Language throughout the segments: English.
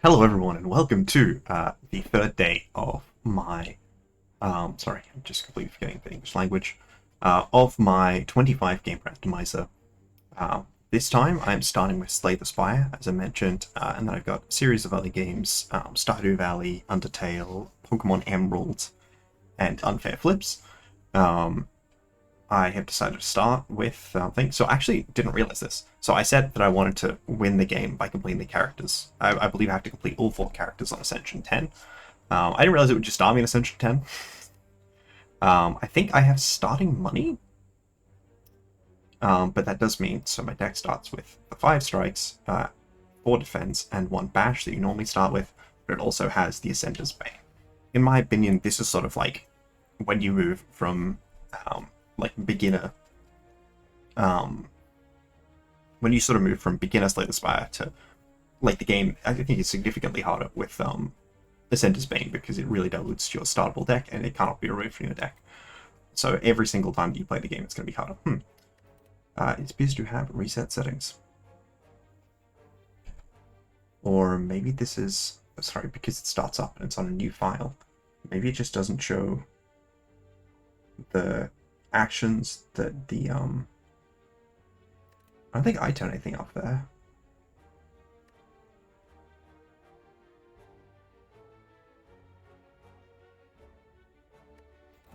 Hello everyone and welcome to the third day of my, sorry, I'm just completely forgetting the English language, of my 25 game randomizer. This time I'm starting with Slay the Spire, as I mentioned, and then I've got a series of other games, Stardew Valley, Undertale, Pokemon Emerald, and Unfair Flips. I have decided to start with things. So I actually didn't realize this. So I said that I wanted to win the game by completing the characters. I believe I have to complete all 4 characters on Ascension 10. I didn't realize it would just start me in Ascension 10. I think I have starting money. But that does mean, so my deck starts with the 5 strikes, 4 defense, and 1 bash that you normally start with, but it also has the Ascender's Bane. In my opinion, this is sort of like when you move from like beginner, when you sort of move from beginner Slay the Spire to like the game, I think it's significantly harder with Ascender's Bane because it really dilutes your startable deck and it cannot be removed from your deck. So every single time that you play the game, it's going to be harder. It appears to have reset settings. Or maybe this is, sorry, because it starts up and it's on a new file. Maybe it just doesn't show the actions that the I don't think I turn anything off there.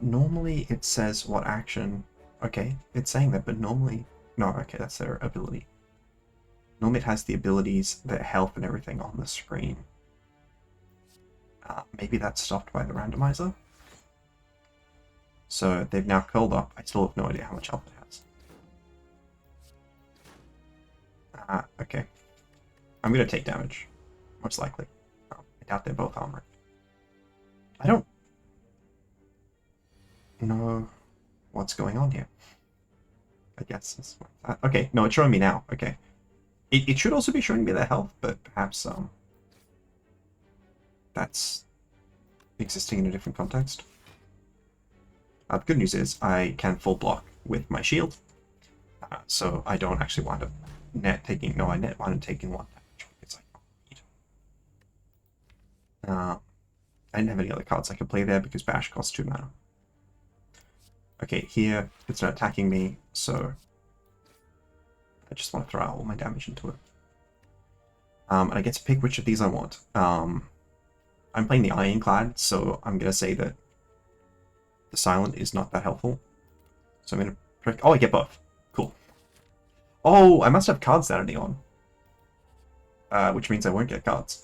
Normally it says what action. Okay, it's saying that, but normally no. Okay, that's their ability. Normally it has the abilities, their health, and everything on the screen. Maybe that's stopped by the randomizer. So they've now curled up. I still have no idea how much health it has. Okay. I'm going to take damage, most likely. I doubt they're both armored. I don't know what's going on here. I guess that's okay. No, it's showing me now. Okay. It should also be showing me their health, but perhaps that's existing in a different context. The good news is I can full block with my shield, so I don't actually wind up taking 1 damage because I didn't have any other cards I could play there because Bash costs 2 mana. Okay, here it's not attacking me, so I just want to throw out all my damage into it. And I get to pick which of these I want. I'm playing the Ironclad, so I'm going to say that the Silent is not that helpful. So I'm going to pick... Oh, I get both. Cool. Oh, I must have card sanity on. Which means I won't get cards.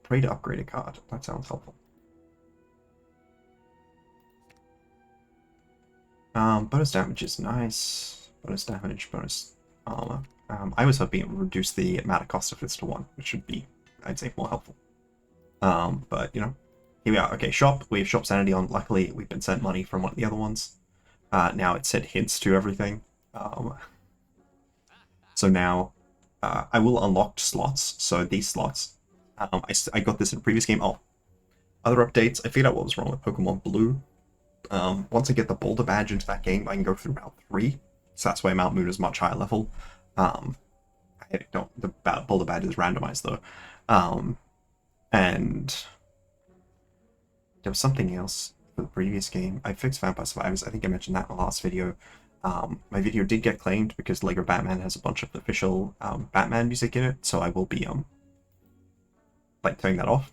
Pray to upgrade a card. That sounds helpful. Bonus damage is nice. Bonus damage, bonus armor. I was hoping it would reduce the amount of cost of this to 1, which should be, I'd say, more helpful. But, you know, here we are. Okay, shop. We have shop sanity on. Luckily, we've been sent money from one of the other ones. Now it said hints to everything. So now I will unlock slots. So these slots, I got this in a previous game. Oh, other updates. I figured out what was wrong with Pokemon Blue. Once I get the Boulder Badge into that game, I can go through Route 3. So that's why Mount Moon is much higher level. The Boulder Badge is randomized though. And there was something else for the previous game. I fixed Vampire Survivors. I think I mentioned that in the last video. My video did get claimed because Lego Batman has a bunch of official Batman music in it, so I will be like turning that off.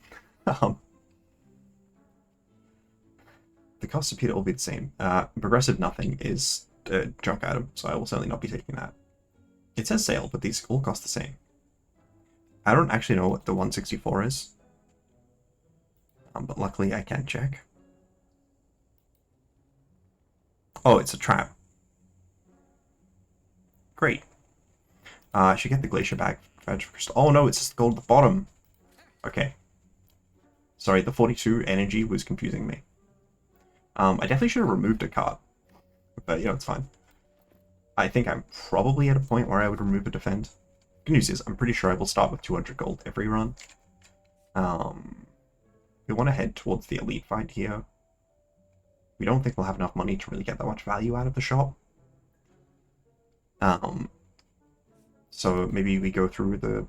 The cost of Peter will be the same. Progressive nothing is a junk item, so I will certainly not be taking that. It says sale, but these all cost the same. I don't actually know what the 164 is. But luckily I can check. Oh, it's a trap. Great. I should get the Glacier Bag. Oh no, it's just gold at the bottom. Okay. Sorry, the 42 energy was confusing me. I definitely should have removed a card. But, you know, it's fine. I think I'm probably at a point where I would remove a defend. Good news is, I'm pretty sure I will start with 200 gold every run. We want to head towards the elite fight here. We don't think we'll have enough money to really get that much value out of the shop. So maybe we go through the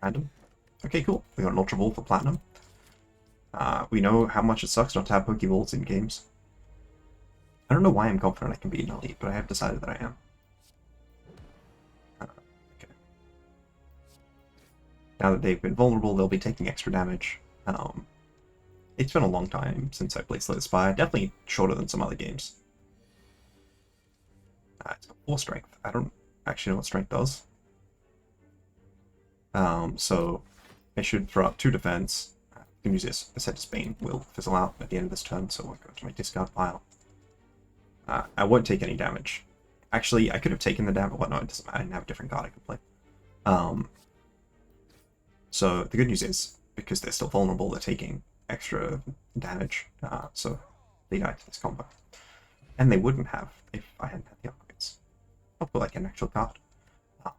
random. Okay, cool. We got an Ultra Ball for Platinum. We know how much it sucks not to have Pokeballs in games. I don't know why I'm confident I can beat an Elite, but I have decided that I am. Okay. Now that they've been vulnerable, they'll be taking extra damage. It's been a long time since I played Spire. Definitely shorter than some other games. It's got 4 strength. I don't actually know what strength does. So I should throw up 2 defense. I can use this. The set to Spain will fizzle out at the end of this turn, so I'll go to my discard pile. I won't take any damage. Actually, I could have taken the damage. Well, no, it doesn't matter. I didn't have a different card I could play. So the good news is, because they're still vulnerable, they're taking extra damage. So they die to this combo. And they wouldn't have if I hadn't had the upgrades. I'll put like an actual card.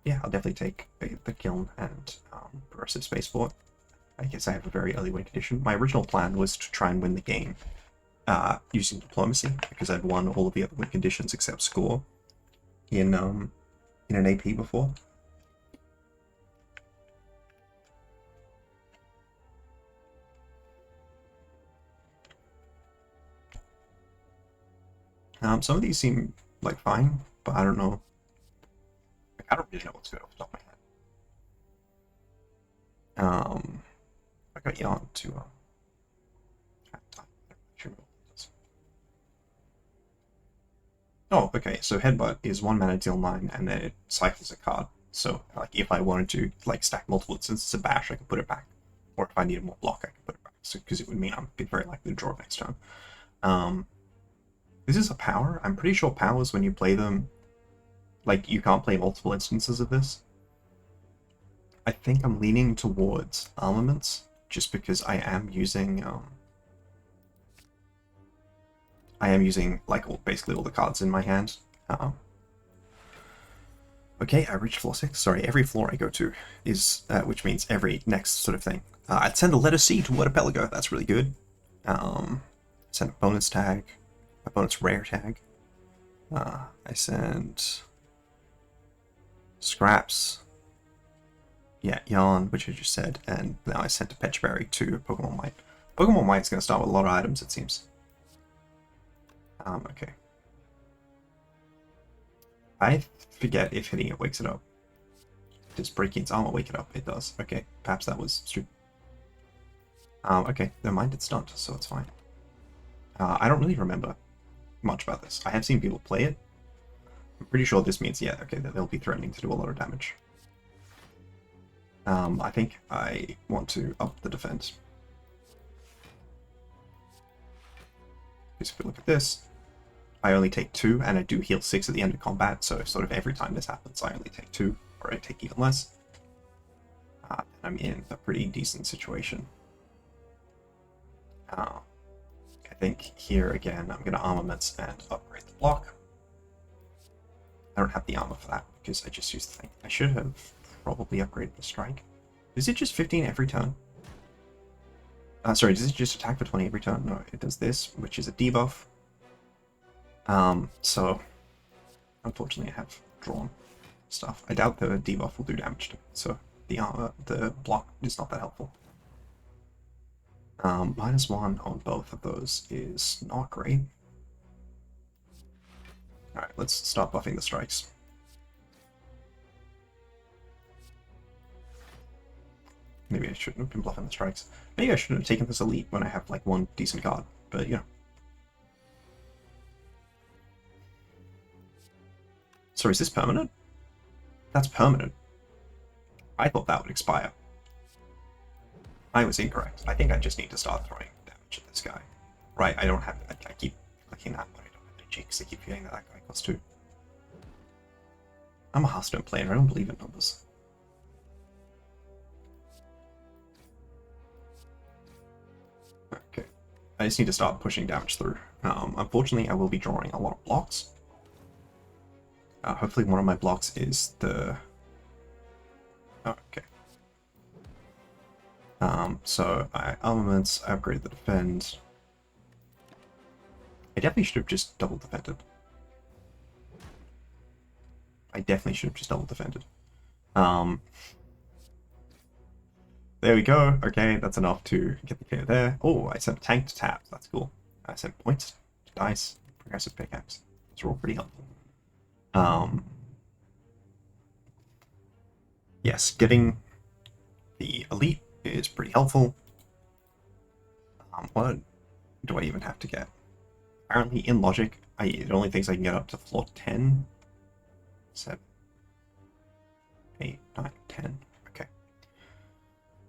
Yeah, I'll definitely take the Kiln and Progressive Spaceport. I guess I have a very early win condition. My original plan was to try and win the game using Diplomacy, because I'd won all of the other win conditions except Score in an AP before. Some of these seem like fine, but I don't know. I don't really know what's good off the top of my head. I got Yarn to oh, okay, so Headbutt is 1 mana deal 9, and then it cycles a card. So, like, if I wanted to like stack multiple instances of Bash, I could put it back. Or if I needed more block, I could put it back. So, because it would mean I'm very likely to draw next turn. This is a power. I'm pretty sure powers, when you play them, like, you can't play multiple instances of this. I think I'm leaning towards armaments, just because I am using like basically all the cards in my hand. Okay, I reached floor 6. Sorry, every floor I go to is, which means every next sort of thing. I'd send a letter C to Archipelago. That's really good. Send a bonus tag, a bonus rare tag. I send Scraps. Yeah, Yarn, which I just said, and now I sent a Petchberry to Pokemon White. Pokemon White's going to start with a lot of items, it seems. Okay. I forget if hitting it wakes it up. Does breaking its armor wake it up? It does. Okay, perhaps that was stupid. Okay, never mind, it's stunned, so it's fine. I don't really remember much about this. I have seen people play it. I'm pretty sure this means, yeah, okay, that they'll be threatening to do a lot of damage. I think I want to up the defense. Because if we look at this, I only take 2, and I do heal 6 at the end of combat, so sort of every time this happens, I only take 2, or I take even less. I'm in a pretty decent situation. I think here again, I'm going to armaments and upgrade the block. I don't have the armor for that, because I just used the thing. I should have probably upgraded the strike. Is it just 15 every turn? Sorry, does it just attack for 20 every turn? No, it does this, which is a debuff. So, unfortunately I have drawn stuff. I doubt the debuff will do damage to me, so the block is not that helpful. -1 on both of those is not great. Alright, let's start buffing the strikes. Maybe I shouldn't have been bluffing the strikes. Maybe I shouldn't have taken this elite when I have like 1 decent card, but you know. Sorry, is this permanent? That's permanent. I thought that would expire. I was incorrect. I think I just need to start throwing damage at this guy. Right, I don't have... I keep clicking that, but I don't have any cheeks. I keep forgetting that guy costs 2. I'm a Hearthstone player. I don't believe in numbers. Okay. I just need to start pushing damage through. Unfortunately, I will be drawing a lot of blocks. Hopefully one of my blocks is the... Oh, okay. So I armaments, I upgrade the defend. I definitely should have just double defended. Um, there we go. Okay, that's enough to get the KO there. Oh, I sent a tank to tap. That's cool. I sent points, dice, progressive pickaxe. Those are all pretty helpful. Yes, getting the elite is pretty helpful. What do I even have to get? Apparently, in logic, it only thinks I can get up to floor 10. 7, 8, 9, 10. Okay.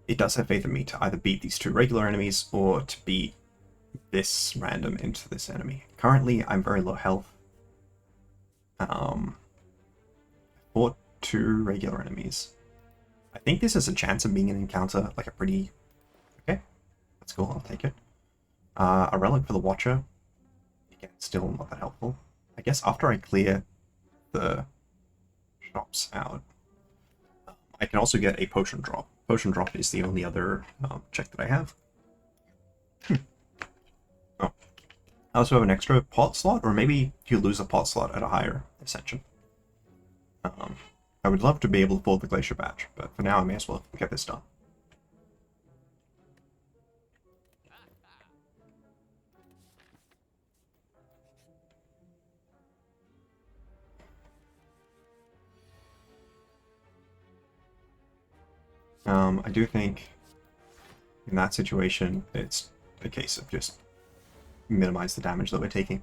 It does have faith in me to either beat these two regular enemies or to beat this random into this enemy. Currently, I'm very low health. I fought 2 regular enemies. I think this is a chance of being an encounter, like a pretty... Okay, that's cool, I'll take it. A relic for the Watcher. Again, still not that helpful. I guess after I clear the shops out, I can also get a potion drop. Potion drop is the only other check that I have. Oh. I also have an extra pot slot, or maybe you lose a pot slot at a higher ascension. I would love to be able to pull the Glacier Badge, but for now I may as well get this done. I do think in that situation it's a case of just minimize the damage that we're taking.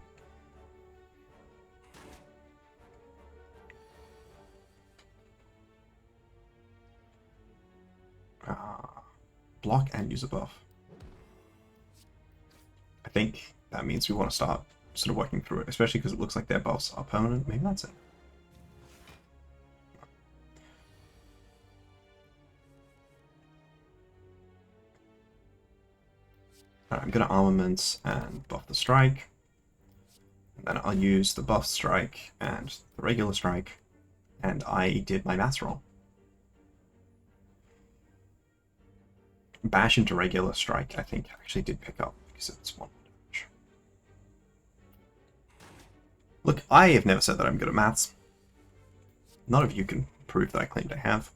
Block and use a buff. I think that means we want to start sort of working through it, especially because it looks like their buffs are permanent. Maybe that's it. Alright, I'm going to armaments and buff the strike. And then I'll use the buff strike and the regular strike. And I did my mass roll. Bash into regular strike, I think, actually did pick up because it's 1 damage. Look, I have never said that I'm good at maths. None of you can prove that I claimed I have.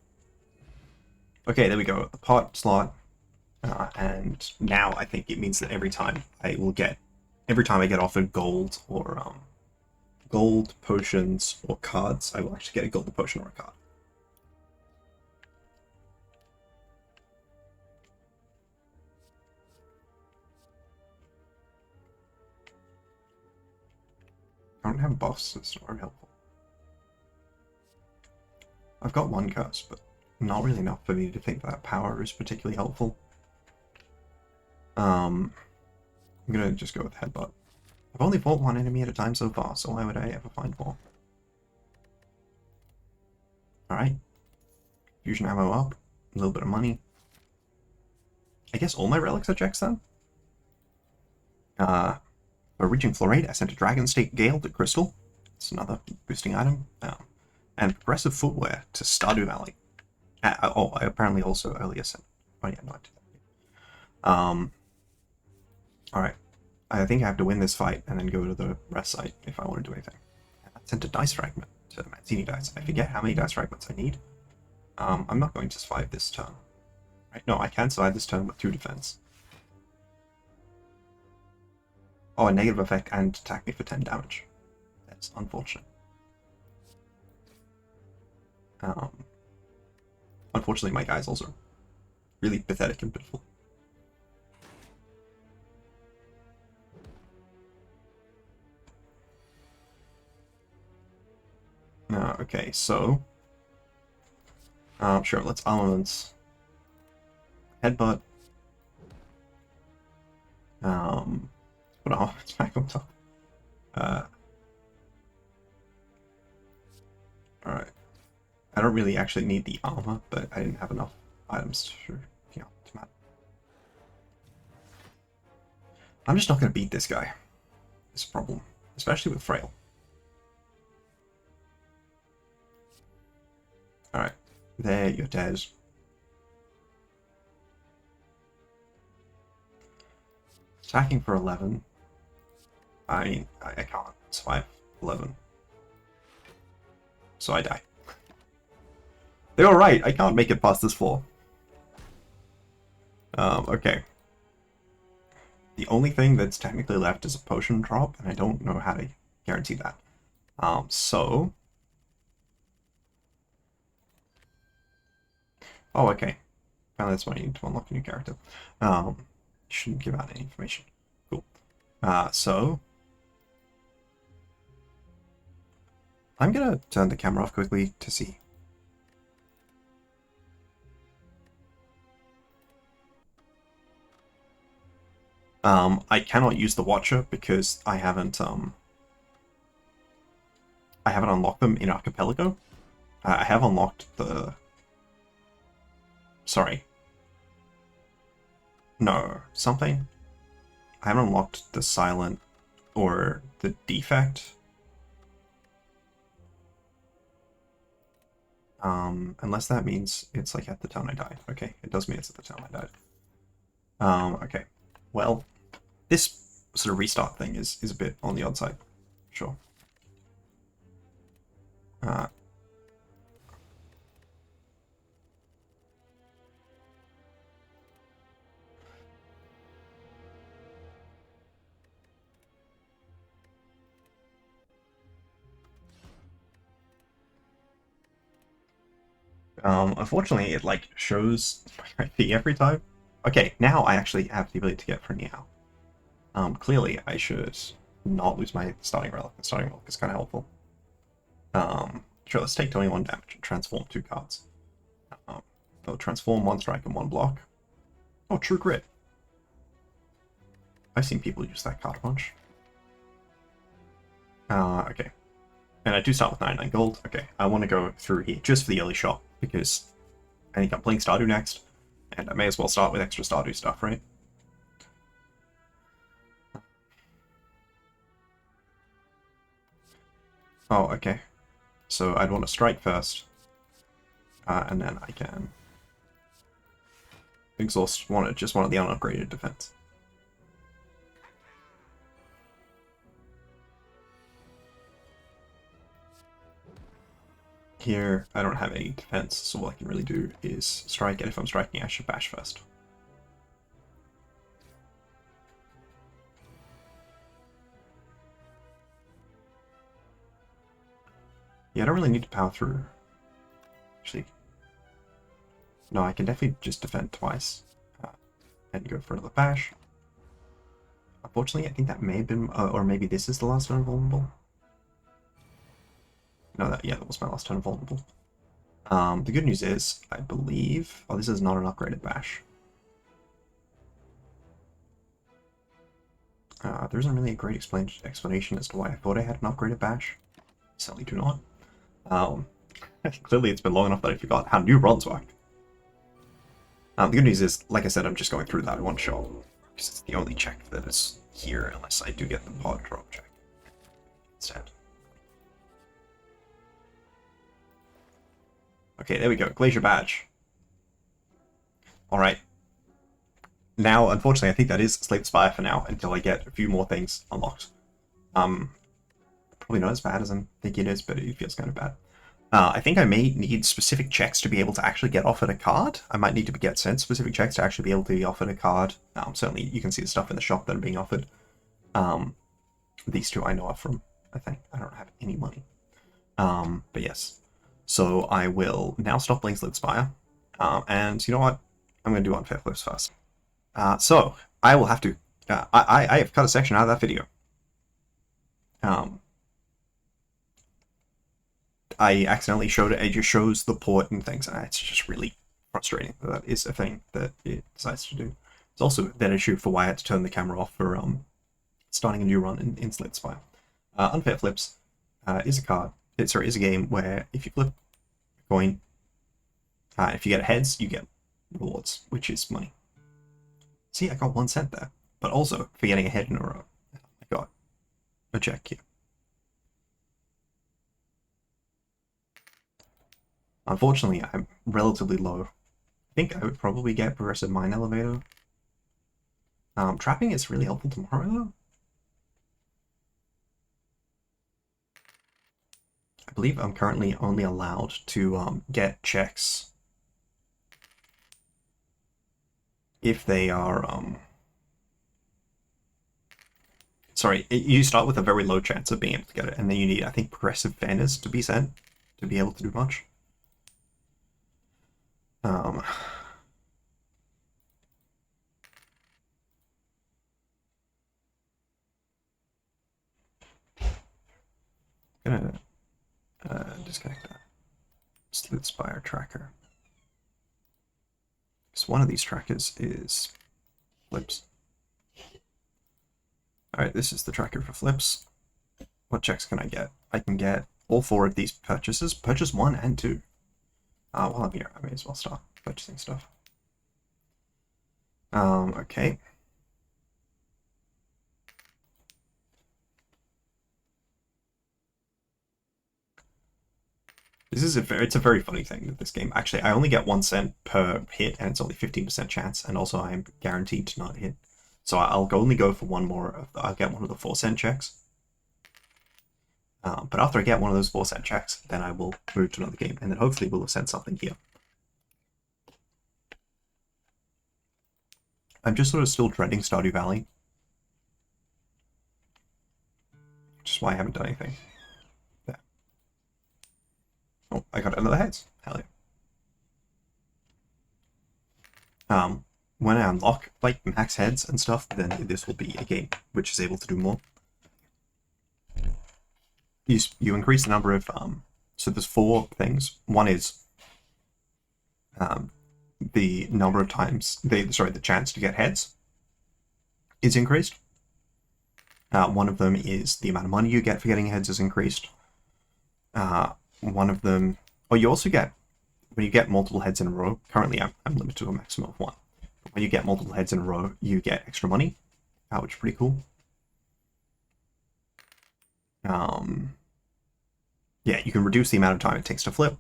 Okay, there we go. The pot slot. And now I think it means that every time I get offered gold or gold, potions, or cards, I will actually get a gold potion or a card. I don't have buffs, so it's not very helpful. I've got 1 curse, but not really enough for me to think that power is particularly helpful. I'm gonna just go with Headbutt. I've only fought 1 enemy at a time so far, so why would I ever find more? Alright. Fusion ammo up. A little bit of money. I guess all my relics are checks then? For reaching floor 8, I sent a Dragon State Gale to Crystal. It's another boosting item. And progressive footwear to Stardew Valley. I apparently also earlier sent... Oh yeah, no, I did that. Alright. I think I have to win this fight and then go to the rest site if I want to do anything. I sent a dice fragment to Mancini dice. I forget how many dice fragments I need. I'm not going to survive this turn. Right? No, I can survive this turn with 2 defense. Oh, a negative effect and attack me for 10 damage. That's unfortunate. Unfortunately, my guy's also really pathetic and pitiful. Okay, so... sure, let's armaments. Headbutt. Put armaments back on top. Alright. I don't really actually need the armor, but I didn't have enough items to matter. I'm just not going to beat this guy. It's a problem, especially with Frail. Alright, there, you're dead. Attacking for 11. I mean, I can't survive 11. So I die. They were right. I can't make it past this floor. Okay. The only thing that's technically left is a potion drop, and I don't know how to guarantee that. So... Oh, okay. Apparently that's why you need to unlock a new character. Shouldn't give out any information. Cool. So... I'm gonna turn the camera off quickly to see. I cannot use the Watcher because I haven't unlocked them in Archipelago. I have unlocked the... Sorry. No, something. I haven't unlocked the Silent or the Defect. Unless that means it's like at the town I died. Okay, it does mean it's at the town I died. Okay. Well, this sort of restart thing is a bit on the odd side. Sure. Unfortunately, it like shows my fee every time. Okay, now I actually have the ability to get for Niao. Clearly I should not lose my starting relic. The starting relic is kind of helpful. Sure, let's take 21 damage and transform 2 cards. They'll transform 1 strike and 1 block. Oh, True Grit. I've seen people use that card a bunch. Okay. And I do start with 99 gold. Okay, I want to go through here just for the early shot, because I think I'm playing Stardew next, and I may as well start with extra Stardew stuff, right? Oh, okay. So I'd want to strike first, and then I can exhaust just one of the unupgraded defense. Here, I don't have any defense, so all I can really do is strike, and if I'm striking, I should bash first. Yeah, I don't really need to power through. Actually, no, I can definitely just defend twice, and go for another bash. Unfortunately, I think that may have been, or maybe this is the last turn vulnerable. No, that was my last turn vulnerable. The good news is, I believe... Oh, this is not an upgraded bash. There isn't really a great explanation as to why I thought I had an upgraded bash. Certainly do not. Clearly it's been long enough that I forgot how new runs work. The good news is, like I said, I'm just going through that one shot, because it's the only check that is here, unless I do get the pod drop check instead. Okay, there we go. Glacier Badge. Alright. Now, unfortunately, I think that is Slate Spire for now, until I get a few more things unlocked. Probably not as bad as I think it is, but it feels kind of bad. I think I may need specific checks to be able to actually get offered a card. I might need to get sent specific checks to actually be able to be offered a card. Certainly, you can see the stuff in the shop that are being offered. These two I know of from, I think. I don't have any money. But yes. So I will now stop playing Slate Spire. And you know what? I'm going to do Unfair Flips first. So I will have to... I have cut a section out of that video. I accidentally showed it. It just shows the port and things, and it's just really frustrating that that is a thing that it decides to do. It's also that issue for why I had to turn the camera off for starting a new run in Slate Spire. Unfair Flips is a card. Is a game where if you flip a coin, if you get heads, you get rewards, which is money. See, I got 1 cent there, but also for getting a head in a row, I got a check here. Unfortunately, I'm relatively low. I think I would probably get Progressive Mine Elevator. Trapping is really helpful tomorrow, though. I believe I'm currently only allowed to get checks if they are sorry, you start with a very low chance of being able to get it, and then you need, I think, progressive fairness to be sent to be able to do much. Gonna disconnect that. Sleuth Spire tracker. So one of these trackers is flips. Alright, this is the tracker for flips. What checks can I get? I can get all 4 of these purchases. Purchase 1 and 2. While I'm here, I may as well start purchasing stuff. Okay. It's a very funny thing with this game. Actually, I only get 1 cent per hit, and it's only 15% chance, and also I am guaranteed to not hit. So I'll only go for one more. I'll get one of the 4-cent checks. But after I get one of those 4-cent checks, then I will move to another game, and then hopefully we'll have sent something here. I'm just sort of still dreading Stardew Valley, which is why I haven't done anything. There. Oh, I got another heads. Hell yeah. When I unlock like max heads and stuff, then this will be a game which is able to do more. You increase the number of so there's 4 things. One is the number of times the chance to get heads is increased. One of them is the amount of money you get for getting heads is increased. One of them, you also get, when you get multiple heads in a row, currently I'm limited to a maximum of 1. But when you get multiple heads in a row, you get extra money, which is pretty cool. Yeah, you can reduce the amount of time it takes to flip.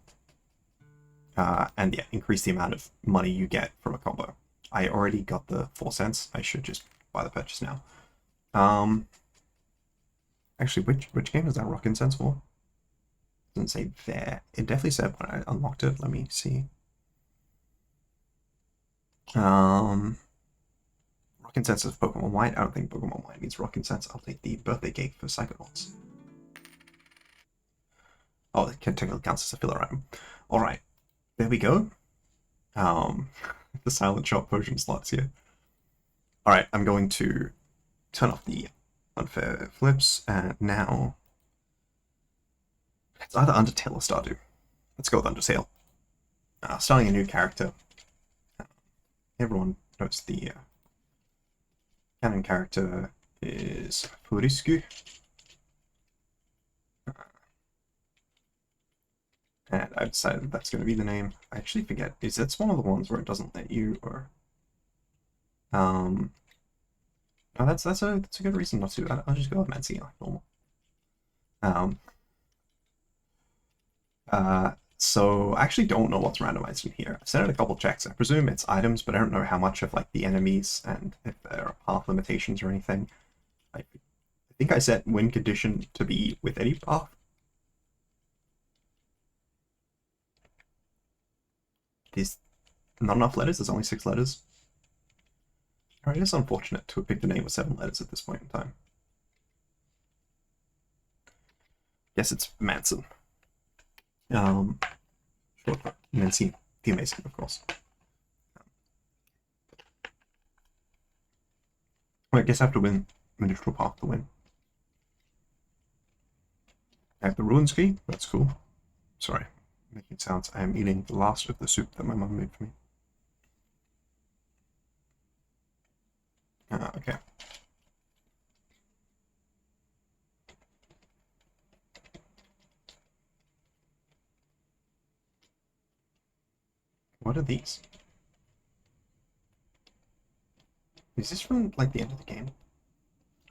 And yeah, increase the amount of money you get from a combo. I already got the 4 cents. I should just buy the purchase now. Actually, which game is that rock incense for? Doesn't say there. It definitely said when I unlocked it. Let me see. Rock incense is Pokemon White. I don't think Pokemon White means rock incense. I'll take the birthday cake for Psychonauts. Oh, it technically counts as a filler item. Alright. There we go. The silent shot potion slots here. Alright, I'm going to turn off the unfair flips, and now it's either Undertale or Stardew. Let's go with Undertale. Starting a new character. Everyone knows the canon character is Furisku. And I've decided that's going to be the name. I actually forget. Is that one of the ones where it doesn't let you, or no, that's a good reason not to. I'll just go with Mancy like normal. So I actually don't know what's randomized in here. I've sent it a couple checks. I presume it's items, but I don't know how much of like the enemies and if there are path limitations or anything. I think I set win condition to be with any path. There's not enough letters. There's only 6 letters. Alright, it's unfortunate to have picked a name with 7 letters at this point in time. Yes, it's Manson. Short for Nancy the Amazing, of course. Well, I guess I have to win the neutral path to win. I have the ruins key. That's cool. Sorry, making sounds. I am eating the last of the soup that my mum made for me. Okay. What are these? Is this from like the end of the game?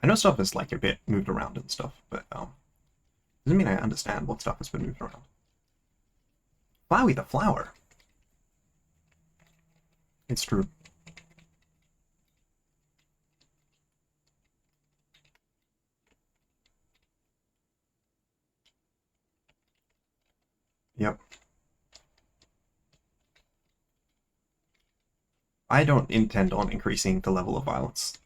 I know stuff is like a bit moved around and stuff, but doesn't mean I understand what stuff has been moved around. Flowey the flower. It's true. I don't intend on increasing the level of violence.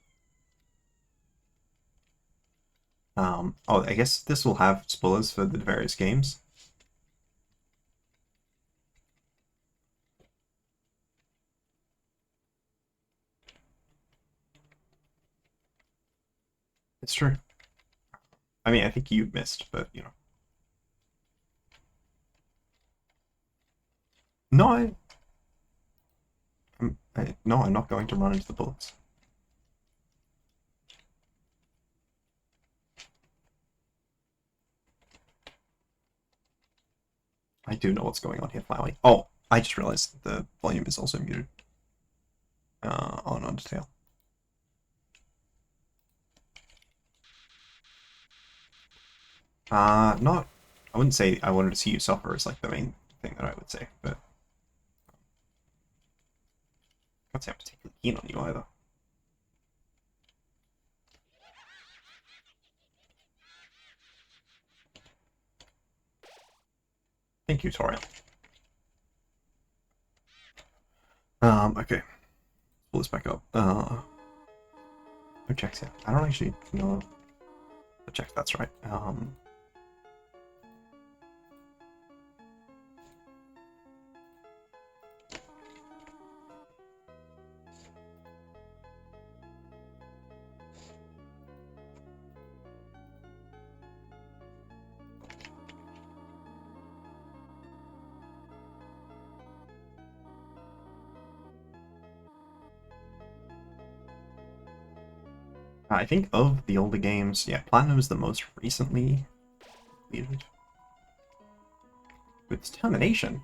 Oh, I guess this will have spoilers for the various games. It's true. I mean, I think you missed, but you know. No, no, I'm not going to run into the bullets. I do know what's going on here, Flowey. Oh, I just realized the volume is also muted on Undertale. Not. I wouldn't say I wanted to see you suffer is like the main thing that I would say, but I can't say I'm particularly keen on you either. Thank you, Toriel. Okay. Pull this back up. Who checks it? I don't actually know. Check, that's right. I think of the older games, yeah, Platinum is the most recently completed. With determination.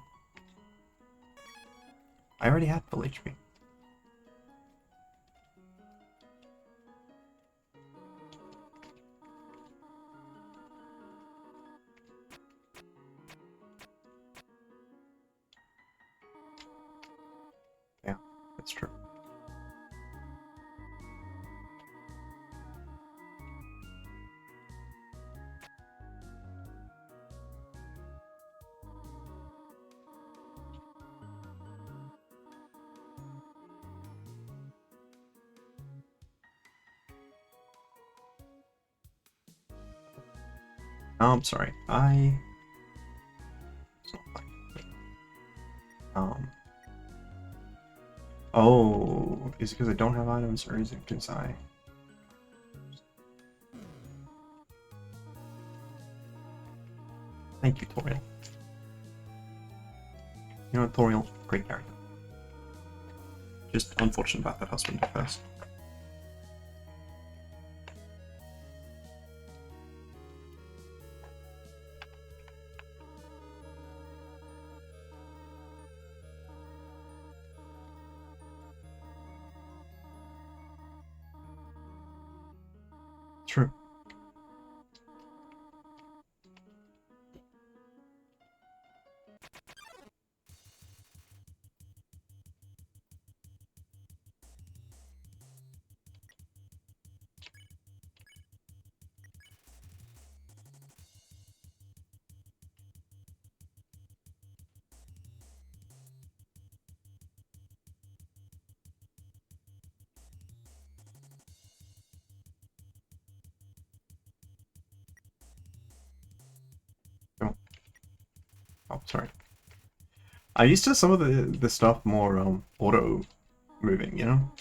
I already had full HP. Yeah, that's true. Sorry. It's not fine. Oh, is it because I don't have items, or is it because I... Thank you, Toriel. You know what, Toriel? Great character. Just unfortunate about that husband at first. True. Oh, oh, sorry. I used to some of the stuff more auto moving, you know?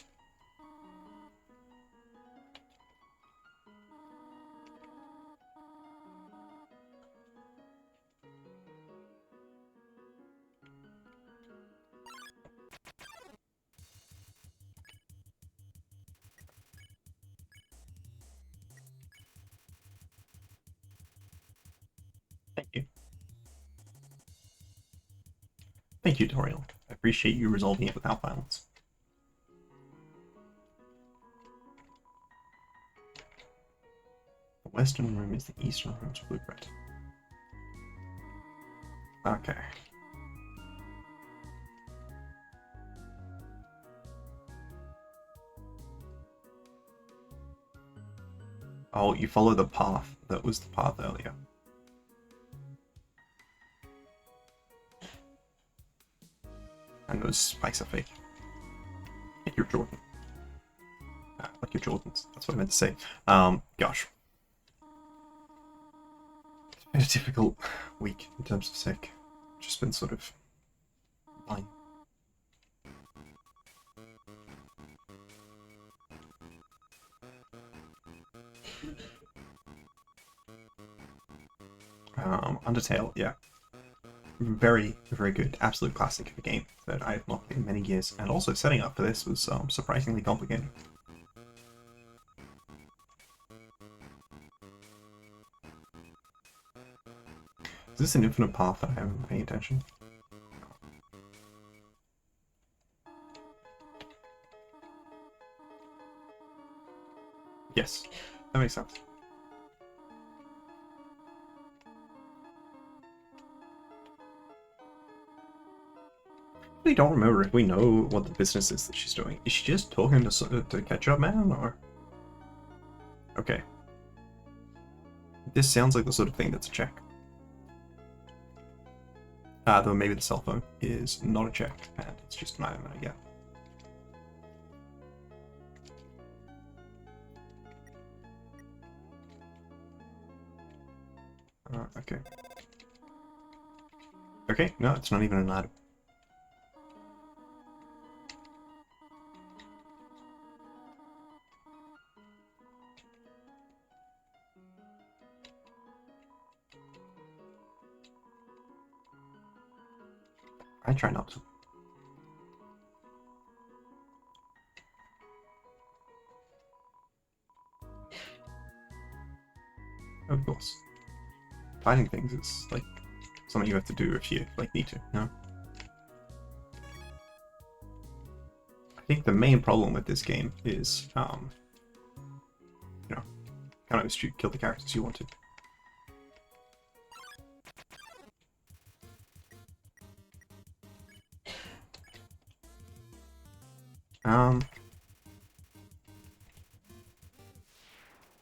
Thank you. Thank you, Toriel. I appreciate you resolving it without violence. The western room is the eastern room's blueprint. Okay. Oh, you follow the path. That was the path earlier. And those spikes are fake. Like your Jordan. Like your Jordans. That's what I meant to say. Gosh. It's been a difficult week in terms of sick. Just been sort of fine. Undertale, yeah. Very, very good. Absolute classic of a game that I have not played in many years. And also setting up for this was surprisingly complicated. Is this an infinite path that I haven't been paying attention? Yes, that makes sense. I really don't remember if we know what the business is that she's doing. Is she just talking to Ketchup Man, or? Okay. This sounds like the sort of thing that's a check. Though maybe the cell phone is not a check, and it's just an item that I get. Okay. Okay, no, it's not even an item. I try not to. Of course. Finding things is like something you have to do if you like need to, no? I think the main problem with this game is you know, kind of just kill the characters you want to.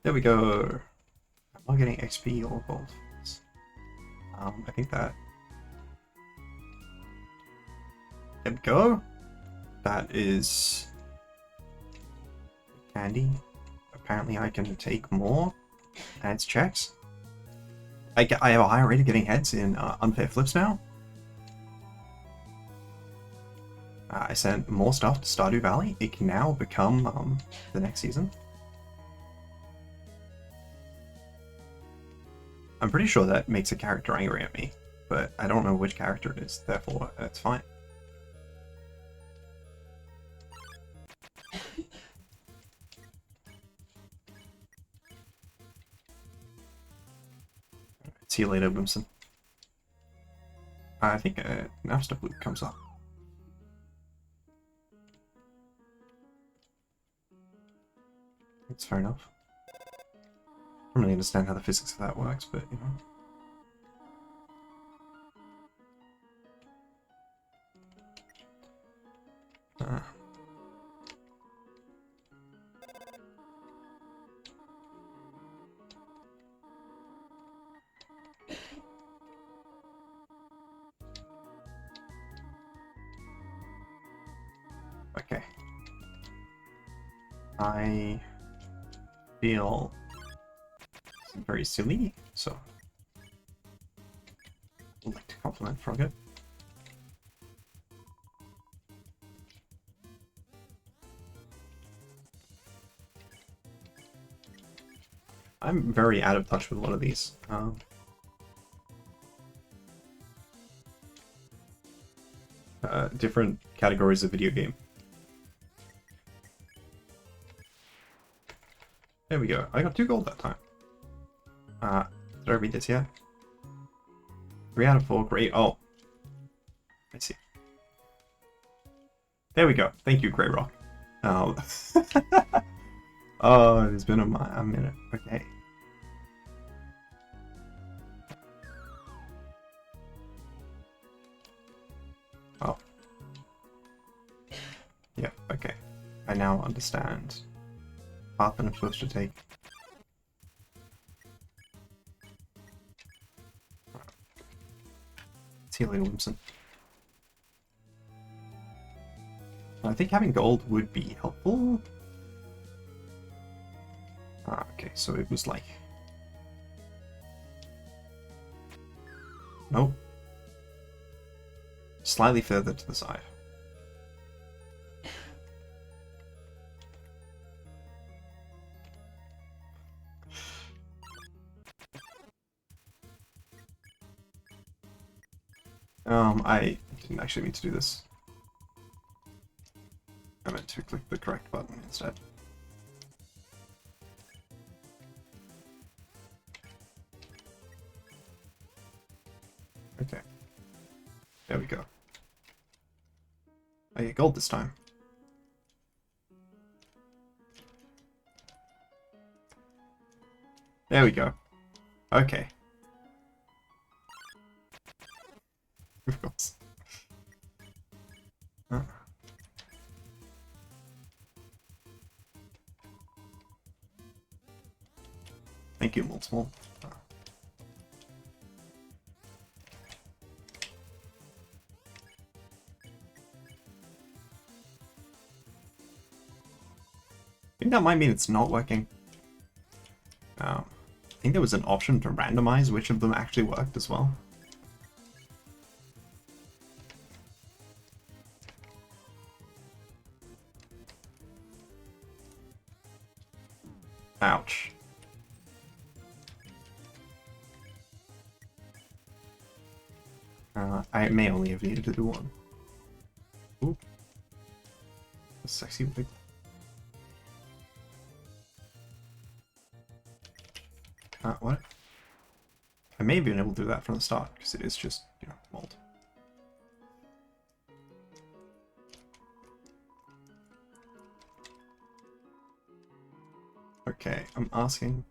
There we go. I'm not getting XP or gold. I think that. There we go. That is candy. Apparently, I can take more, and it's checks. I have a higher rate of getting heads in unfair flips now. I sent more stuff to Stardew Valley. It can now become the next season. I'm pretty sure that makes a character angry at me, but I don't know which character it is, therefore it's fine. See you later, Wimson. I think now stuff loop comes up. It's fair enough. I don't really understand how the physics of that works, but you know. Okay. I feel very silly, so I'd like to compliment Frogget. I'm very out of touch with a lot of these. Different categories of video game. There we go. I got 2 gold that time. Did I read this yet? 3 out of 4. Great. Oh. I see. There we go. Thank you, Grey Rock. Oh. Oh, it's been a minute. Okay. Oh. Yeah, okay. I now understand the path that I'm supposed to take. See you later, Wilson. I think having gold would be helpful. Okay, so it was like... Nope. Slightly further to the side. I didn't actually mean to do this. I meant to click the correct button instead. Okay. There we go. I get gold this time. There we go. Okay. Of course. Thank you, multiple. I think that might mean it's not working. I think there was an option to randomize which of them actually worked as well. Ouch. I may only have needed to do one. Ooh. A sexy wig. What? I may have been able to do that from the start, because it is just, you know, mold. Okay, I'm asking...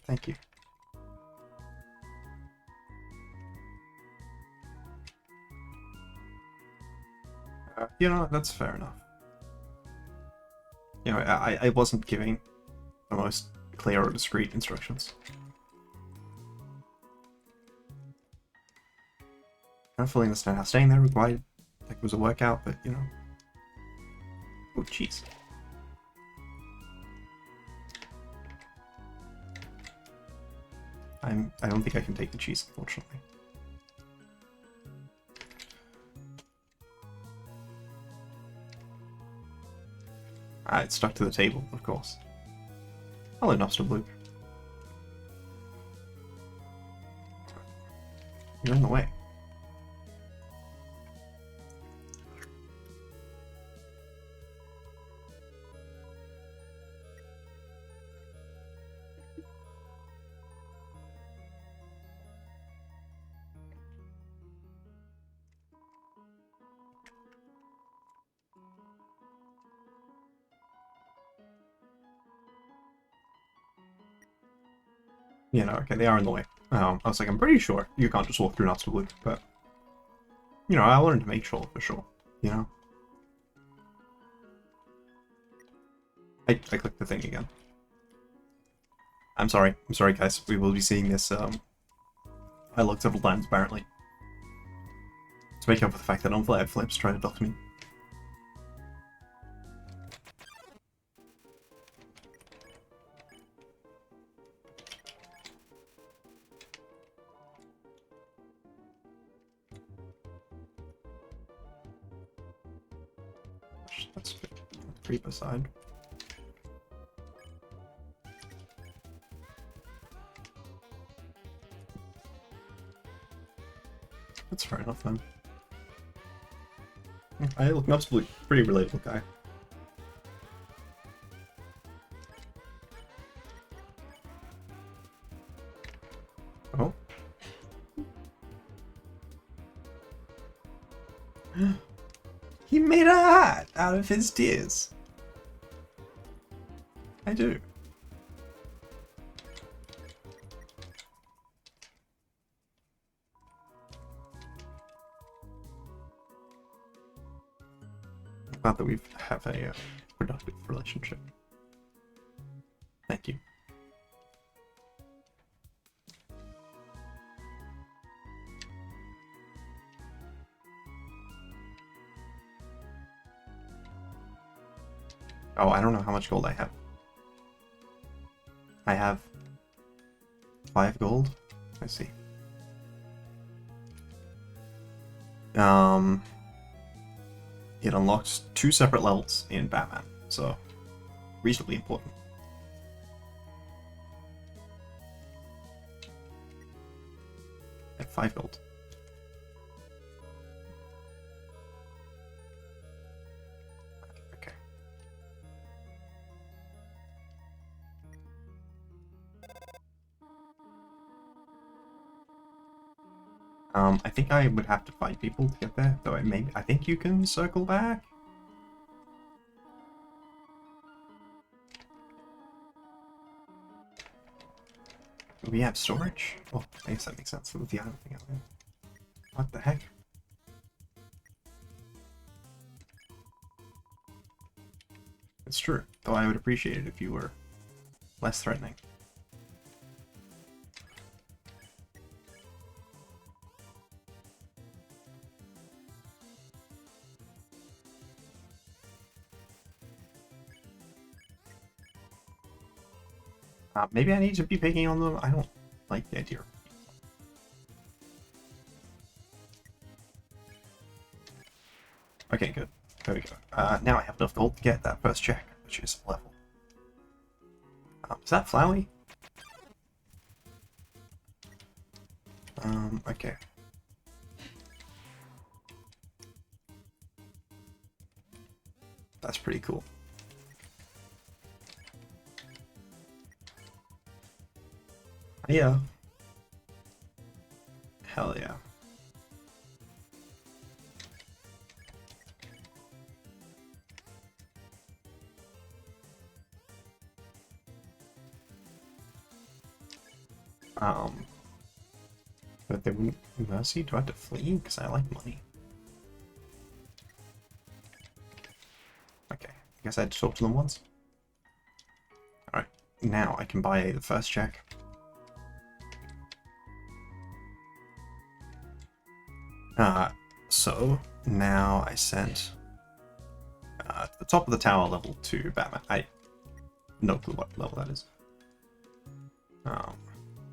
thank you. You know, that's fair enough. You know, I wasn't giving the most clear or discreet instructions. I don't fully understand how staying there required, like, was a workout, but, you know. Oh, jeez. I don't think I can take the cheese, unfortunately. It's stuck to the table, of course. Hello, Nostalblue. You're in the way. You know, okay, they are in the way. I was like, I'm pretty sure you can't just walk through Nostalblue, but... You know, I wanted to make sure, for sure, you know? I clicked the thing again. I'm sorry, guys, we will be seeing this, I looked several times, apparently. To make up for the fact that Unflared Flips trying to dox me. That's good. Creep aside. That's fair enough then. I look Nostalblue, pretty relatable guy. Oh. He made a hat out of his tears. I do. I'm glad that we have a productive relationship. Thank you. Oh, I don't know how much gold I have. I have 5 gold. I see. It unlocks 2 separate levels in Batman, so reasonably important. I have 5 gold. Okay. I think I would have to fight people to get there, though I think you can circle back. We have storage? Oh, I guess that makes sense with the other thing out there. What the heck? It's true, though I would appreciate it if you were less threatening. Maybe I need to be picking on them. I don't like the idea. Okay, good. There we go. Now I have enough gold to get that first check, which is a level. Is that Flowey? Okay. That's pretty cool. Yeah. Hell yeah. But they wouldn't mercy? Do I have to flee? Because I like money. Okay, I guess I had to talk to them once. Alright, now I can buy the first check. So now I sent to the top of the tower level to Batman. I no clue what level that is.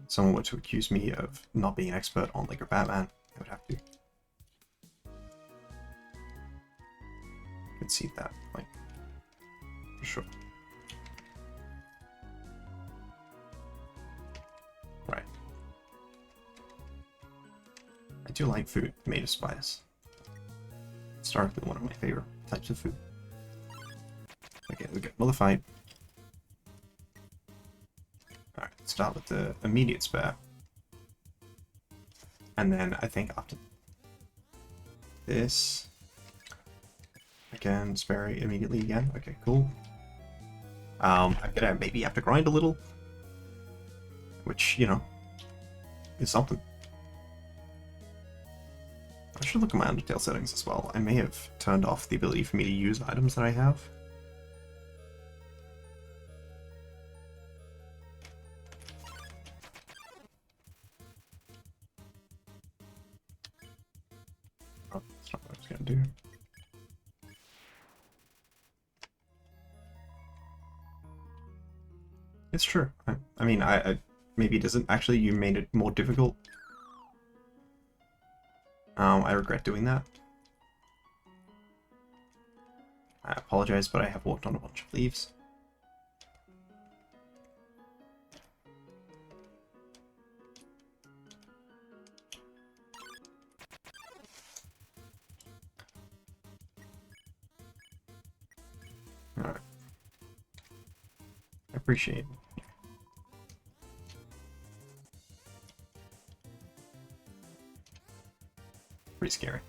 Someone were to accuse me of not being an expert on Lego Batman, I would have to concede that, like, for sure. Right. I do like food made of spiders. Historically one of my favorite types of food. Okay, we get another fight. Alright, start with the immediate spare. And then I think after this, again, spare immediately again. Okay, cool. I'm gonna maybe have to grind a little, which, you know, is something. I should look at my Undertale settings as well. I may have turned off the ability for me to use items that I have. Oh, that's not what I was gonna do. It's true. I mean, maybe it isn't. Actually, you made it more difficult. I regret doing that. I apologize, but I have walked on a bunch of leaves. Alright. I appreciate it. Pretty scary.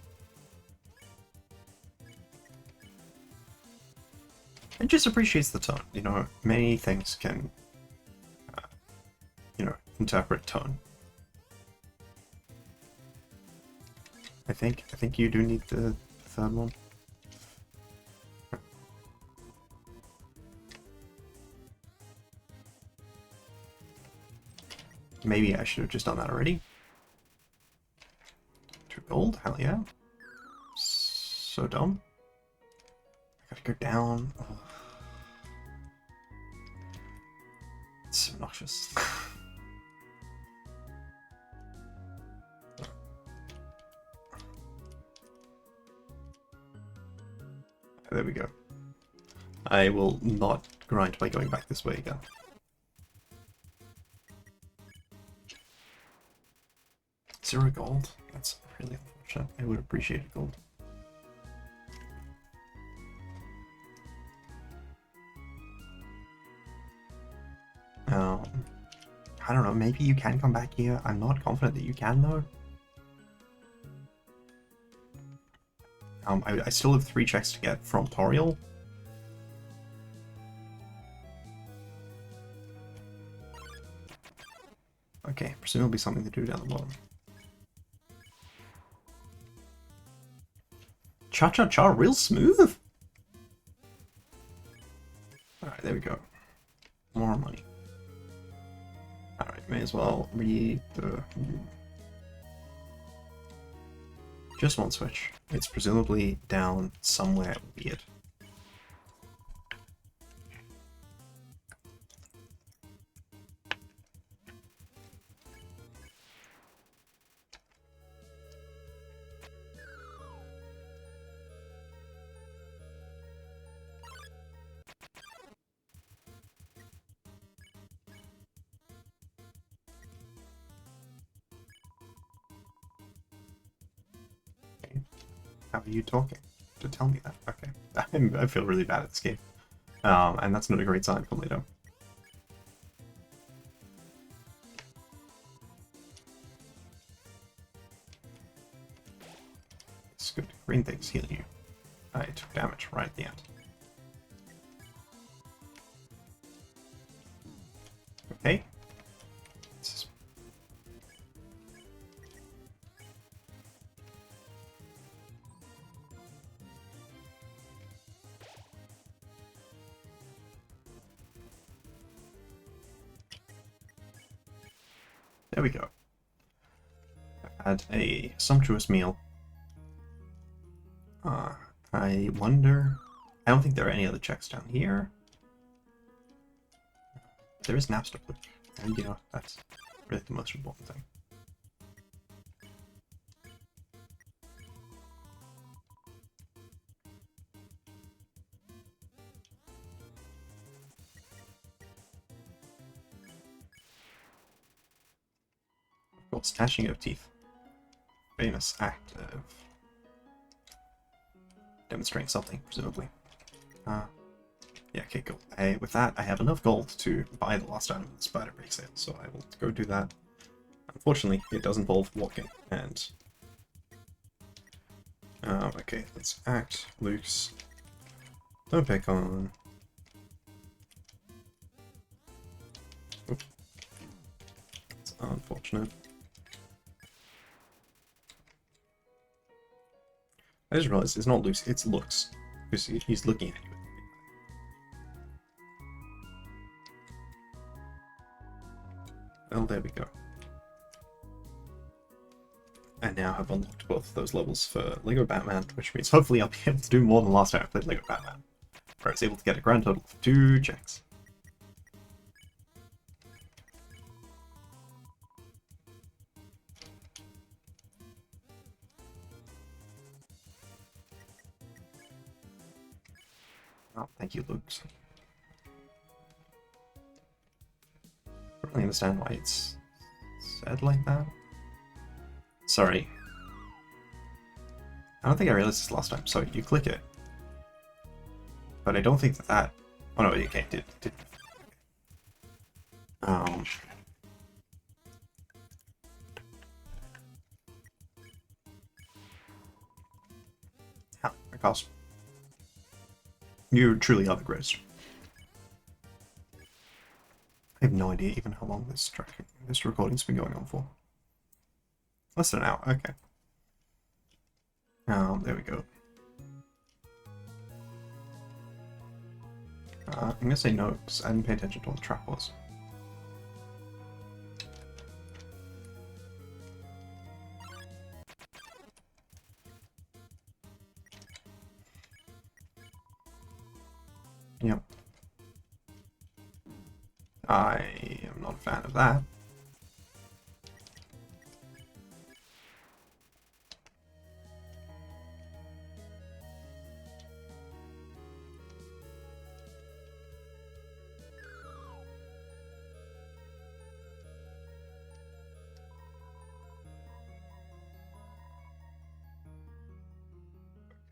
It just appreciates the tone. You know, many things can, you know, interpret tone. I think you do need the third one. Maybe I should have just done that already. 2 gold? Hell yeah. So dumb. I gotta go down. Ugh. It's obnoxious. There we go. I will not grind by going back this way again. Zero gold? That's really unfortunate. I would appreciate gold. I don't know, maybe you can come back here. I'm not confident that you can, though. I still have 3 checks to get from Toriel. Okay, presumably something to do down the bottom. Cha-cha-cha, real smooth! Alright, there we go. More money. Alright, may as well read the... Just one switch. It's presumably down somewhere weird. How are you talking to tell me that? Okay. I feel really bad at this game. And that's not a great sign for later. It's good. Green things heal you. I took damage right at the end. Okay. There we go. I had a sumptuous meal. I wonder... I don't think there are any other checks down here. There is Napster, and you know, that's really the most important thing. Snatching of teeth. Famous act of demonstrating something, presumably. Yeah, okay, cool. With that, I have enough gold to buy the last item in the Spire break sale, so I will go do that. Unfortunately, it does involve walking, and... okay, let's act, Luke's. Don't pick on... Oop. It's unfortunate. I just realized it's not Luke's, it's Lux. Because he's looking at you. Well, there we go. I now have unlocked both of those levels for LEGO Batman, which means hopefully I'll be able to do more than last time I played LEGO Batman, where I was able to get a grand total of 2 checks. Oh, thank you, Luke. I don't really understand why it's said like that. Sorry. I don't think I realized this last time. So you click it. But I don't think that... Oh no, okay, it did. Yeah, my cost. You truly are the greatest. I have no idea even how long this recording's been going on for. Less than an hour, okay. There we go. I'm gonna say no, because I didn't pay attention to what the trap was. Yep. I am not a fan of that.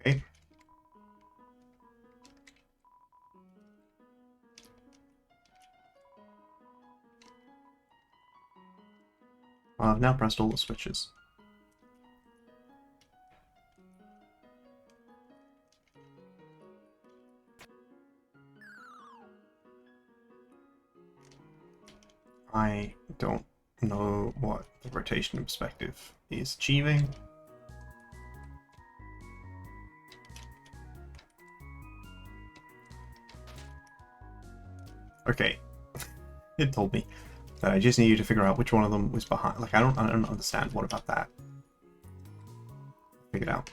Okay. I've now pressed all the switches. I don't know what the rotation perspective is achieving. Okay, it told me that I just needed to figure out which one of them was behind. Like, I don't understand. What about that? Figure it out.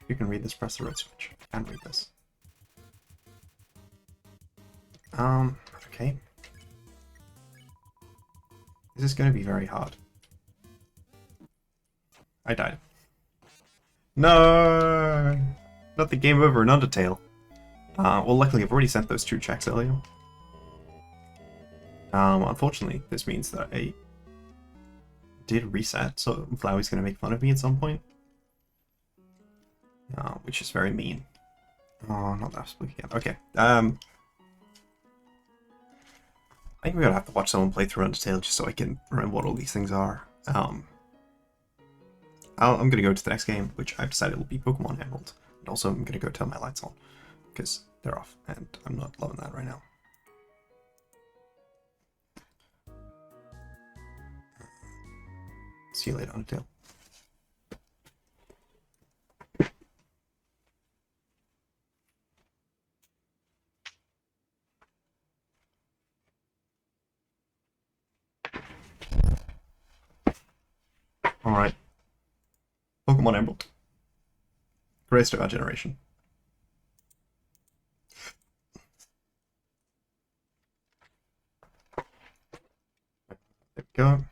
If you can read this, press the red switch. I can read this. Okay. This is going to be very hard. I died. No! Not the game over in Undertale. Well, luckily I've already sent those 2 checks earlier. Unfortunately, this means that I did reset, so Flowey's going to make fun of me at some point. Which is very mean. Oh, not that spooky again. Okay, I think we're going to have to watch someone play through Undertale just so I can remember what all these things are. I'm going to go to the next game, which I've decided will be Pokemon Emerald. And also I'm going to go turn my lights on, because they're off, and I'm not loving that right now. See you later, Undertale. Alright. Pokemon Emerald. Greatest of our generation. There we go.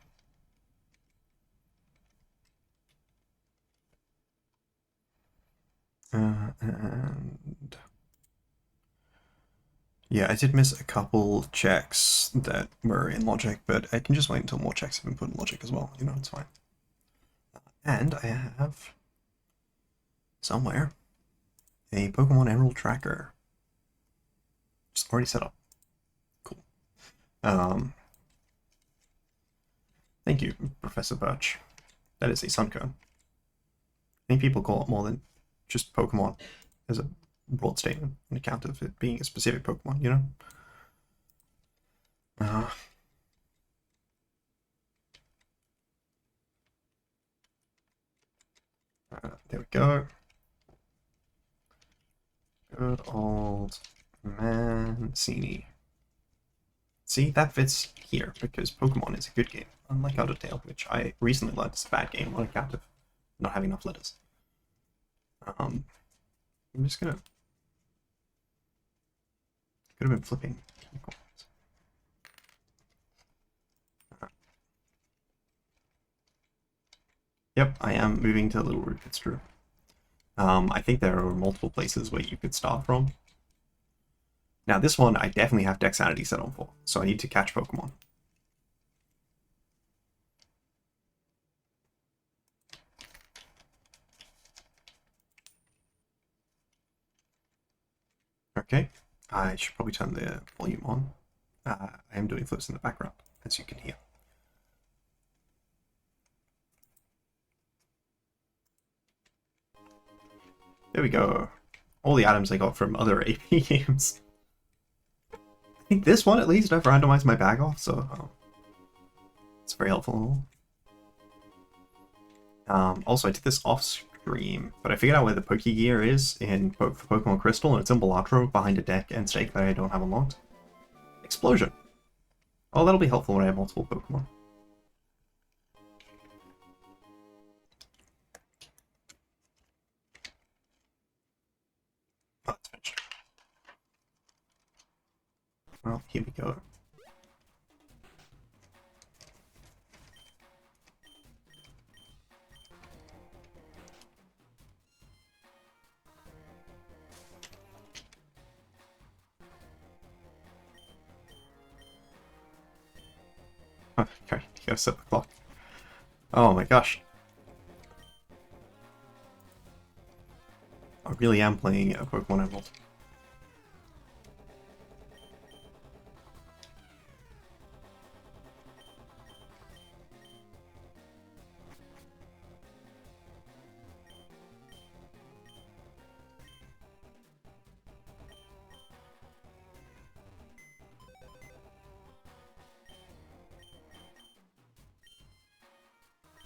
And yeah, I did miss a couple checks that were in logic, but I can just wait until more checks have been put in logic as well. You know, it's fine. And I have somewhere a Pokemon Emerald tracker. Just already set up. Cool. Thank you, Professor Birch. That is a Suncone. Many people call it more than just Pokemon as a broad statement on account of it being a specific Pokemon, you know? There we go. Good old Mancini. See, that fits here because Pokemon is a good game, unlike Undertale, which I recently learned is a bad game on account of not having enough letters. I'm just gonna. Could have been flipping. Yep, I am moving to Little Root. It's true. I think there are multiple places where you could start from. Now, this one I definitely have Dex Sanity set on for, so I need to catch Pokemon. Okay, I should probably turn the volume on. I am doing flips in the background, as you can hear. There we go. All the items I got from other AP games. I think this one, at least, I've randomized my bag off, so it's very helpful. Also, I did this off stream, but I figured out where the Pokegear is in for Pokemon Crystal, and it's in Balatro behind a deck and stake that I don't have unlocked. Explosion. Oh, that'll be helpful when I have multiple Pokemon. Oh, it's finished. Well, here we go. Okay, you gotta set the clock. Oh my gosh. I really am playing a Pokemon Emerald.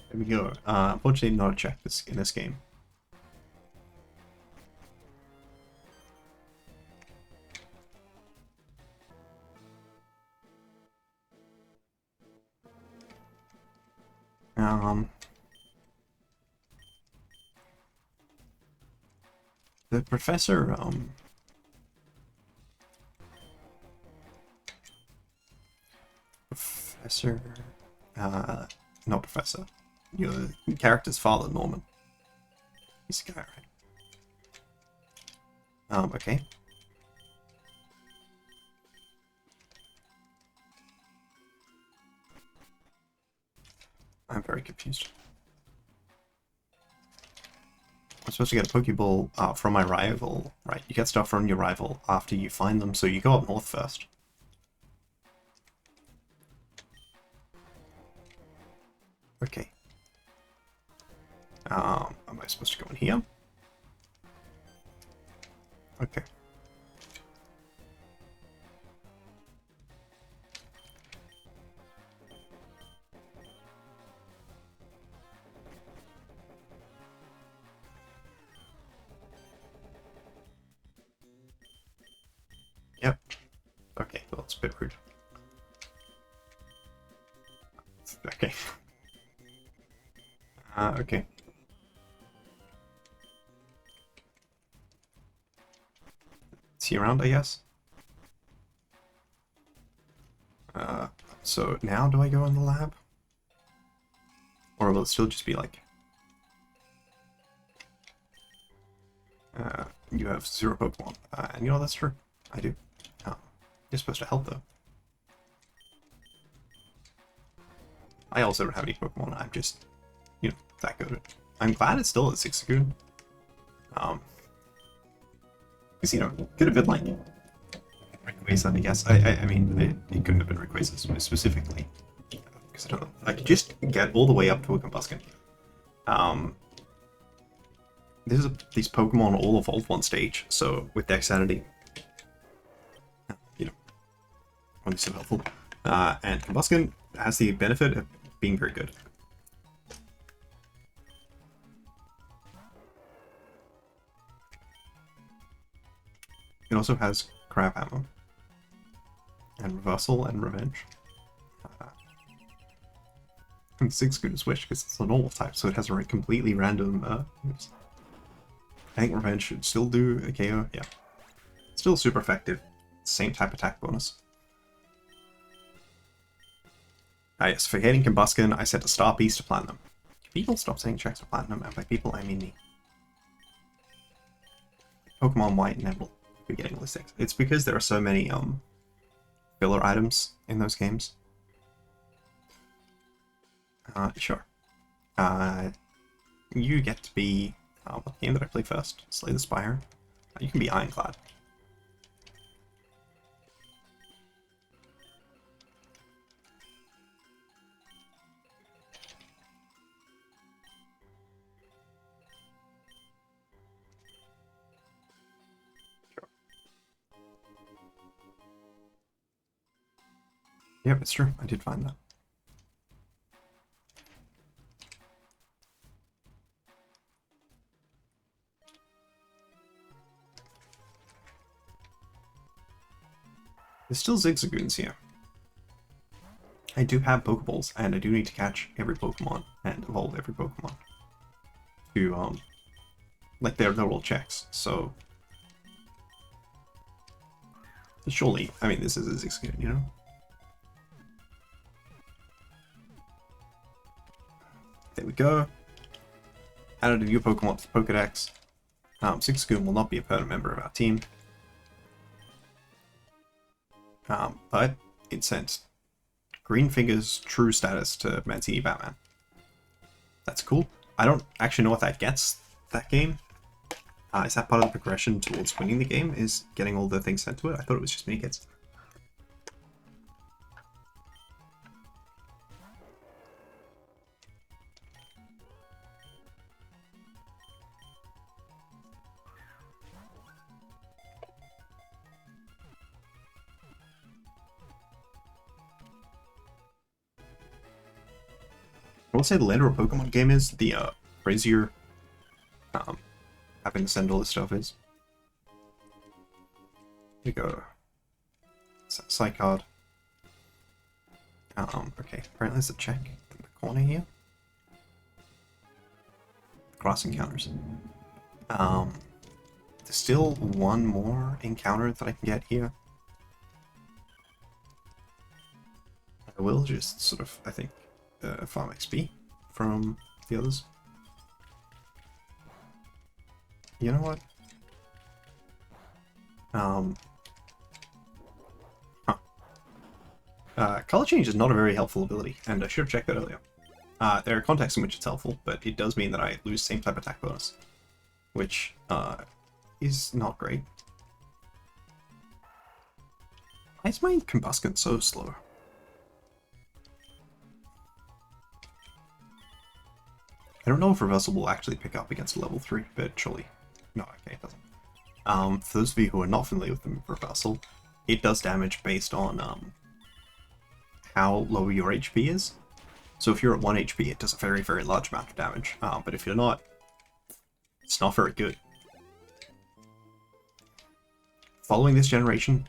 There we go. Unfortunately, not a check in this game. The professor, not professor. Your character's father, Norman. He's the guy, right? Okay. I'm very confused. I'm supposed to get a Pokeball from my rival, right? You get stuff from your rival after you find them, so you go up north first. Okay. Am I supposed to go in here? Okay. Yep. Okay, well, it's a bit rude. Okay. Okay. Is he around, I guess? So now do I go in the lab? Or will it still just be like... you have 0 Pokemon. And you know that's true. I do. You're supposed to help, though. I also don't have any Pokemon. I'm just, you know, that good. I'm glad it's still at 6 Goon. Because, you know, could have been like Rayquaza, I guess. I mean, it couldn't have been Rayquaza specifically. Because I don't know. I could just get all the way up to a Combuskin. These Pokemon all evolve one stage, so with Dex Sanity, you know, only so helpful. And Combuskin has the benefit of being very good. It also has Crab Hammer, and Reversal, and Revenge. And 6 good Switch because it's a normal type, so it has a completely random moves. I think Revenge should still do a KO, yeah. Still super effective. Same type attack bonus. Yes, for hitting Combuskin, I set a Star Piece to Platinum. People stop saying checks for Platinum, and by people I mean me. Pokemon White and Emerald be getting list 6. It's because there are so many filler items in those games. Sure. You get to be... what game did I play first? Slay the Spire? You can be Ironclad. Sure. Yep, it's true. I did find that. There's still Zigzagoons here. I do have Pokeballs, and I do need to catch every Pokemon and evolve every Pokemon to, like, they're no roll checks, so Surely, I mean, this is as easy, you know? There we go. Added a new Pokemon to the Pokedex. Sixcoon will not be a permanent member of our team. But it sent Greenfinger's true status to Mancini Batman. That's cool. I don't actually know what that gets, that game. Is that part of the progression towards winning the game, is getting all the things sent to it? I thought it was just mini-kits. I will say the later a Pokemon game is, the crazier having to send all this stuff is. Here we go. Side card. Okay, apparently there's a check in the corner here. Grass encounters. There's still one more encounter that I can get here. I will just sort of, I think, farm XP from the others. You know what? Color change is not a very helpful ability, and I should have checked that earlier. There are contexts in which it's helpful, but it does mean that I lose same type attack bonus, which is not great. Why is my Combusken so slow? I don't know if Reversal will actually pick up against level 3, but surely. No, okay, it doesn't. For those of you who are not familiar with the Reversal, it does damage based on how low your HP is. So if you're at 1 HP, it does a very, very large amount of damage. But if you're not, it's not very good. Following this generation,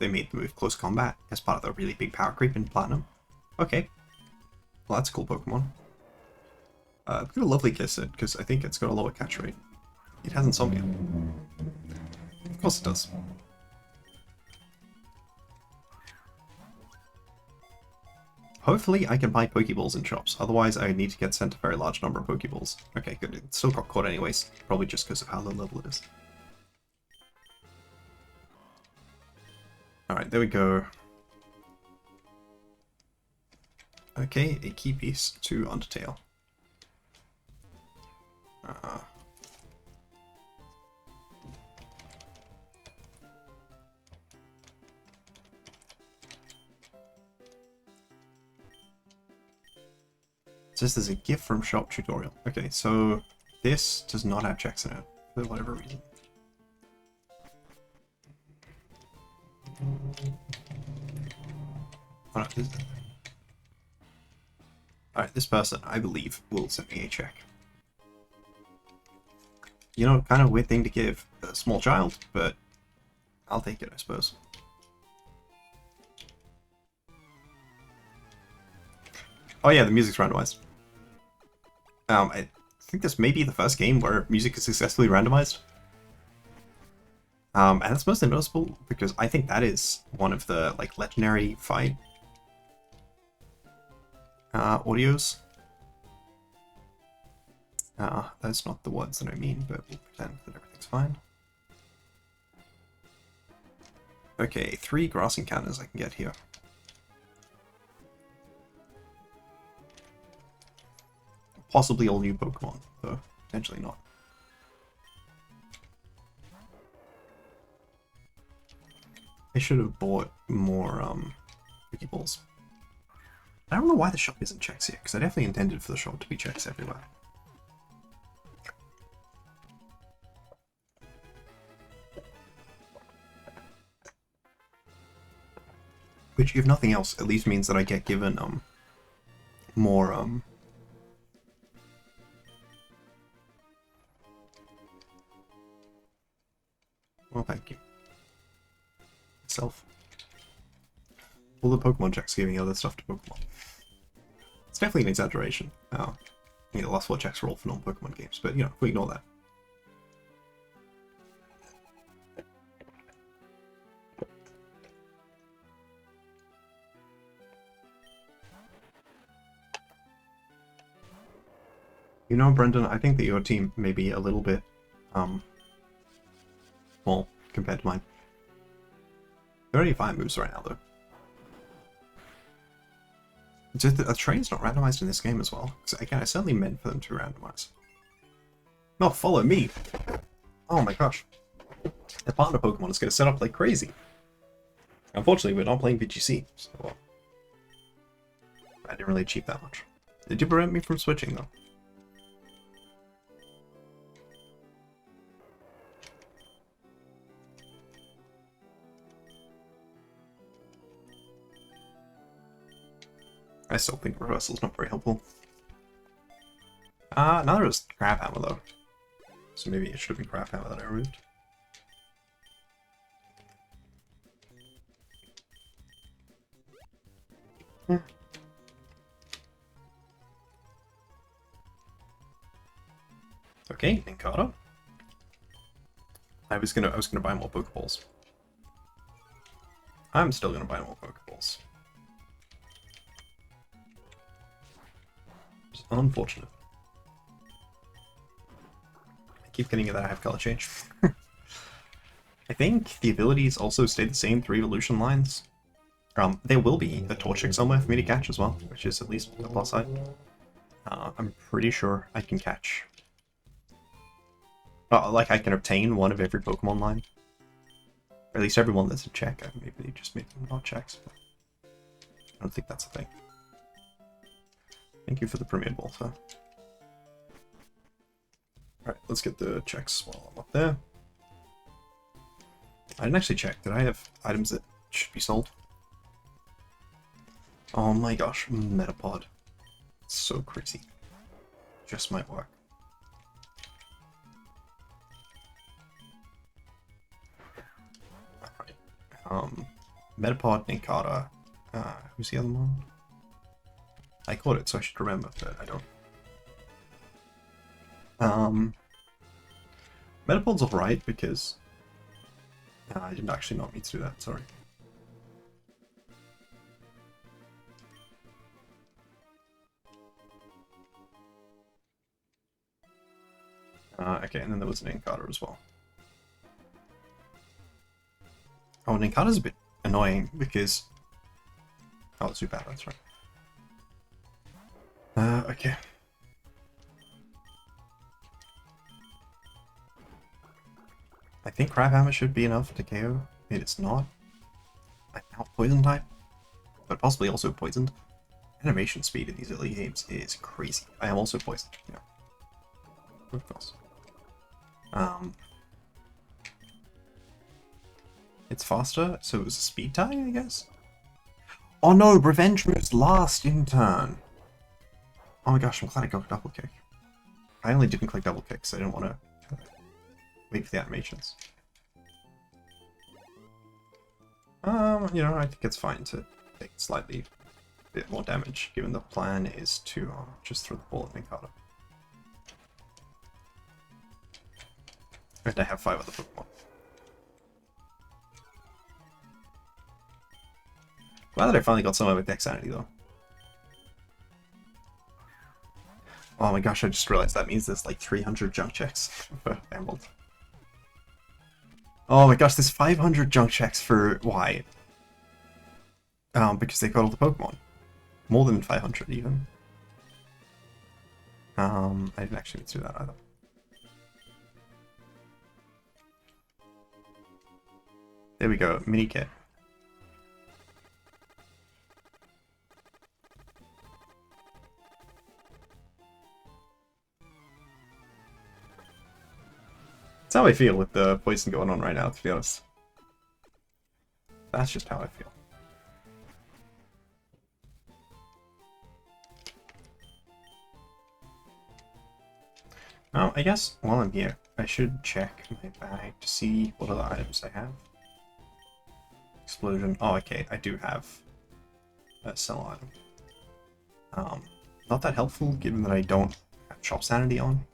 they made the move Close Combat as part of the really big power creep in Platinum. Okay. Well, that's a cool Pokemon. I've got a lovely Kisset, because I think it's got a lower catch rate. It has Insomnia. Of course it does. Hopefully I can buy Pokeballs in shops, otherwise I need to get sent a very large number of Pokeballs. Okay, good. It still got caught anyways, probably just because of how low level it is. Alright, there we go. Okay, a key piece to Undertale. It says there's a gift from shop tutorial. Okay, so this does not have checks in it, for whatever reason. Alright, this person, I believe, will send me a check. You know, kind of weird thing to give a small child, but I'll take it, I suppose. Oh yeah, the music's randomized. I think this may be the first game where music is successfully randomized. And that's mostly noticeable because I think that is one of the like legendary fight audios. That's not the words that I mean, but we'll pretend that everything's fine. Okay, 3 grass encounters I can get here. Possibly all new Pokemon, though potentially not. I should have bought more Pokeballs. I don't know why the shop isn't checks here, because I definitely intended for the shop to be checks everywhere. Which, if nothing else, at least means that I get given more well, thank you. Itself. All the Pokemon checks giving other stuff to Pokemon. It's definitely an exaggeration. Yeah, the last 4 checks are all for non-Pokemon games, but you know, we ignore that. You know, Brendan, I think that your team may be a little bit, small compared to mine. There are only 5 moves right now, though. Just a train's not randomized in this game as well. Because again, I certainly meant for them to randomize. No, follow me! Oh my gosh. The partner Pokemon is going to set up like crazy. Unfortunately, we're not playing VGC, so I didn't really achieve that much. Did you prevent me from switching, though? I still think reversal's not very helpful. Neither is Crab Hammer, though. So maybe it should have been Crab Hammer that I removed. Okay, Ninkata. I was gonna buy more Pokeballs. I'm still gonna buy more Pokeballs. It's unfortunate. I keep getting that I have color change. I think the abilities also stay the same through evolution lines. There will be a Torchic somewhere for me to catch as well, which is at least a plus side. I'm pretty sure I can catch. Like I can obtain one of every Pokemon line. Or at least every one that's a check. Maybe they just make them not checks. But I don't think that's a thing. Thank you for the Premier Ball, sir. Alright, let's get the checks while I'm up there. I didn't actually check. Did I have items that should be sold? Oh my gosh, Metapod. It's so crazy. Just might work. Alright. Metapod, Ninkata. Who's the other one? I caught it, so I should remember, but I don't. Metapod's alright because I didn't actually not mean to do that, sorry. Okay, and then there was an Ninkata as well. Oh, Ninkata's a bit annoying because... Oh, it's too bad, that's right. Okay. I think Crab Hammer should be enough to KO. It's not. I'm now Poison type, but possibly also poisoned. Animation speed in these early games is crazy. I am also poisoned, yeah. Of course. It's faster, so it was a speed tie, I guess? Oh no, Revenge moves last in turn! Oh my gosh, I'm glad I got double kick. I only didn't click double kick, so I didn't want to wait for the animations. You know, I think it's fine to take slightly a bit more damage, given the plan is to just throw the ball at Ninkata. And I have 5 other Pokemon. Glad that I finally got somewhere with Dexterity, though. Oh my gosh, I just realized that means there's like 300 junk checks for Emerald. Oh my gosh, there's 500 junk checks for why? Because they got all the Pokemon. More than 500 even. I didn't actually need to do that either. There we go, mini kit. That's how I feel with the poison going on right now, to be honest. That's just how I feel. Now, I guess while I'm here, I should check my bag to see what other items I have. Explosion. Oh, okay, I do have a sell item. Not that helpful, given that I don't have Shop Sanity on.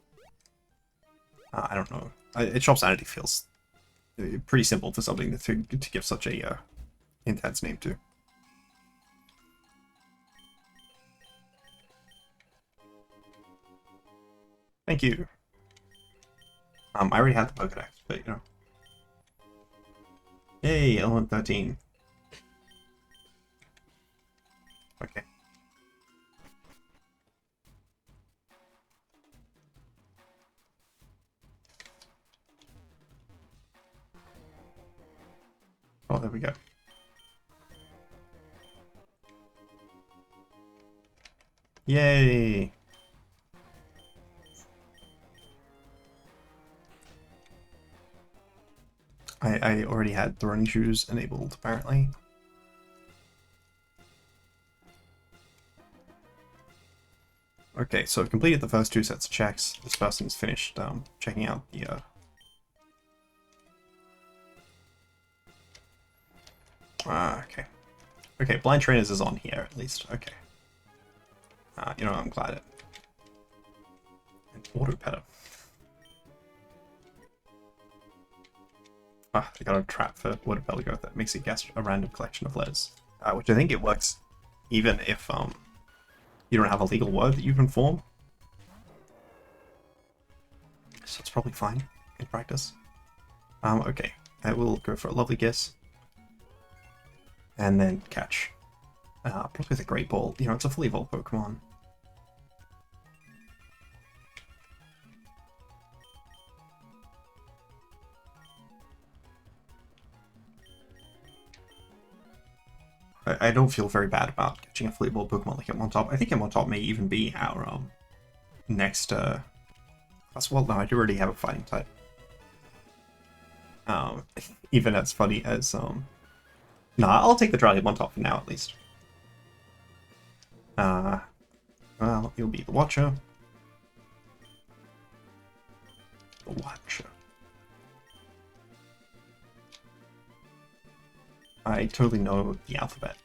I don't know. Shop Sanity feels pretty simple for something to give such a intense name to. Thank you. I already had the Pokedex, but you know. Yay, element 13. Okay. Oh, there we go. Yay! I already had the running shoes enabled, apparently. Okay, so I've completed the first 2 sets of checks. This person's finished checking out the... okay. Okay, Blind Trainers is on here, at least. Okay. You know, I'm glad it... An auto-petter. I got a trap for Waterpeligo that makes it guess a random collection of letters. Which I think it works even if you don't have a legal word that you can form. So it's probably fine in practice. Okay, I will go for a lovely guess. And then catch. Probably the Great Ball. You know, it's a fully evolved Pokemon. I don't feel very bad about catching a fully evolved Pokemon like Hitmontop. I think Hitmontop may even be our next well, no, I do already have a fighting type. Even as funny as nah, I'll take the dry Hitmontop for now at least. Well, you'll be the Watcher. The Watcher. I totally know the alphabet.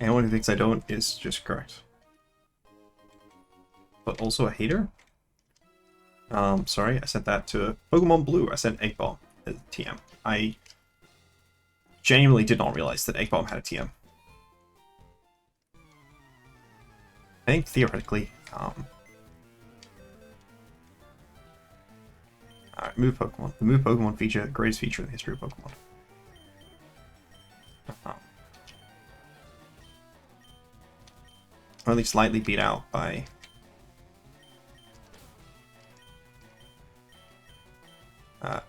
Anyone who thinks I don't is just correct. But also a hater? Sorry, I sent that to Pokemon Blue. I sent Egg Bomb as TM. I genuinely did not realize that Egg Bomb had a TM. I think theoretically, alright, move Pokemon. The move Pokemon feature, the greatest feature in the history of Pokemon. Only slightly beat out by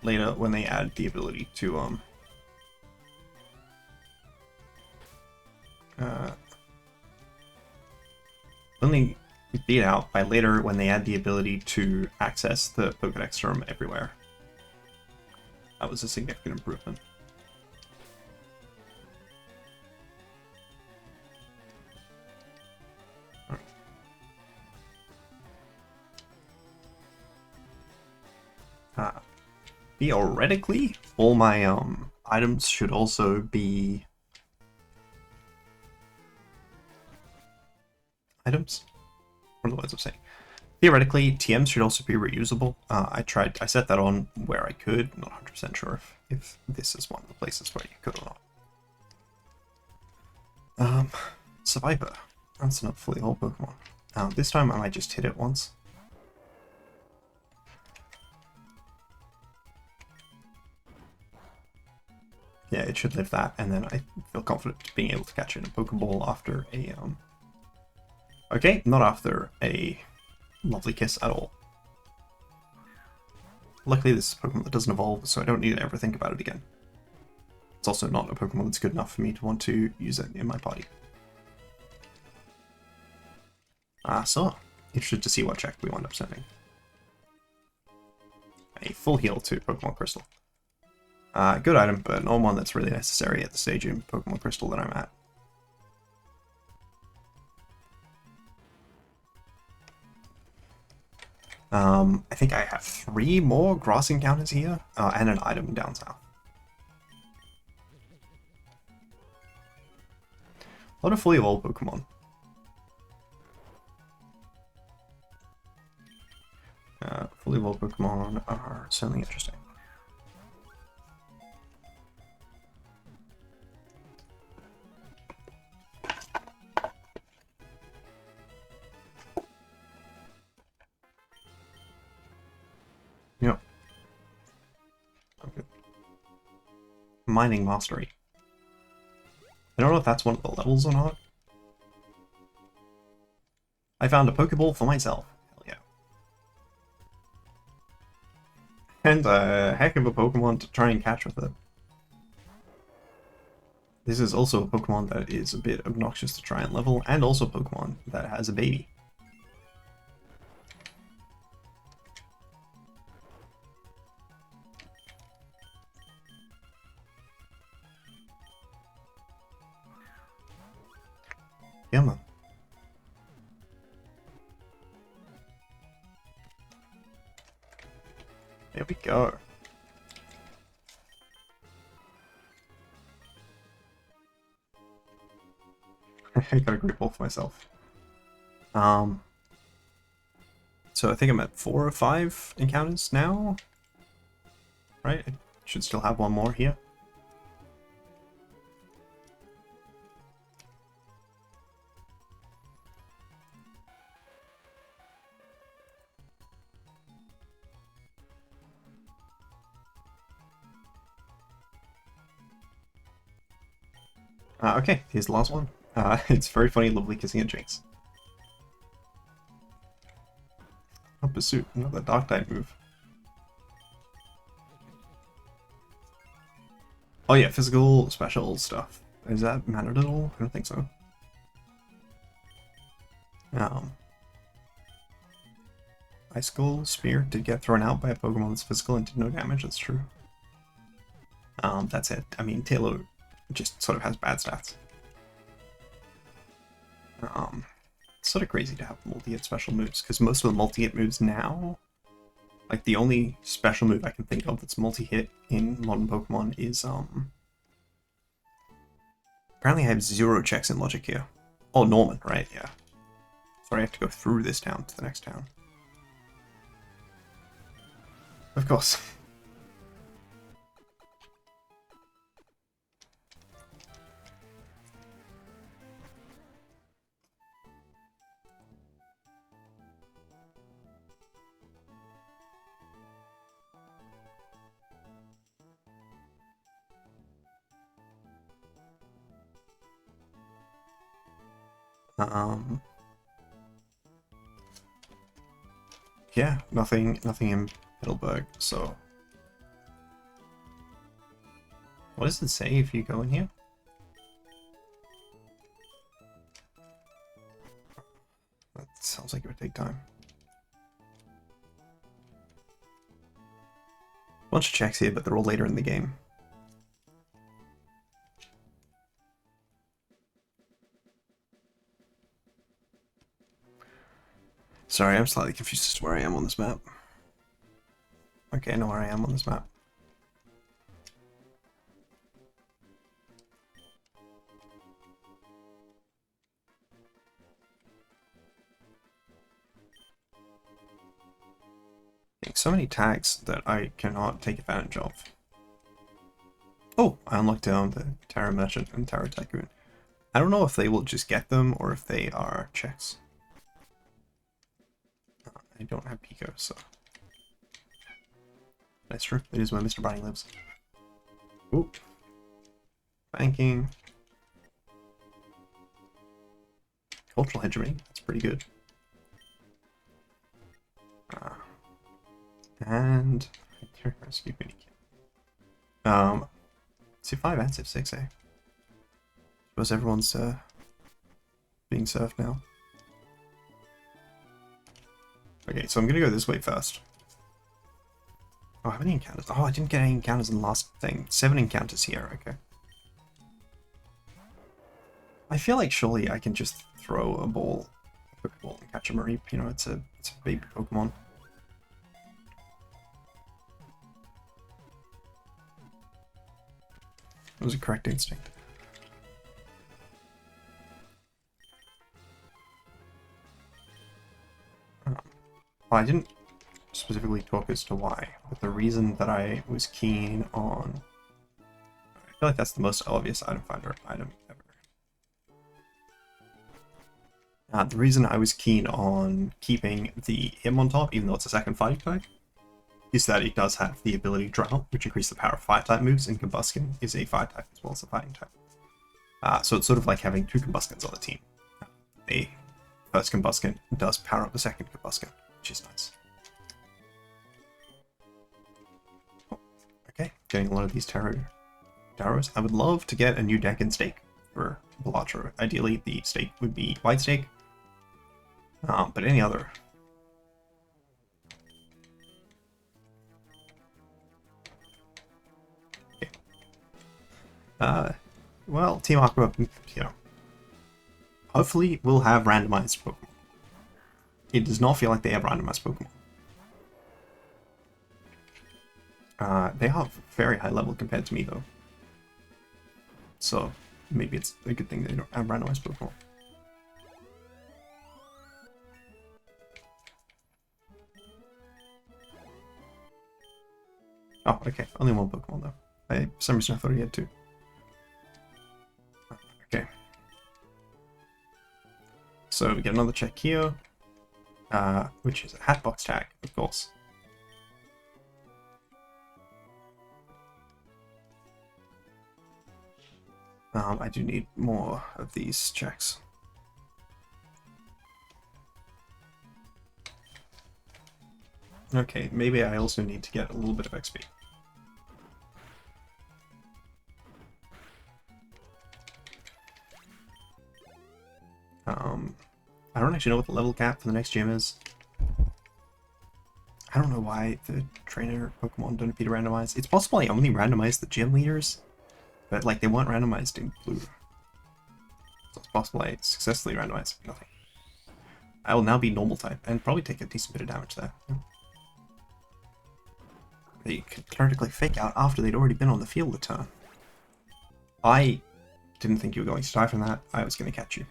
later when they add the ability to only beat out by later when they add the ability to access the Pokedex from everywhere. That was a significant improvement. Theoretically, all my items should also be items. What are the words I'm saying? Theoretically, TMs should also be reusable. I set that on where I could. Not 100% sure if this is one of the places where you could or not. Survivor. That's not fully whole Pokemon. This time I might just hit it once. Yeah, it should live that, and then I feel confident being able to catch it in a Pokeball after a okay, not after a lovely kiss at all. Luckily this is a Pokemon that doesn't evolve, so I don't need to ever think about it again. It's also not a Pokemon that's good enough for me to want to use it in my party. So, interested to see what check we wind up sending. A full heal to Pokemon Crystal. Good item, but not one that's really necessary at the stage in Pokemon Crystal that I'm at. I think I have 3 more grass encounters here, and an item down south. A lot of fully evolved Pokemon. Fully evolved Pokemon are certainly interesting. Yep. Okay. Mining Mastery. I don't know if that's one of the levels or not. I found a Pokeball for myself. Hell yeah. And a heck of a Pokemon to try and catch with it. This is also a Pokemon that is a bit obnoxious to try and level, and also a Pokemon that has a baby. Yeah, man. There we go. I got a great ball for myself. So I think I'm at 4 or 5 encounters now. Right? I should still have one more here. Okay, here's the last one. It's very funny, lovely kissing a Jinx. Oh, Pursuit, another dark type move. Oh yeah, physical, special stuff. Is that mattered at all? I don't think so. Icicle Spear did get thrown out by a Pokemon that's physical and did no damage, that's true. That's it. I mean, Taylor just sort of has bad stats. It's sort of crazy to have multi-hit special moves, because most of the multi-hit moves now, like the only special move I can think of that's multi-hit in modern Pokemon is, apparently I have 0 checks in logic here. Oh, Norman, right, yeah. Sorry, I have to go through this town to the next town. Of course. Yeah, nothing in Heidelberg, so... What does it say if you go in here? That sounds like it would take time. Bunch of checks here, but they're all later in the game. Sorry, I'm slightly confused as to where I am on this map. Okay, I know where I am on this map. So many tags that I cannot take advantage of. Oh, I unlocked the Terra Merchant and Terra Tycoon. I don't know if they will just get them or if they are checks. I don't have Pico, so... That's true. It is where Mr. Brownie lives. Oop. Banking. Cultural hegemony. That's pretty good. And... Rescue Minikit. Civ 5 and Civ 6, eh? Suppose everyone's being served now. Okay, so I'm gonna go this way first. Oh, how many encounters? Oh, I didn't get any encounters in the last thing. 7 encounters here, okay. I feel like surely I can just throw a ball, a Pokeball, and catch a Mareep. You know, it's a baby Pokemon. It was a correct instinct. Well, I didn't specifically talk as to why, but the reason that I was keen on... I feel like that's the most obvious item finder item ever. The reason I was keen on keeping the him on top, even though it's a second fighting type, is that it does have the ability Drown, which increases the power of fire-type moves, and Combustion is a fire-type as well as a fighting type. So it's sort of like having two Combustions on the team. The first Combustion does power up the second Combustion, which is nice. Oh, okay, getting a lot of these Taros. I would love to get a new deck and stake for Balatro. Ideally, the stake would be white stake, but any other. Okay. Well, Team Aqua, hopefully we'll have randomized Pokemon. It does not feel like they have randomized Pokemon. They are very high level compared to me, though. So maybe it's a good thing they don't have randomized Pokemon. Oh, okay. Only one Pokemon, though. For some reason I thought he had two. Okay. So we get another check here, which is a Hatbox tag, of course. I do need more of these checks. Okay, maybe I also need to get a little bit of XP. I don't actually know what the level cap for the next gym is. I don't know why the trainer Pokemon don't appear to randomize. It's possible I only randomized the gym leaders, but like they weren't randomized in blue. So it's possible I successfully randomized nothing. I will now be normal type and probably take a decent bit of damage there. They could theoretically fake out after they'd already been on the field a turn. I didn't think you were going to die from that. I was going to catch you.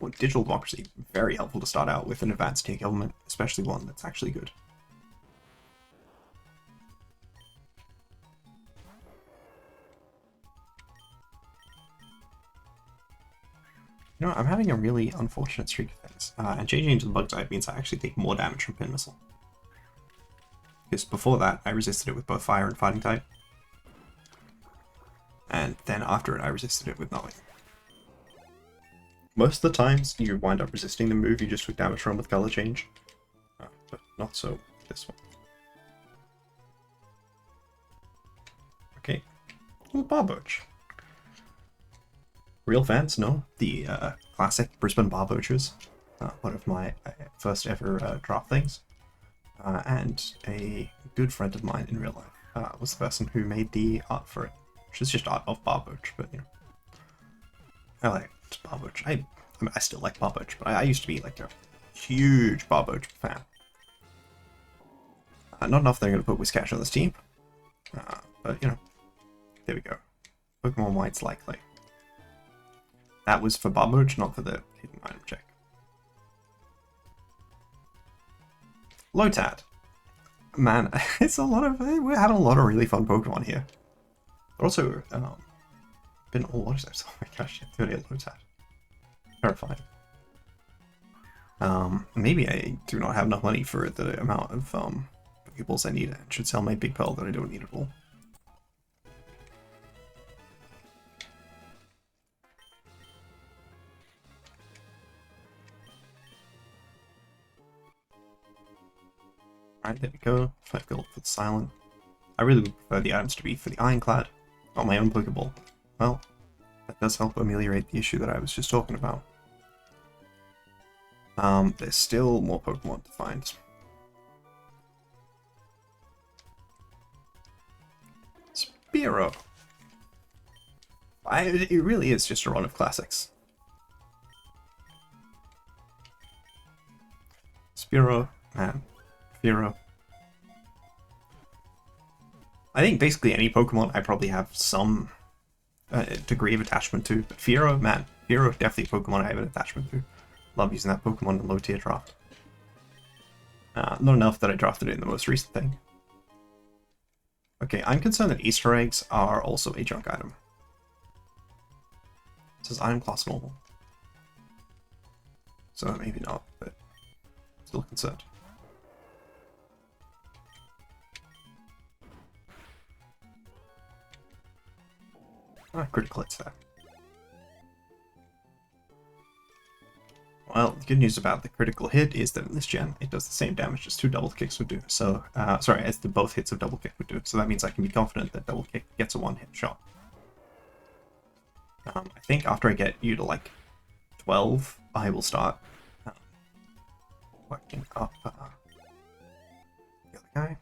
Well, Digital Democracy, very helpful to start out with an advanced tier government, especially one that's actually good. You know, I'm having a really unfortunate streak of things, and changing into the bug type means I actually take more damage from Pin Missile. Because before that, I resisted it with both fire and fighting type, and then after it, I resisted it with nothing. Most of the times, you wind up resisting the move you just took damage from with color change, but not so this one. Okay, well, Barboach. Real fans know the classic Brisbane Barboachers, one of my first ever draft things, and a good friend of mine in real life was the person who made the art for it, which is just art of Barboach, but you know, I like Barboach. I mean, I still like Barboach, but I used to be like a huge Barboach fan. Not enough that I'm going to put Whiscash on this team, but you know, there we go. Pokemon White's likely. That was for Barboach, not for the hidden item check. Lotad. Man, it's a lot of, we're having a lot of really fun Pokemon here. But also, been all water types. Oh my gosh, 38 Lotad. Terrifying. Maybe I do not have enough money for the amount of Pokeballs I need. I should sell my Big Pearl that I don't need at all. Alright, there we go. 5 gold for the Silent. I really would prefer the items to be for the Ironclad, not my own Pokeball. Well, that does help ameliorate the issue that I was just talking about. There's still more Pokemon to find. Spiro. It really is just a run of classics. Spiro, man. Spiro. I think basically any Pokemon I probably have some degree of attachment to, but Firo, man, Firo definitely a Pokemon I have an attachment to. Love using that Pokemon in low tier draft. Not enough that I drafted it in the most recent thing. Okay, I'm concerned that Easter eggs are also a junk item. It says item class normal. So maybe not, but Still concerned. Ah, critical hits there. Well, the good news about the critical hit is that in this gen, it does the same damage as 2 double kicks would do. So, sorry, as the both hits of double kick would do. So that means I can be confident that double kick gets a 1-hit shot. I think after I get you to like 12, I will start working up the other guy.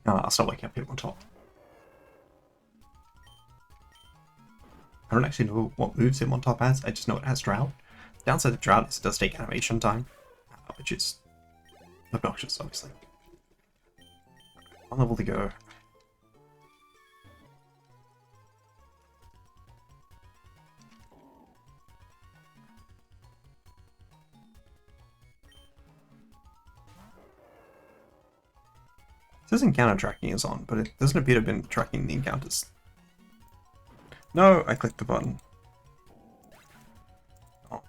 I'll start waking up people on top. I don't actually know what moves him on top has, I just know it has Drought. The downside of Drought is it does take animation time, which is obnoxious, obviously. One level to go. It says encounter tracking is on, but it doesn't appear to have been tracking the encounters. No, I clicked the button. Oh.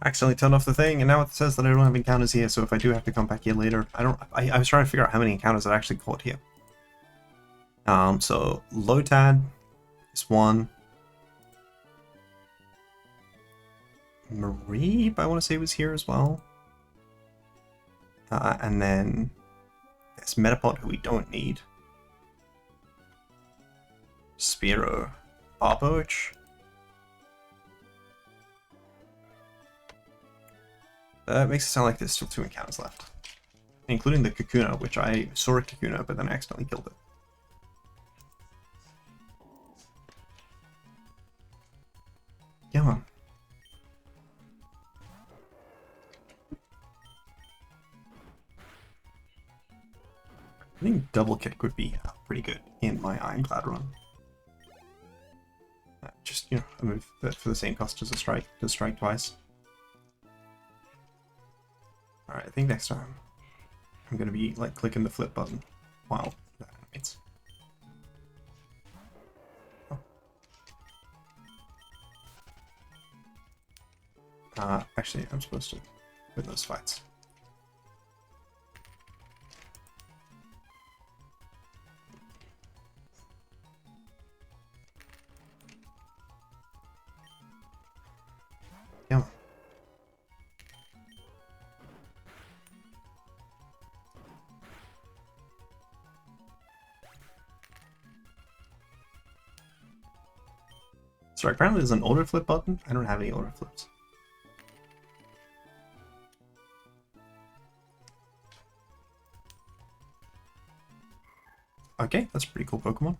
Accidentally turned off the thing, and now it says that I don't have encounters here, so if I do have to come back here later, I was trying to figure out how many encounters I actually caught here. So Lotad is 1. Mareep, I want to say, was here as well. And then there's Metapod, who we don't need. Spiro, Barboach. That makes it sound like there's still 2 encounters left. Including the Kakuna, which I saw a Kakuna, but then I accidentally killed it. Come on. I think double kick would be pretty good in my Ironclad run. Just, you know, a move that for the same cost as a strike, does strike twice. Alright, I think next time I'm gonna be like clicking the flip button while that animates. Oh. Actually, I'm supposed to win those fights. Yeah. Sorry, apparently there's an auto flip button. I don't have any auto flips. Okay, that's a pretty cool Pokemon.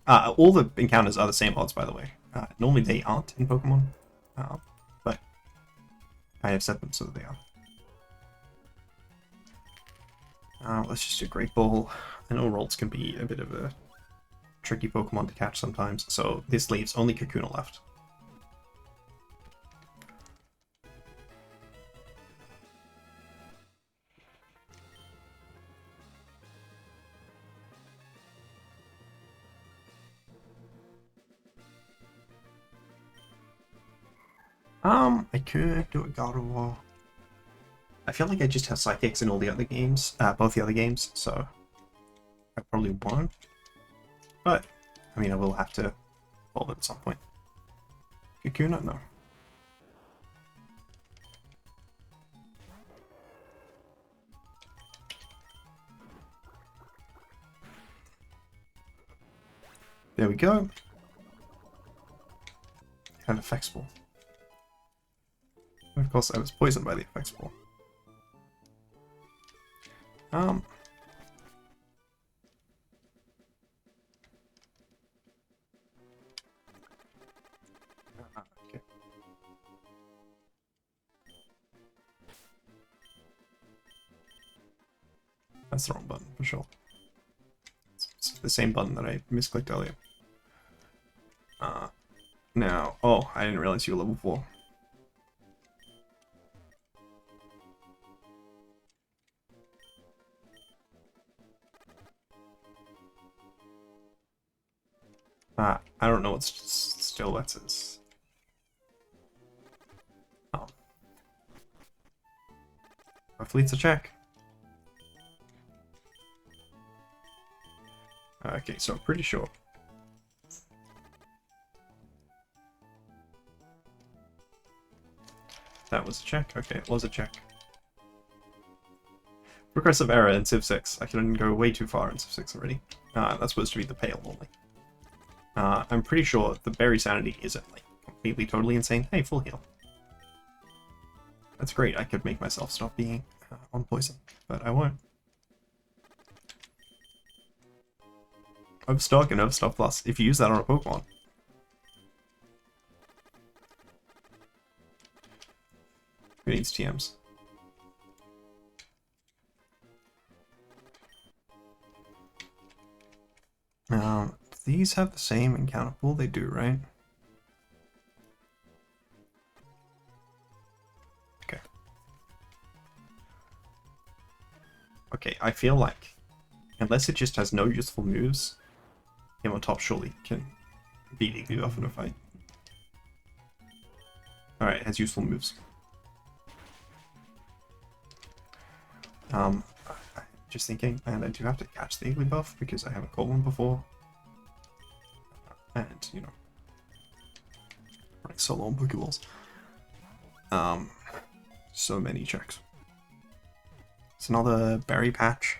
All the encounters are the same odds, by the way. Normally they aren't in Pokemon, but I have set them so that they are. Let's just do Great Ball. I know Rolls can be a bit of a tricky Pokemon to catch sometimes, so this leaves only Kakuna left. I could do a God of War. I feel like I just have Psychics in all the other games, both the other games, so I probably won't. But, I mean, I will have to evolve it at some point. Kakuna? No. There we go. And Effects Ball. And of course, I was poisoned by the Effects Ball. Okay. That's the wrong button, for sure. It's the same button that I misclicked earlier. Now, oh, I didn't realize you were level 4. I don't know what still that is. Oh. Hopefully it's a check. Okay, so I'm pretty sure. That was a check? Okay, it was a check. Progressive error in Civ 6. I can go way too far in Civ 6 already. That's supposed to be the pale only. I'm pretty sure the berry sanity isn't like completely totally insane. Hey, full heal. That's great. I could make myself stop being on poison, but I won't. Overstock and Overstock Plus. If you use that on a Pokemon. Who needs TMs? These have the same encounter pool? They do, right? Okay. Okay, I feel like, unless it just has no useful moves, him on top surely can beat Igglybuff in a fight. Alright, it has useful moves. Just thinking, and I do have to catch the Igglybuff because I haven't caught one before. And, you know, running solo on Pokeballs. So many checks. It's another berry patch.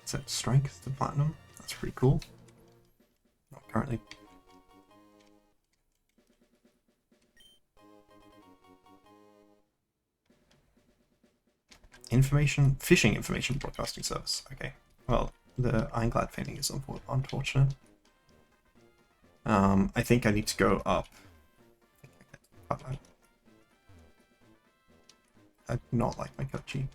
Set strength to platinum. That's pretty cool. Not currently. Fishing information broadcasting service. Okay. Well, the Ironclad feigning is unfortunate. I think I need to go up. I do not like my Kochi.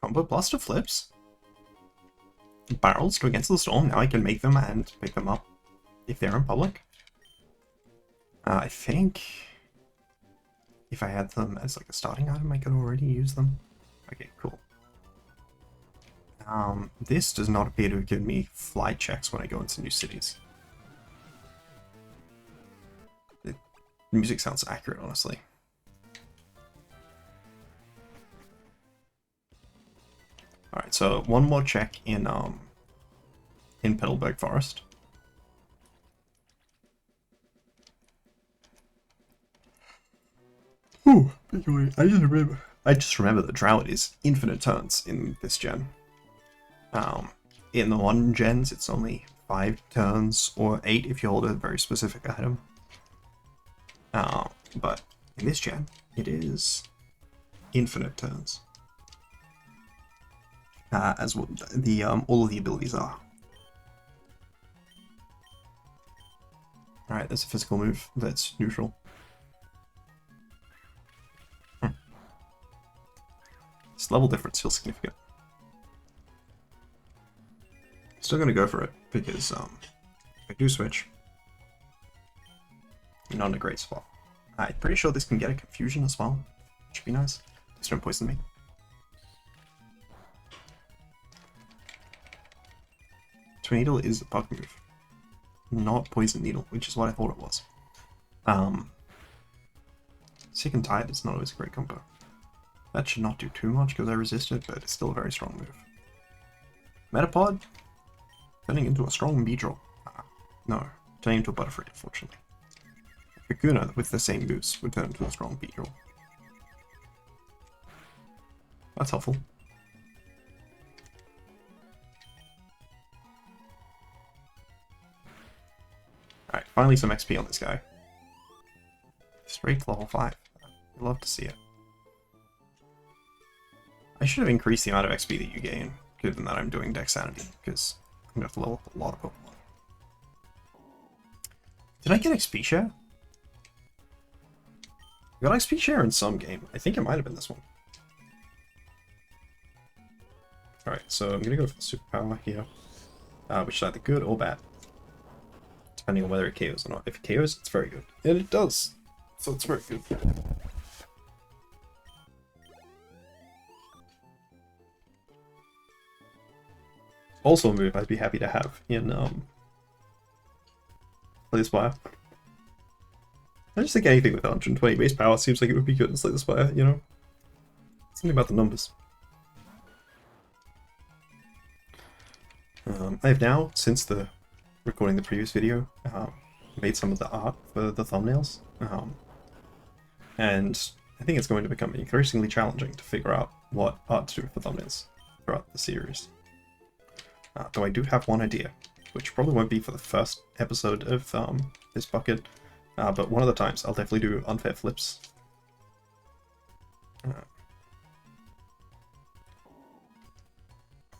Combo Blaster flips. Barrels to Against the Storm. Now I can make them and pick them up if they're in public. I think if I had them as like a starting item, I could already use them. Okay, cool. This does not appear to give me flight checks when I go into new cities. The music sounds accurate, honestly. Alright, so one more check in Petalburg Forest. Ooh, I just remember the drought is infinite turns in this gen. In the one gens, it's only 5 turns, or 8 if you hold a very specific item. But in this gen, it is infinite turns. As what the all of the abilities are. Alright, there's a physical move that's neutral. This level difference feels significant. Still gonna go for it, because if I do switch, I'm not in a great spot. I'm pretty sure this can get a confusion as well. Should be nice. Please don't poison me. Tornado is a bug move, not Poison Needle, which is what I thought it was. Sick and Tired is not always a great combo. That should not do too much because I resist it, but it's still a very strong move. Metapod? Turning into a strong Beedrill. No, turning into a Butterfree, unfortunately. Kakuna, with the same moves, would turn into a strong Beedrill. That's helpful. Alright, finally some XP on this guy. Straight to level 5. I'd love to see it. I should have increased the amount of XP that you gain, given that I'm doing Dex Sanity, because I'm going to have to level up a lot of Pokemon. Did I get XP share? I got XP share in some game. I think it might have been this one. Alright, so I'm going to go for the superpower here, which is either good or bad, depending on whether it KOs or not. If it KOs, it's very good. And it does, so it's very good. Also a move I'd be happy to have in Slay the Spire. I just think anything with 120 base power seems like it would be good in Slay the Spire, you know? Something about the numbers. I've now, since the recording the previous video, made some of the art for the thumbnails. And I think it's going to become increasingly challenging to figure out what art to do for thumbnails throughout the series. Though I do have one idea, which probably won't be for the first episode of this bucket, but one of the times I'll definitely do unfair flips.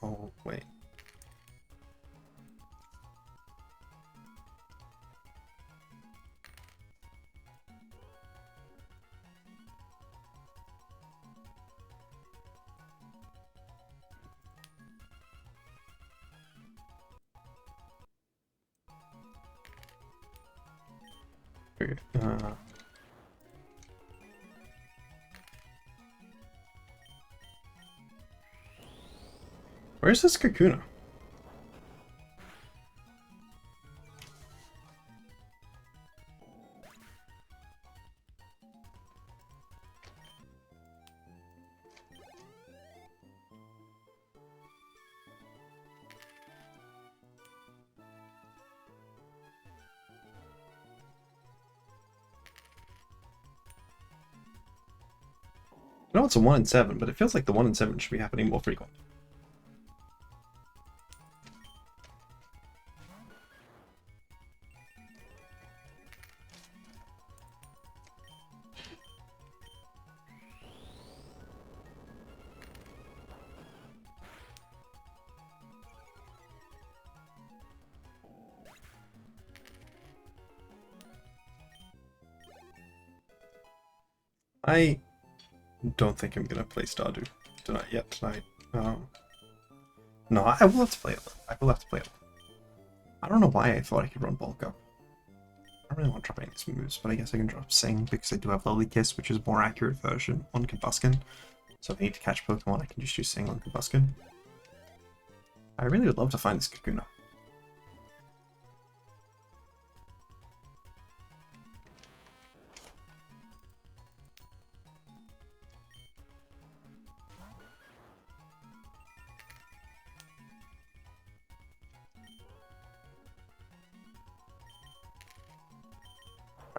Oh, wait. Okay, where's this Kakuna? I know it's a 1 in 7, but it feels like the 1 in 7 should be happening more frequently. I don't think I'm gonna play Stardew tonight. No, I will have to play it. I will have to play it. I don't know why I thought I could run Bulk Up. I don't really want to drop any of these moves, but I guess I can drop Sing because I do have Lovely Kiss, which is a more accurate version on Combuskin. So if I need to catch Pokemon, I can just use Sing on Combuskin. I really would love to find this Kakuna.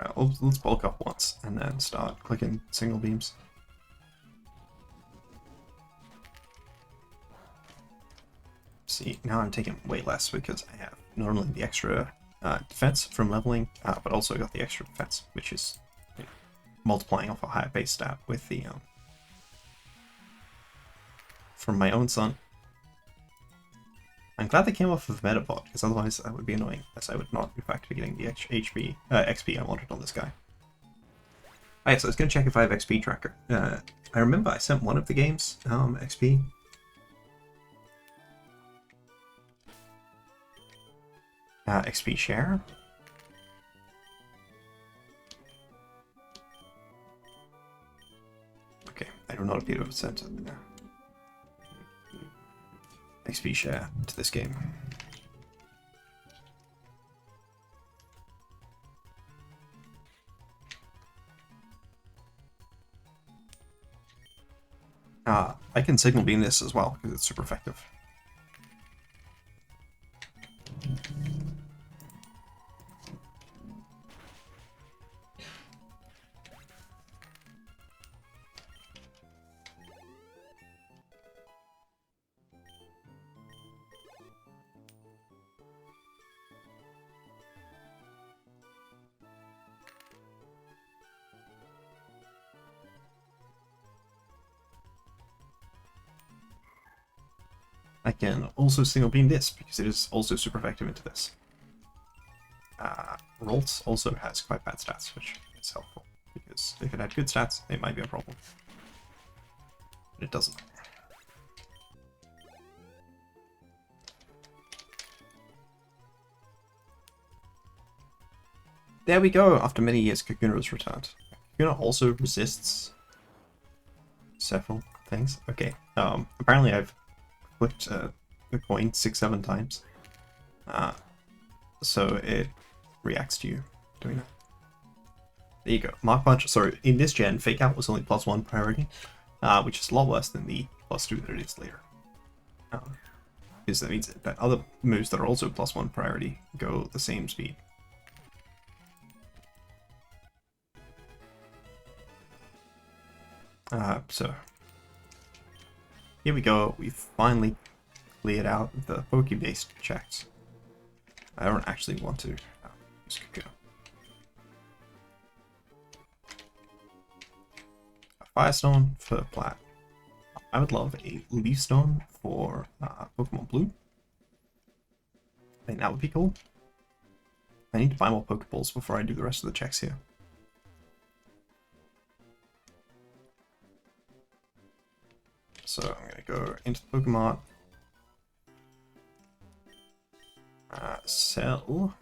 Alright, let's bulk up once and then start clicking single beams. See, now I'm taking way less because I have not only the extra defense from leveling, but also got the extra defense, which is multiplying off a higher base stat with the from my own son. I'm glad they came off of Metapod, because otherwise that would be annoying, as I would not, in fact, be getting the XP I wanted on this guy. Alright, so I was going to check if I have XP tracker. I remember I sent one of the games XP. XP share. Okay, I do not appear to have sent it. XP share to this game. I can signal beam this as well because it's super effective. I can also single beam this because it is also super effective into this. Rolts also has quite bad stats, which is helpful because if it had good stats, it might be a problem. But it doesn't. There we go. After many years, Kakuna was returned. Kakuna also resists several things. Okay. Apparently I've flipped the coin 6-7 times. So it reacts to you doing that. There you go. Mark Punch. So in this gen, Fake Out was only +1 priority, which is a lot worse than the +2 that it is later. Because that means that other moves that are also +1 priority go the same speed. So here we go. We've finally cleared out the Poke-based checks. I don't actually want to use Kakuna. A Firestone for Plat. I would love a Leaf Stone for Pokemon Blue. I think that would be cool. I need to buy more Pokeballs before I do the rest of the checks here. So I'm going to go into the Pokemon. Sell.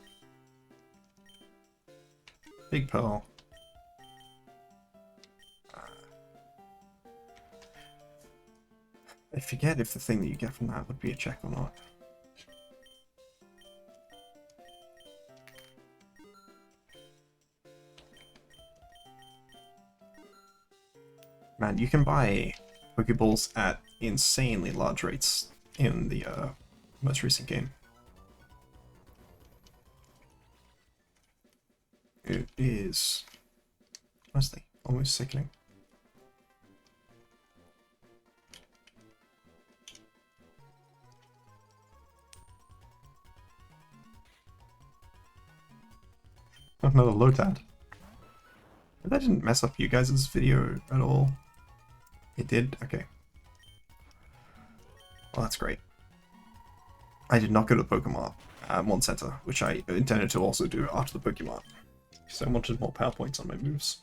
Big Pearl. I forget if the thing that you get from that would be a check or not. Man, you can buy Pokeballs at insanely large rates in the most recent game. It is honestly almost sickening. Another Lotad. That didn't mess up you guys' video at all. It did? Okay. Well, that's great. I did not go to the Pokemon Mon Center, which I intended to also do after the Pokemon. Because I wanted more power points on my moves.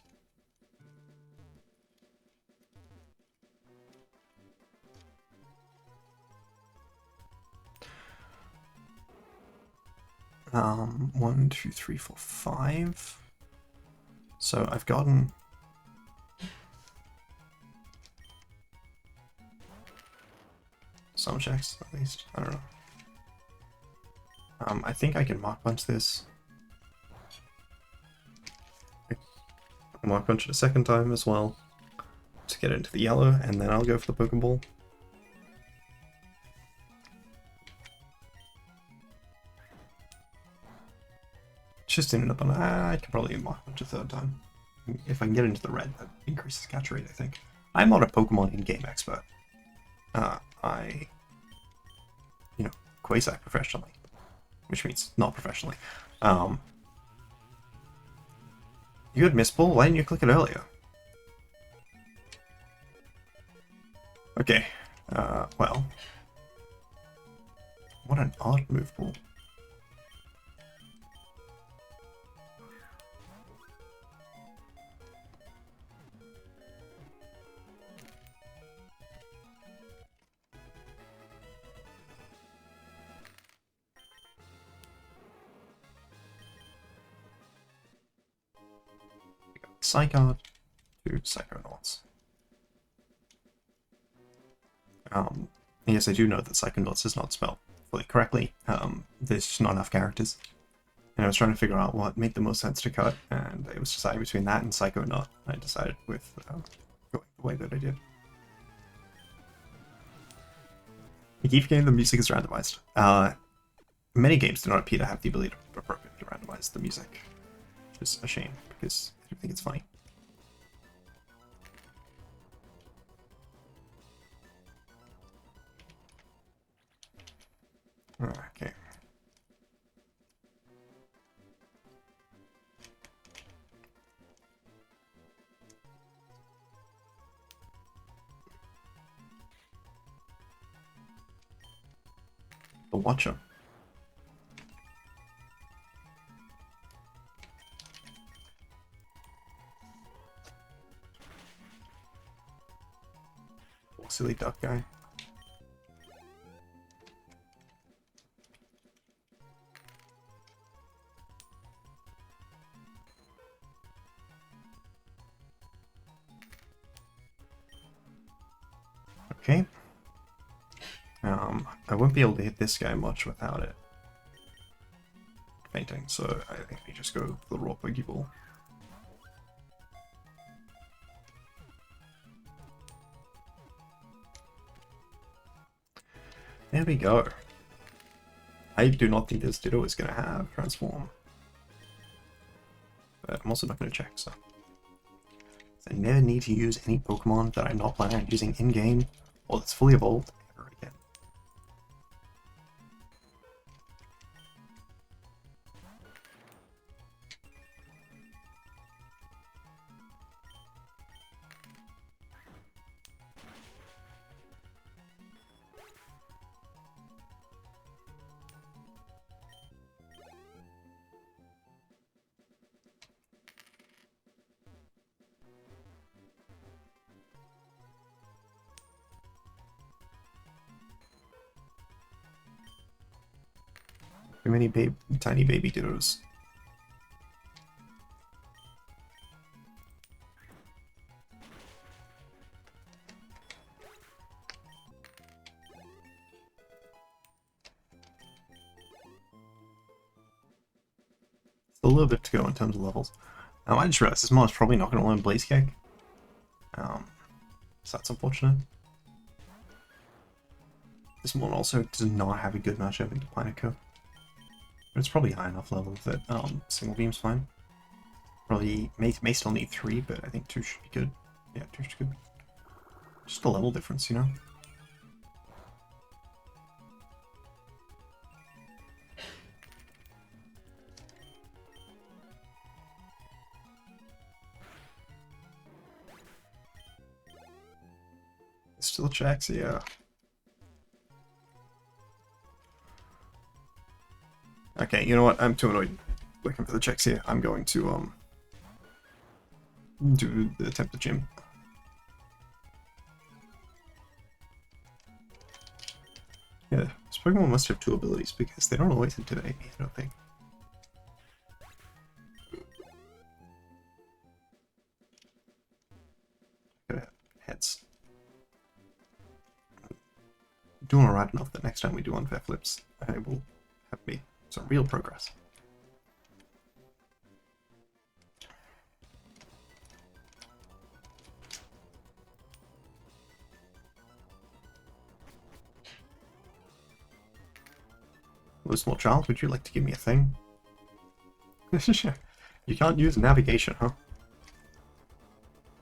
One, two, three, four, 5. So I've gotten some checks at least. I don't know. I think I can Mark Punch this. I'll Mark Punch it a second time as well to get into the yellow, and then I'll go for the Pokeball. Just ended up on. I could probably Mark Punch a third time. If I can get into the red, that increases catch rate, I think. I'm not a Pokemon in-game expert. Quasi-professionally. Which means not professionally. You had Miss Ball? Why didn't you click it earlier? Okay. Well. What an odd move, Ball. Psychard to Psychonauts. Yes, I do know that Psychonauts is not spelled fully correctly. There's just not enough characters. And I was trying to figure out what made the most sense to cut, and it was deciding between that and Psychonaut. I decided with going the way that I did. You keep getting the music is randomized. Many games do not appear to have the ability to appropriately randomize the music. Which is a shame, because I don't think it's funny. Okay. The Watcher. Poor silly duck guy. Okay. I won't be able to hit this guy much without it fainting, so I think we just go for the raw Pokeball. There we go. I do not think this Ditto is going to have Transform. But I'm also not going to check, so. I never need to use any Pokemon that I'm not planning on using in-game or that's fully evolved ever again. Too many tiny baby Dittos. A little bit to go in terms of levels. I just realized this mod is probably not going to learn Blaze Kick. So that's unfortunate. This mod also does not have a good matchup into Planet Curve. But it's probably high enough level that single beam's fine. Probably may still need 3, but I think 2 should be good. Yeah, 2 should be good. Just a level difference, you know? It still checks, yeah. Okay, you know what? I'm too annoyed looking for the checks here. I'm going to do the attempt at gym. Yeah, this Pokemon must have 2 abilities because they don't always intimidate me, I don't think. Heads. Doing alright enough that next time we do unfair flips, I will have made some real progress. Hello, small child, would you like to give me a thing? You can't use navigation, huh?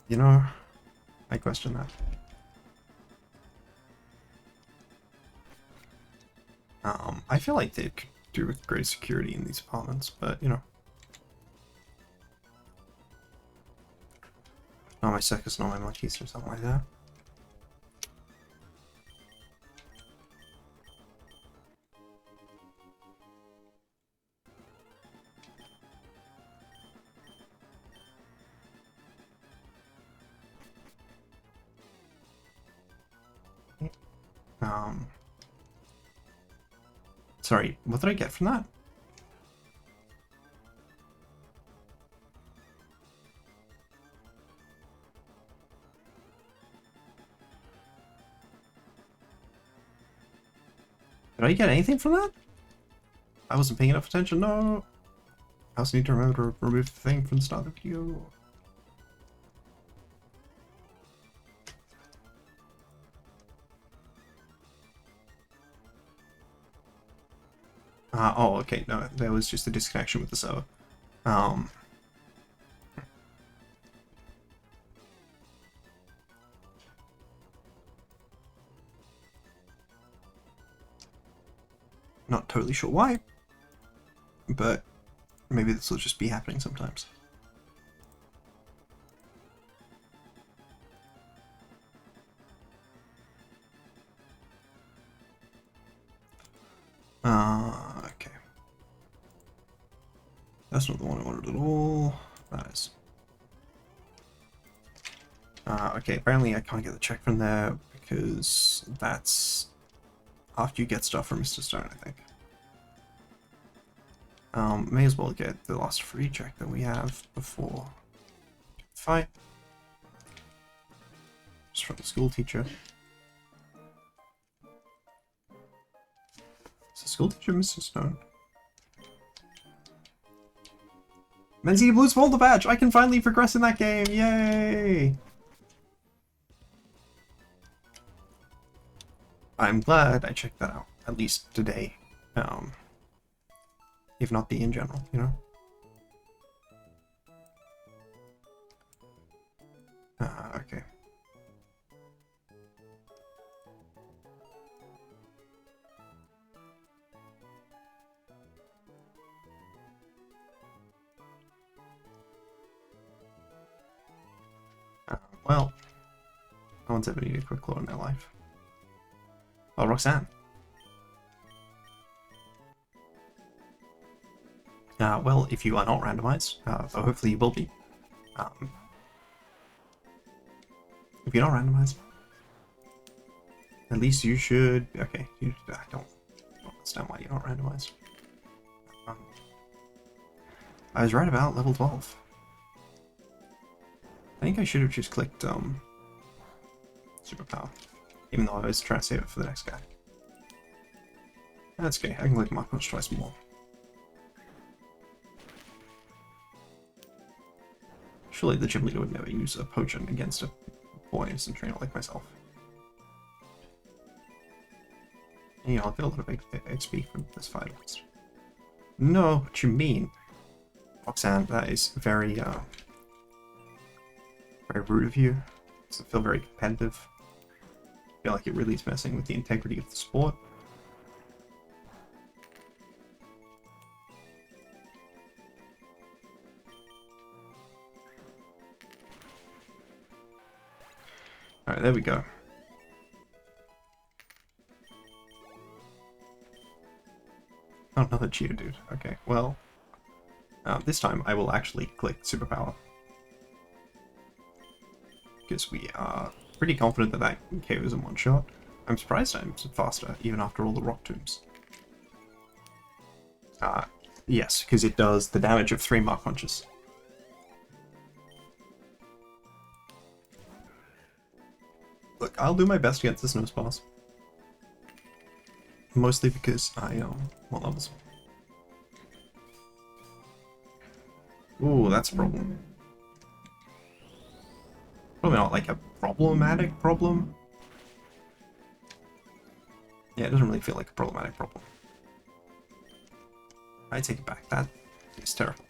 You know, I question that. I feel like they could do with greater security in these apartments, but you know. Not my circus, not my monkeys, or something like that. Sorry, what did I get from that? Did I get anything from that? I wasn't paying enough attention, no! I also need to remember to remove the thing from the start of the video. Oh, okay, no, there was just a disconnection with the server. Not totally sure why, but maybe this will just be happening sometimes. Okay. That's not the one I wanted at all. That is. Okay, apparently I can't get the check from there because that's after you get stuff from Mr. Stone, I think. May as well get the last free check that we have before the fight. Just from the school teacher. Is the school teacher Mr. Stone? Menzies Blues Boulder Badge! I can finally progress in that game! Yay! I'm glad I checked that out, at least today. If not the in general, you know? Okay. Well, no one's ever needed a quick claw in their life. Oh, Roxanne. Well, if you are not randomized, so hopefully you will be. If you're not randomized, at least you should. Okay, I don't understand why you're not randomized. I was right about level 12. I think I should have just clicked superpower, even though I was trying to save it for the next guy. That's okay. I can click Mark Punch twice more. Surely the gym leader would never use a potion against a poor innocent trainer like myself. You know, I'll get a lot of XP from this fight. No, what you mean? Roxanne, that is very, very rude of you. Does it feel very competitive? I feel like it really is messing with the integrity of the sport. Alright, there we go. Oh, another cheater dude. Okay, well, this time I will actually click superpower. Because we are pretty confident that that KO is in one shot. I'm surprised I'm faster, even after all the rock tombs. Yes, because it does the damage of 3 Mark Punches. Look, I'll do my best to get this nose pass. Mostly because I, what levels? Ooh, that's a problem. Probably not like a problematic problem. Yeah, it doesn't really feel like a problematic problem. I take it back, that is terrible.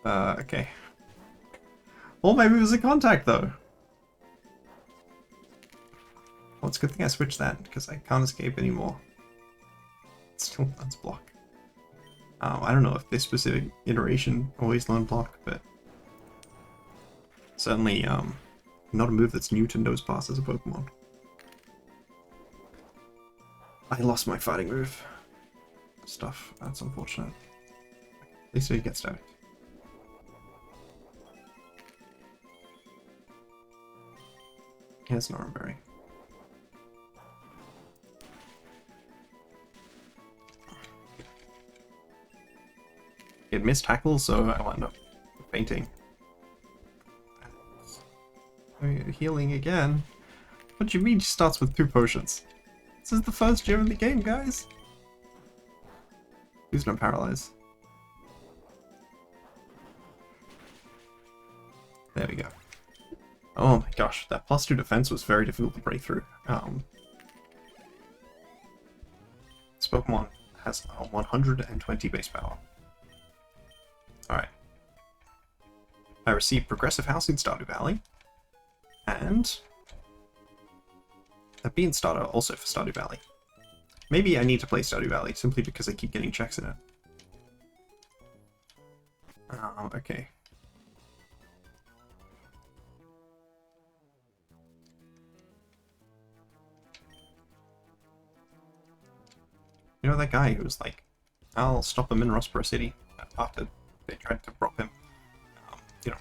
Okay. All my moves are contact though. Well, it's a good thing I switched that, because I can't escape anymore. It still learns block. I don't know if this specific iteration always learned block, but certainly not a move that's new to nose pass as a Pokemon. I lost my fighting move. Stuff, that's unfortunate. At least it gets static. Here's Norberry. It missed tackle, so I wound up fainting. Healing again? What do you mean she starts with 2 potions? This is the first gym in the game, guys! Who's not paralyzed? There we go. Oh my gosh, that +2 defense was very difficult to break through. This Pokemon has 120 base power. Alright. I received Progressive House in Stardew Valley. And a Bean Starter also for Stardew Valley. Maybe I need to play Stardew Valley simply because I keep getting checks in it. Okay. You know that guy who was like, I'll stop him in Rossborough City after they tried to rob him. You know.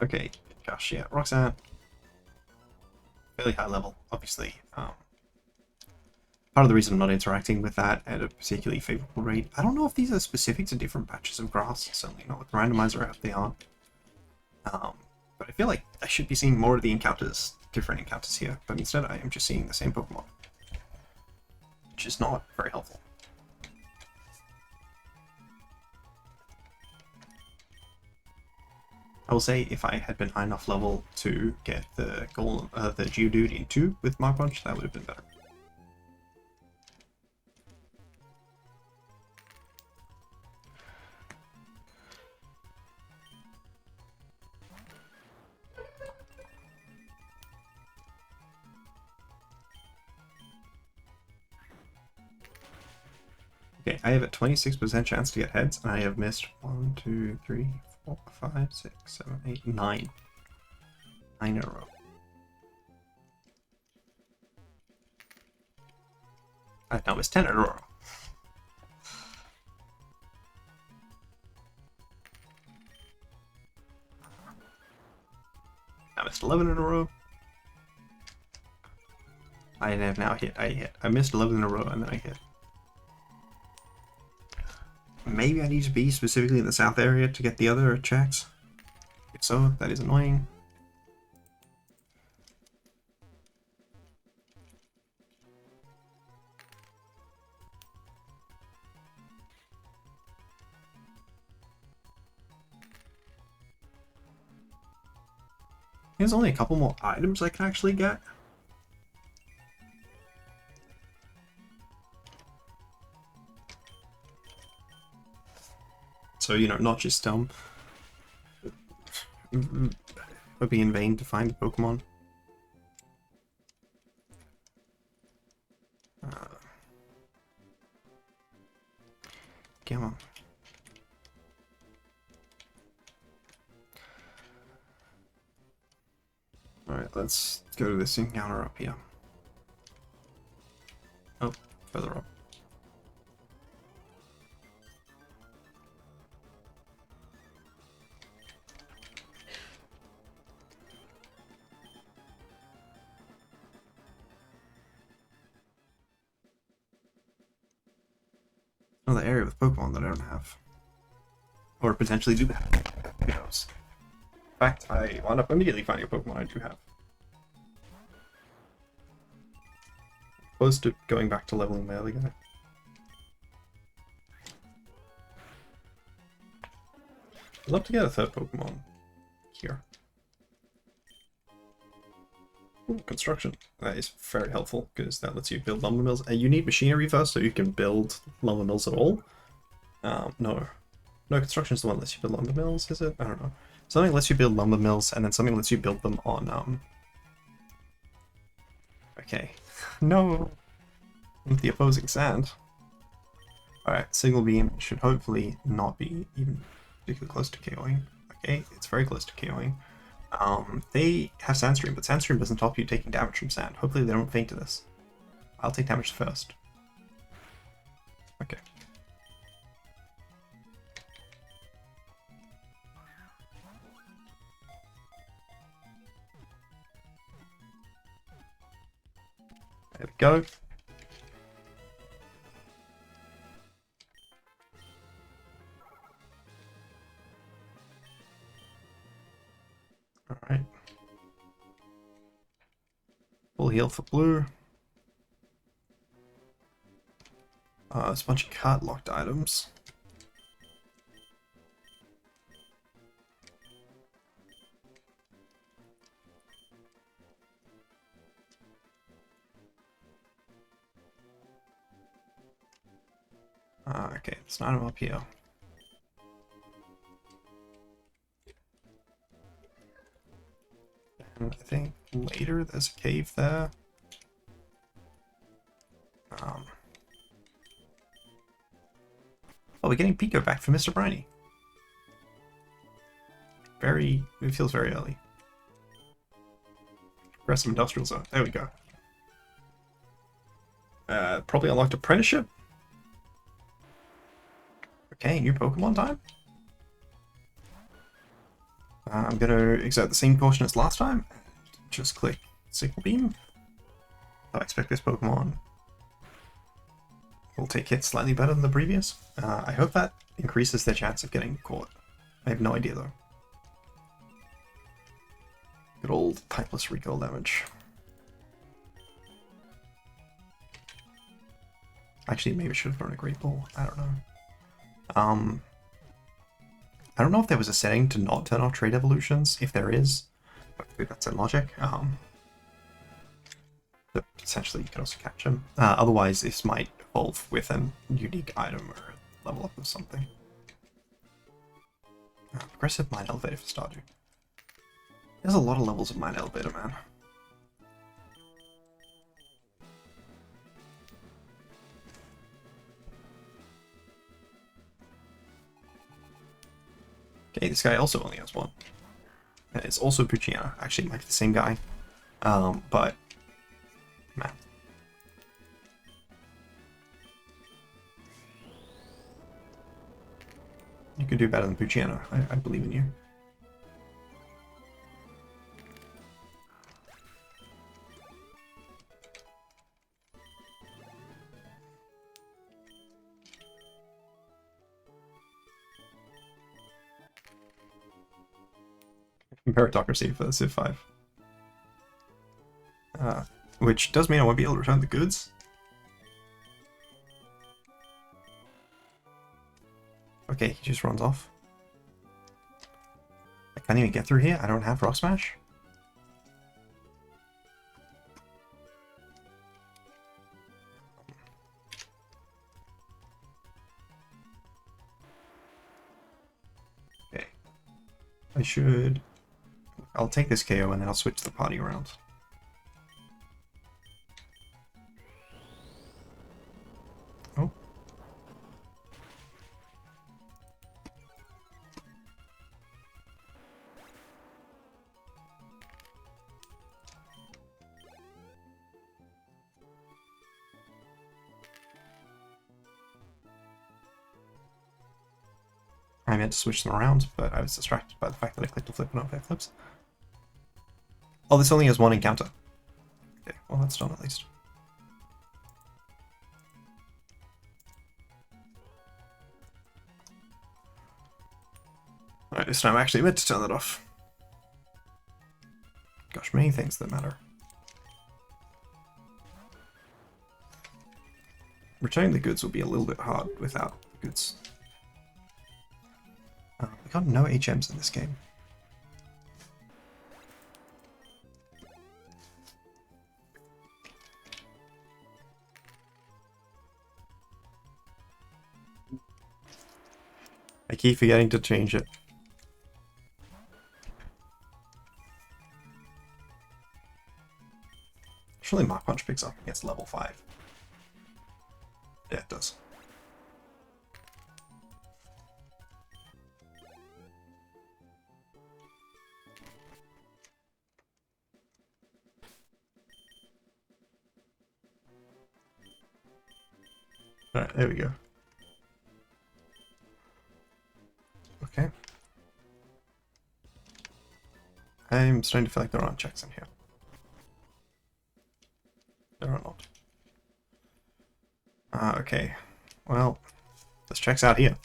Okay, gosh, yeah, Roxanne. Fairly high level, obviously. Part of the reason I'm not interacting with that at a particularly favorable rate. I don't know if these are specific to different patches of grass. Certainly not with Randomizer, I hope they are. But I feel like I should be seeing more of the encounters, different encounters here, but instead I am just seeing the same Pokemon, which is not very helpful. I will say if I had been high enough level to get the the Geodude in 2 with Mark Punch, that would have been better. Okay, I have a 26% chance to get heads, and I have missed 1, 2, 3, 4, 5, 6, 7, 8, 9. 9 in a row. I've now missed 10 in a row. I missed 11 in a row. I have now hit. I missed 11 in a row, and then I hit. Maybe I need to be specifically in the south area to get the other checks. If so, that is annoying. There's only a couple more items I can actually get. So, you know, not just would be in vain to find Pokemon. Come on. Alright, let's go to this encounter up here. Oh, further up. Another area with Pokemon that I don't have. Or potentially do have. Who knows? In fact, I wound up immediately finding a Pokemon I do have. Opposed to going back to leveling my other guy. I'd love to get a third Pokemon here. Ooh, construction. That is very helpful because that lets you build lumber mills. And you need machinery first so you can build lumber mills at all. No. No, construction is the one that lets you build lumber mills, is it? I don't know. Something lets you build lumber mills, and then something lets you build them on, Okay. No! The opposing sand. Alright, Signal Beam should hopefully not be even particularly close to KOing. Okay, it's very close to KOing. They have Sandstream, but Sandstream doesn't stop you taking damage from sand. Hopefully they don't faint to this. I'll take damage first. Okay. There we go. Alright. Full heal for blue. There's a bunch of cart locked items. Okay, there's an item up here. I think later there's a cave there. Oh, we're getting Pico back from Mr. Briny. It feels very early. Progressive Industrial Zone. There we go. Probably unlocked Apprenticeship. Okay, new Pokemon time. I'm going to exert the same caution as last time. Just click Signal Beam. I expect this Pokemon will take hits slightly better than the previous. I hope that increases their chance of getting caught. I have no idea though. Good old typeless recoil damage. Actually, maybe I should have thrown a Great Ball. I don't know. I don't know if there was a setting to not turn off trade evolutions. If there is, hopefully that's in logic. But potentially you can also catch them. Otherwise, this might evolve with a unique item or level up of something. Progressive Mine Elevator for Stardew. There's a lot of levels of Mine Elevator, man. Okay, this guy also only has one. And it's also Puchiana. Actually, it might be the same guy. But... man. You can do better than Puchiana. I believe in you. Meritocracy for the Civ 5. Which does mean I won't be able to return the goods. Okay, he just runs off. I can't even get through here. I don't have Rock Smash. Okay. I'll take this KO and then I'll switch the party around. Oh. I meant to switch them around, but I was distracted by the fact that I clicked a flip and not fair flips. Oh, this only has one encounter. Okay, well that's done at least. Alright, this time I actually meant to turn that off. Gosh, many things that matter. Returning the goods will be a little bit hard without the goods. We got no HMs in this game. I keep forgetting to change it. Surely Mach Punch picks up against level 5. Yeah, it does. Alright, there we go. Okay. I'm starting to feel like there aren't checks in here. There are not. Okay. Well, there's checks out here.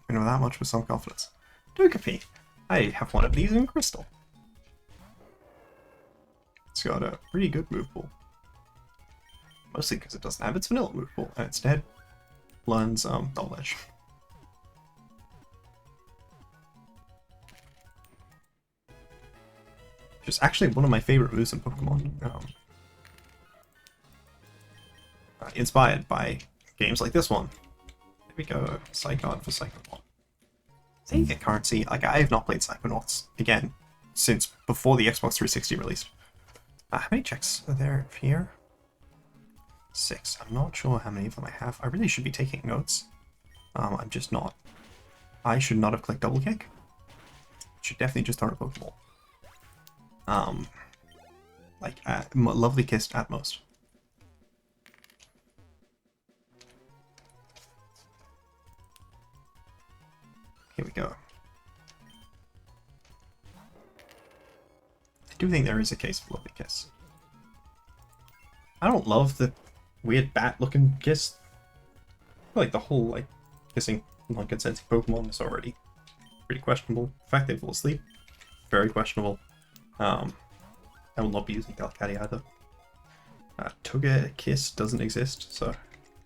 I know that much with some confidence. Togepi! I have one of these in Crystal. It's got a pretty good move pool. Mostly because it doesn't have its vanilla move pool, and instead learns Double Edge. Which is actually one of my favorite moves in Pokemon. Inspired by games like this one. There we go, Psychon for Psychonaut. Saying get currency, like I have not played Psychonauts. Again, since before the Xbox 360 released. How many checks are there here? 6. I'm not sure how many of them I have. I really should be taking notes. I'm just not. I should not have clicked double kick. Should definitely just throw a Pokeball. Like, lovely kissed at most. Here we go. I do think there is a case of lovely kiss. I don't love the weird bat-looking kiss. I feel like the whole, like, kissing non-consenting Pokemon is already pretty questionable. The fact they fall asleep, very questionable. I will not be using Delcatty either. Toga Kiss doesn't exist, so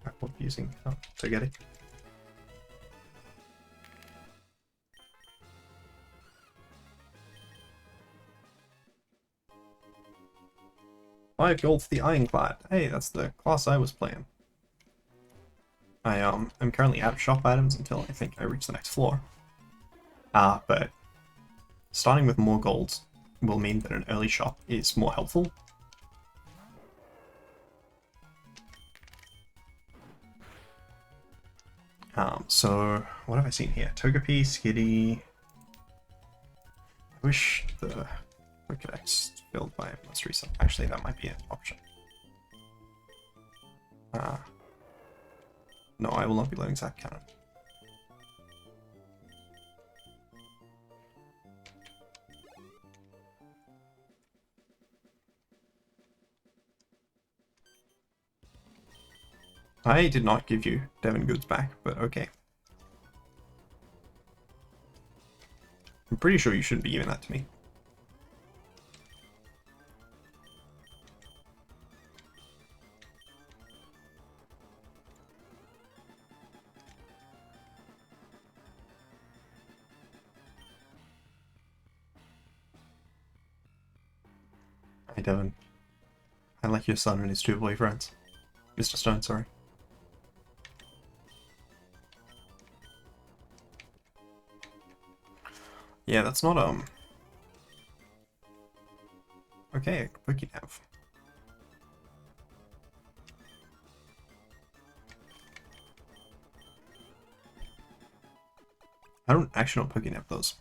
I won't be using Togetic. $5 gold for the Ironclad. Hey, that's the class I was playing. I am currently out of shop items until I think I reach the next floor. But starting with more golds will mean that an early shop is more helpful. So what have I seen here? Togepi, Skitty. I wish the Pokédex filled by most recent. Actually, that might be an option. No, I will not be loading Zap Cannon. I did not give you Devon Goods back, but okay. I'm pretty sure you shouldn't be giving that to me. Hi, Devon. I like your son and his 2 boyfriends. Mr. Stone, sorry. Yeah, that's not, okay, a Pokénav. I don't actually know Pokénav those.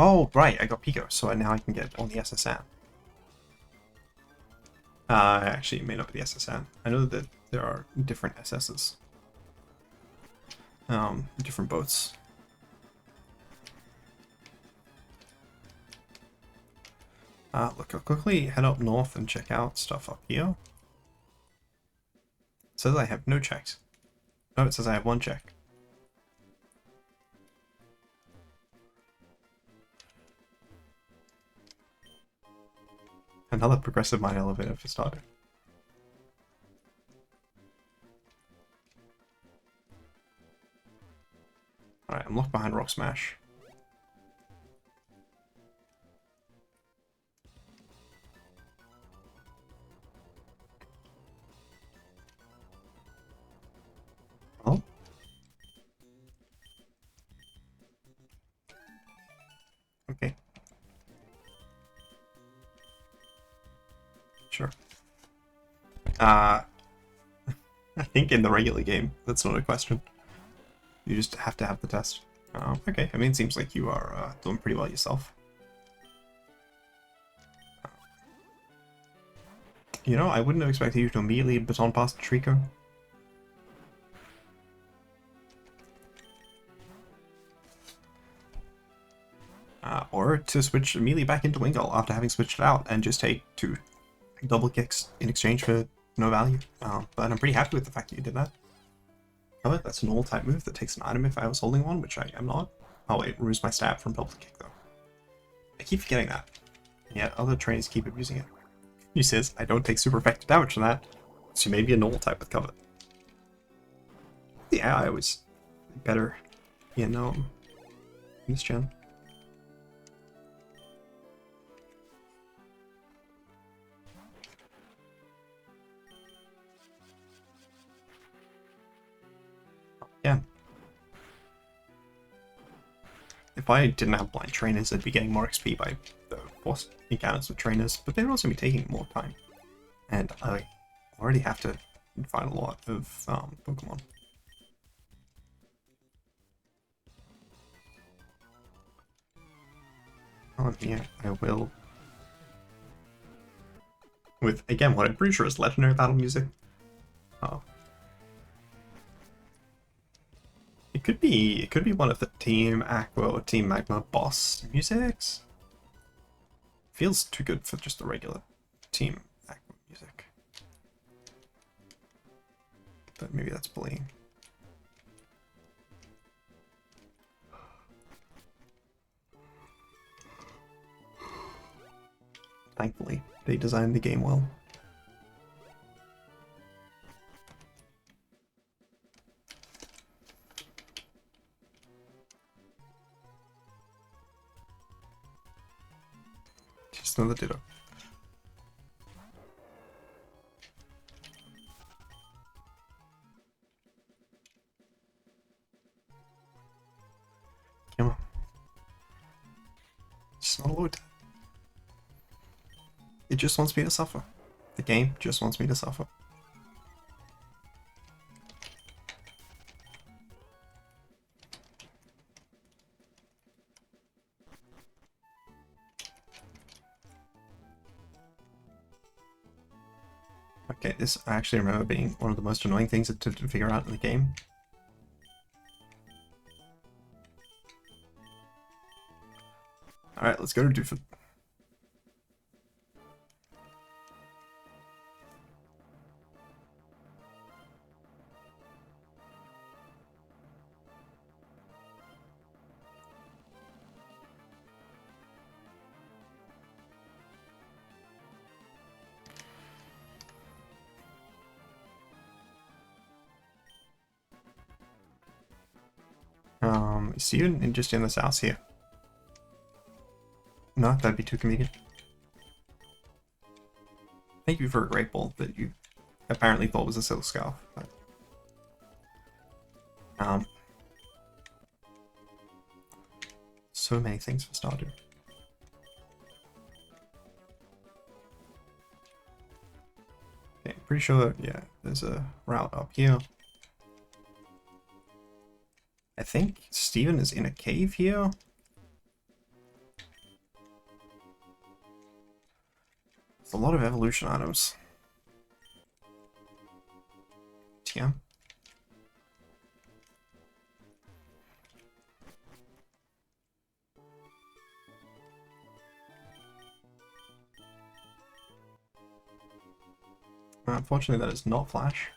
Oh, right, I got Pico, so now I can get on the SSN. Actually, it may not be the SSN. I know that there are different SSs. Different boats. Look, I'll quickly head up north and check out stuff up here. It says I have no checks. No, it says I have 1 check. Another progressive mine elevator for Stardew. Alright, I'm locked behind Rock Smash. Oh? Okay. Sure. I think in the regular game, that's not a question. You just have to have the test. Okay, I mean, it seems like you are doing pretty well yourself. You know, I wouldn't have expected you to immediately baton pass the Trico. Or to switch immediately back into Wingull after having switched it out and just take 2 double kicks in exchange for no value. But I'm pretty happy with the fact that you did that. However, that's a normal type move that takes an item if I was holding one, which I am not. Oh wait, removes my stab from double kick though. I keep forgetting that. And yet other trainers keep abusing it. He says, I don't take super effective damage from that, so maybe a normal type with cover. The AI was better in this gen. Yeah. If I didn't have blind trainers, I'd be getting more XP by the boss encounters with trainers, but they'd also be taking more time. And I already have to fight a lot of Pokemon. Oh yeah, I will. With, again, what I'm pretty sure is legendary battle music. Oh. It could be one of the Team Aqua or Team Magma boss musics. Feels too good for just the regular Team Aqua music. But maybe that's bullying. Thankfully, they designed the game well. Just another Ditto. Come on. It's not a load. It just wants me to suffer. The game just wants me to suffer. Okay, this I actually remember being one of the most annoying things to figure out in the game. Alright, let's go to Doofus. Is Steven just in this house here? No, that'd be too convenient. Thank you for a great ball that you apparently thought was a silk scarf. But, so many things for Stardew. Okay, I'm pretty sure, yeah, there's a route up here. I think Steven is in a cave here. There's a lot of evolution items. TM. Unfortunately, that is not Flash.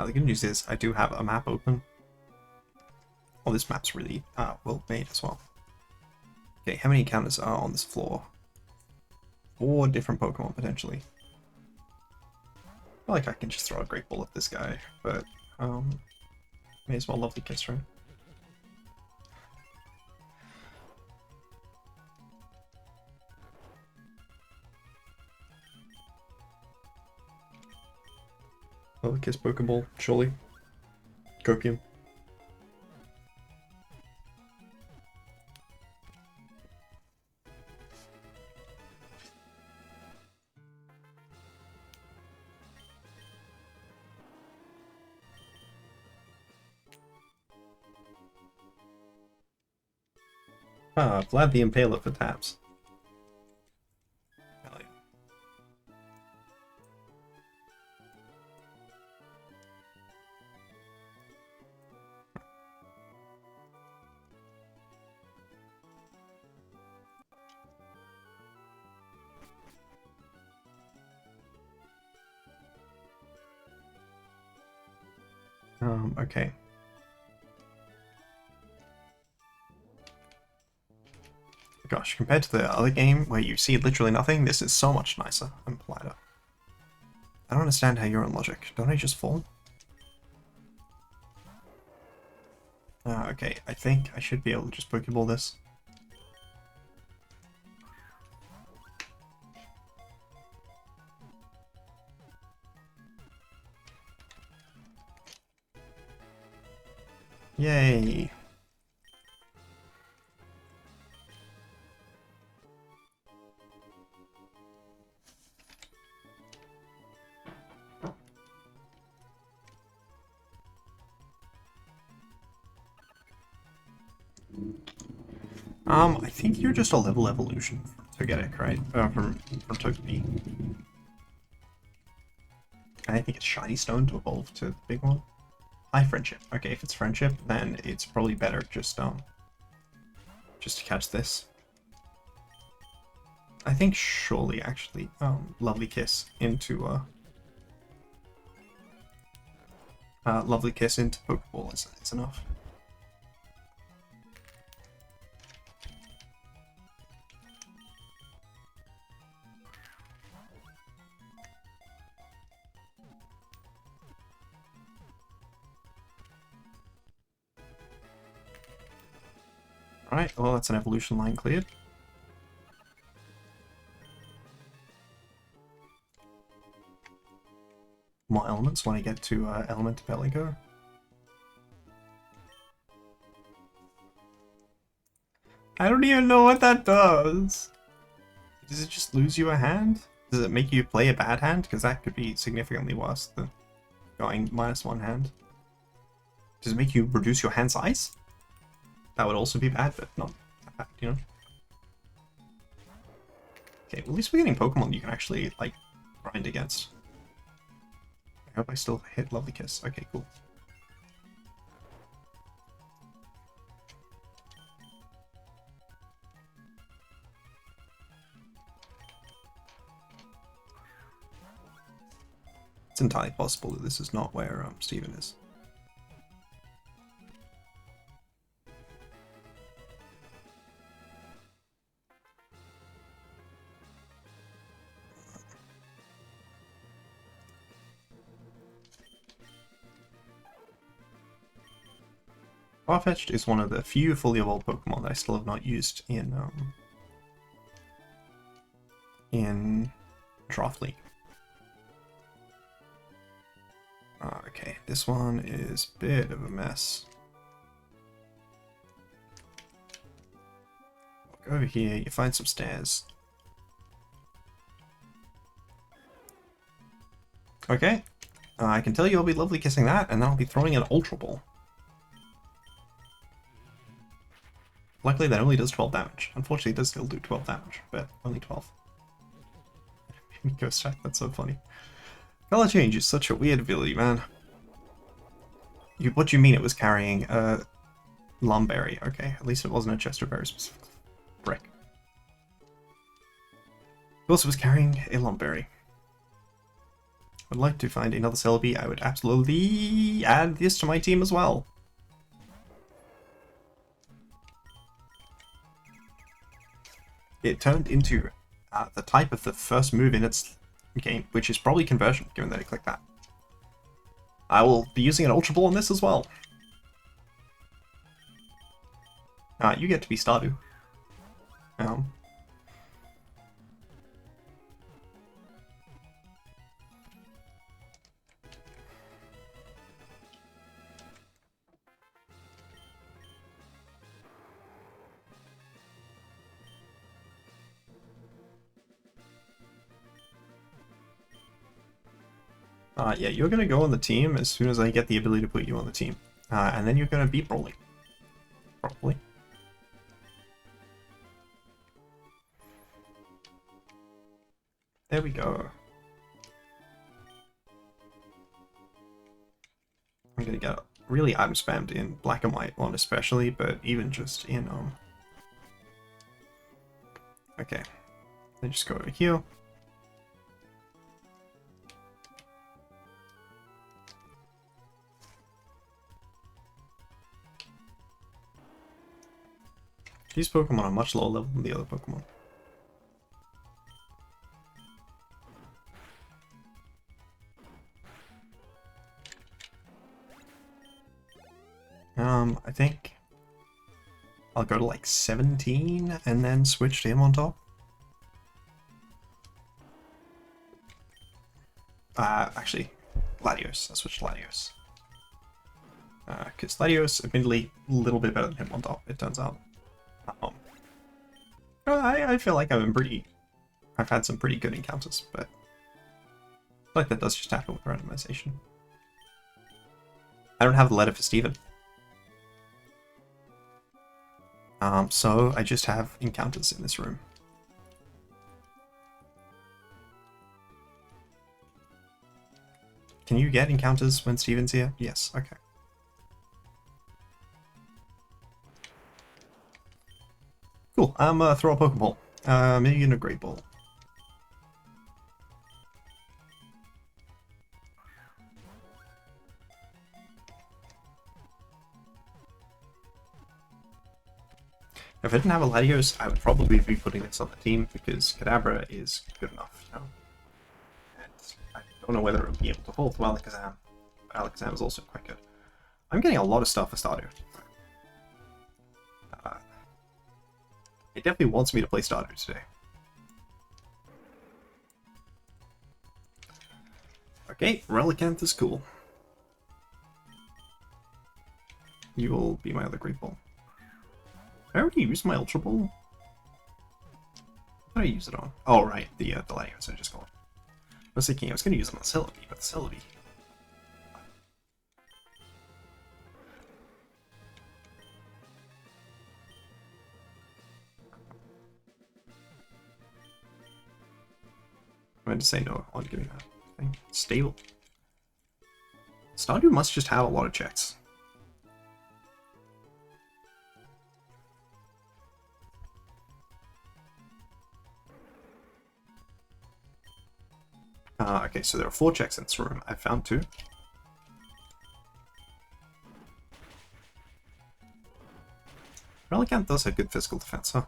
The good news is I do have a map open. Oh, this map's really well made as well. Okay, how many encounters are on this floor? 4 different Pokemon, potentially. I feel like I can just throw a Great Ball at this guy, but may as well Lovely Kiss, right? Lovely Kiss Pokeball, surely. Copium. Vlad the Impaler for taps. Hell yeah. Okay. Gosh, compared to the other game where you see literally nothing, this is so much nicer and politer. I don't understand how you're on logic. Don't I just fall? Okay, I think I should be able to just Pokeball this. Yay! I think you're just a level evolution to get it, right? From Togepi. And I think it's Shiny Stone to evolve to the big one. High Friendship. Okay, if it's Friendship, then it's probably better just to catch this. I think surely, actually, Lovely Kiss into, Lovely Kiss into Pokeball is enough. Alright, well that's an evolution line cleared. More elements when I get to Element Pelico. I don't even know what that does. Does it just lose you a hand? Does it make you play a bad hand? Because that could be significantly worse than going -1 hand. Does it make you reduce your hand size? That would also be bad, but not that bad, you know? Okay, well, at least we're getting Pokemon you can actually, like, grind against. I hope I still hit Lovely Kiss. Okay, cool. It's entirely possible that this is not where Steven is. Farfetch'd is one of the few fully evolved Pokemon that I still have not used in Draft League. Okay, this one is a bit of a mess. Walk over here, you find some stairs. Okay, I can tell you I'll be lovely kissing that, and then I'll be throwing an Ultra Ball. Luckily that only does 12 damage. Unfortunately it does still do 12 damage, but only 12. Ghost Track, that's so funny. Color Change is such a weird ability, man. What do you mean it was carrying a Lumberry? Okay, at least it wasn't a Chesterberry specifically. Brick. Of course it was carrying a Lumberry. I'd like to find another Celebi. I would absolutely add this to my team as well. It turned into the type of the first move in its game, which is probably Conversion, given that I clicked that. I will be using an Ultra Ball on this as well. You get to be Stardew. Yeah, you're gonna go on the team as soon as I get the ability to put you on the team. And then you're gonna beat Broly. Probably. There we go. I'm gonna get really item spammed in Black and White one especially, but even just in okay. Then just go over here. These Pokemon are much lower level than the other Pokemon. I think I'll go to like 17 and then switch to him on top. Actually, Latios. I'll switch to Latios. Because Latios, admittedly, a little bit better than him on top, it turns out. I feel like I've had some pretty good encounters, but I feel like that does just happen with randomization. I don't have the letter for Steven. So I just have encounters in this room. Can you get encounters when Steven's here? Yes, okay. Cool, I'm gonna throw a Pokeball. Maybe in a Great Ball. If I didn't have a Latios, I would probably be putting this on the team because Kadabra is good enough, you know. And I don't know whether it would be able to hold to Alakazam. Alakazam is also quite good. I'm getting a lot of stuff for Stardew. It definitely wants me to play Stardew today. Okay, Relicanth is cool. You will be my other Great Ball. I already used my Ultra Ball. What did I use it on? Oh, right, the Latios I just got. I was thinking I was going to use it on the Celebi, but the Celebi... I meant to say no on giving that thing. Stable. Stardew must just have a lot of checks. Okay, so there are 4 checks in this room. I found 2. Relicanth does have good physical defense, huh?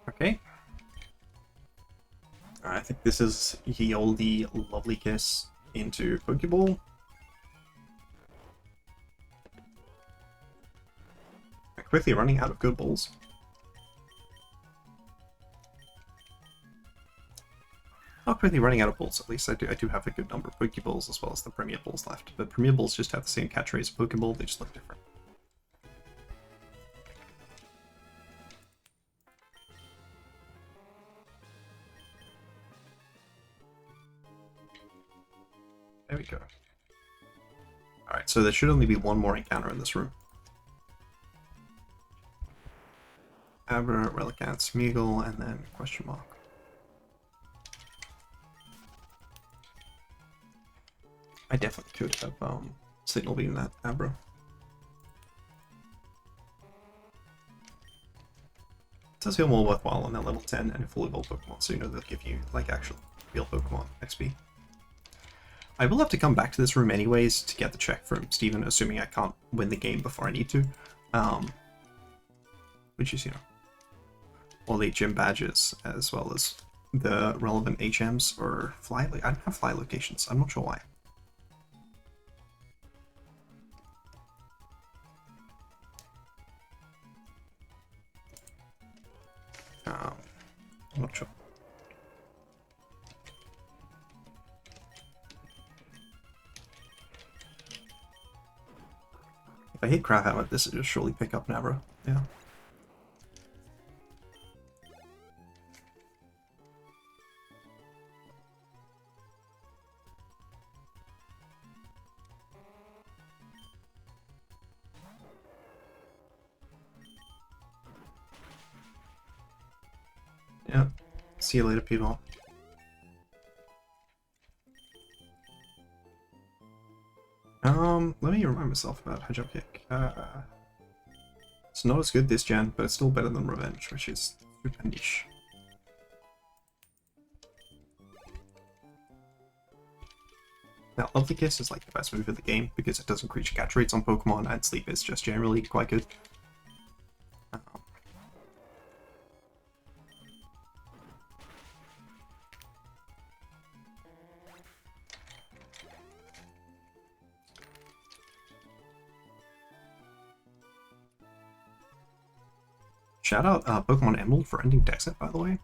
Okay. I think this is ye olde lovely kiss into Pokeball. Quickly running out of good balls. Not quickly running out of balls, at least I do have a good number of Pokeballs as well as the Premier Balls left. But Premier Balls just have the same catchphrase as Pokeball, they just look different. There we go. Alright, so there should only be one more encounter in this room. Abra, Relicanth, Smeagol, and then question mark. I definitely could have Signal Beam that Abra. It does feel more worthwhile on that level 10 and fully evolved Pokemon, so you know they'll give you like actual real Pokemon XP. I will have to come back to this room anyways to get the check from Steven, assuming I can't win the game before I need to. Which is, you know, all the gym badges as well as the relevant HMs or fly. I don't have fly locations. I'm not sure why. I'm not sure. If I hit crap out with this, it'll surely pick up Nabra. Yeah. Yeah. See you later, people. Let me remind myself about Hedgehog Kick. It's not as good this gen, but it's still better than Revenge, which is super niche. Now, Lovely Kiss is like the best move in the game because it doesn't increase catch rates on Pokemon, and Sleep is just generally quite good. Shout out Pokemon Emerald for ending deck set, by the way.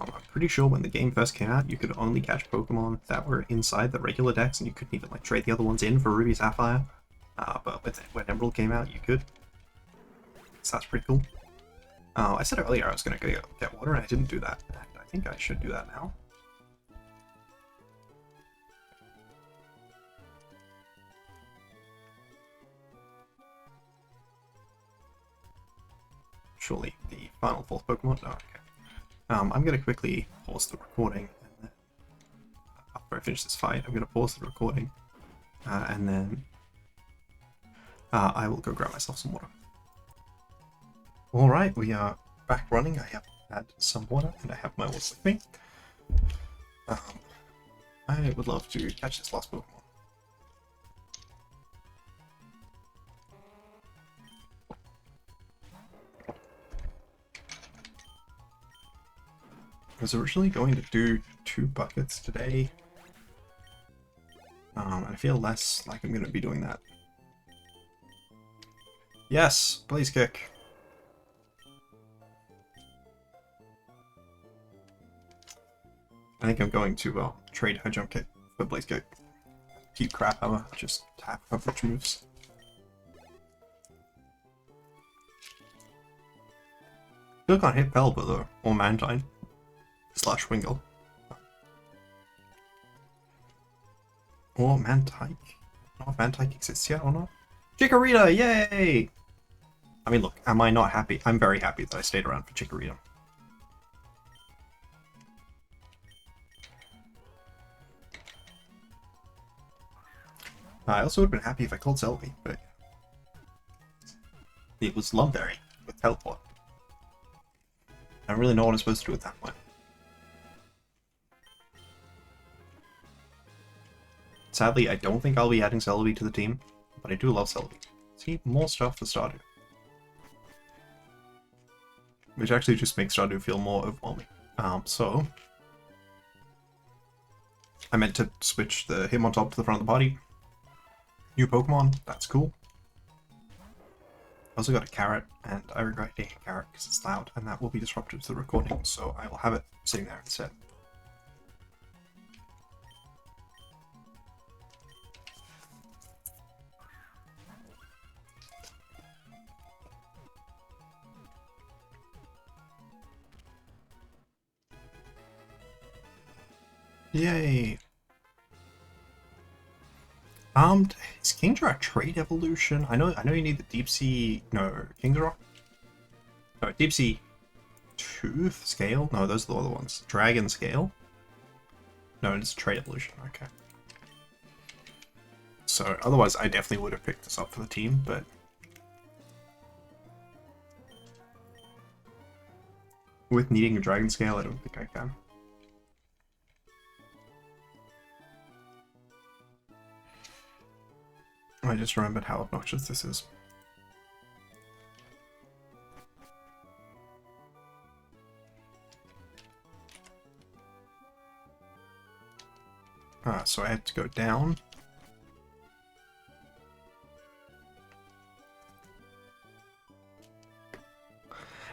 I'm pretty sure when the game first came out, you could only catch Pokemon that were inside the regular decks, and you couldn't even like trade the other ones in for Ruby Sapphire. But when Emerald came out, you could. So that's pretty cool. I said earlier I was going to go get water, and I didn't do that. And I think I should do that now. Surely the final fourth Pokemon? No, okay. I'm going to quickly pause the recording, and then after I finish this fight, I'm going to pause the recording, and then I will go grab myself some water. Alright, we are back running. I have had some water, and I have my water with me. I would love to catch this last Pokemon. I was originally going to do 2 buckets today, and I feel less like I'm going to be doing that. Yes, Blaze Kick. I think I'm going to trade her Jump Kick for Blaze Kick. Keep Crap Hammer, just tap coverage moves. Still can't hit Pelipper though, or Mantine. / Wingull. Or Mantike. I don't know if Mantike exists yet or not. Chikorita, yay! I mean, look, am I not happy? I'm very happy that I stayed around for Chikorita. I also would have been happy if I called Celebi, but it was Lumberry with Teleport. I don't really know what I'm supposed to do with that one. Sadly, I don't think I'll be adding Celebi to the team, but I do love Celebi. See, more stuff for Stardew. Which actually just makes Stardew feel more overwhelming. So I meant to switch the Hitmontop to the front of the party. New Pokemon, that's cool. I also got a carrot, and I regret getting a carrot because it's loud, and that will be disruptive to the recording, so I will have it sitting there instead. Yay! Is Kingdra a trait evolution? I know you need the Deep Sea. No, Kingdra. No, Deep Sea Tooth Scale. No, those are the other ones. Dragon Scale. No, it's a trait evolution. Okay. So otherwise, I definitely would have picked this up for the team, but with needing a Dragon Scale, I don't think I can. I just remembered how obnoxious this is. So I had to go down.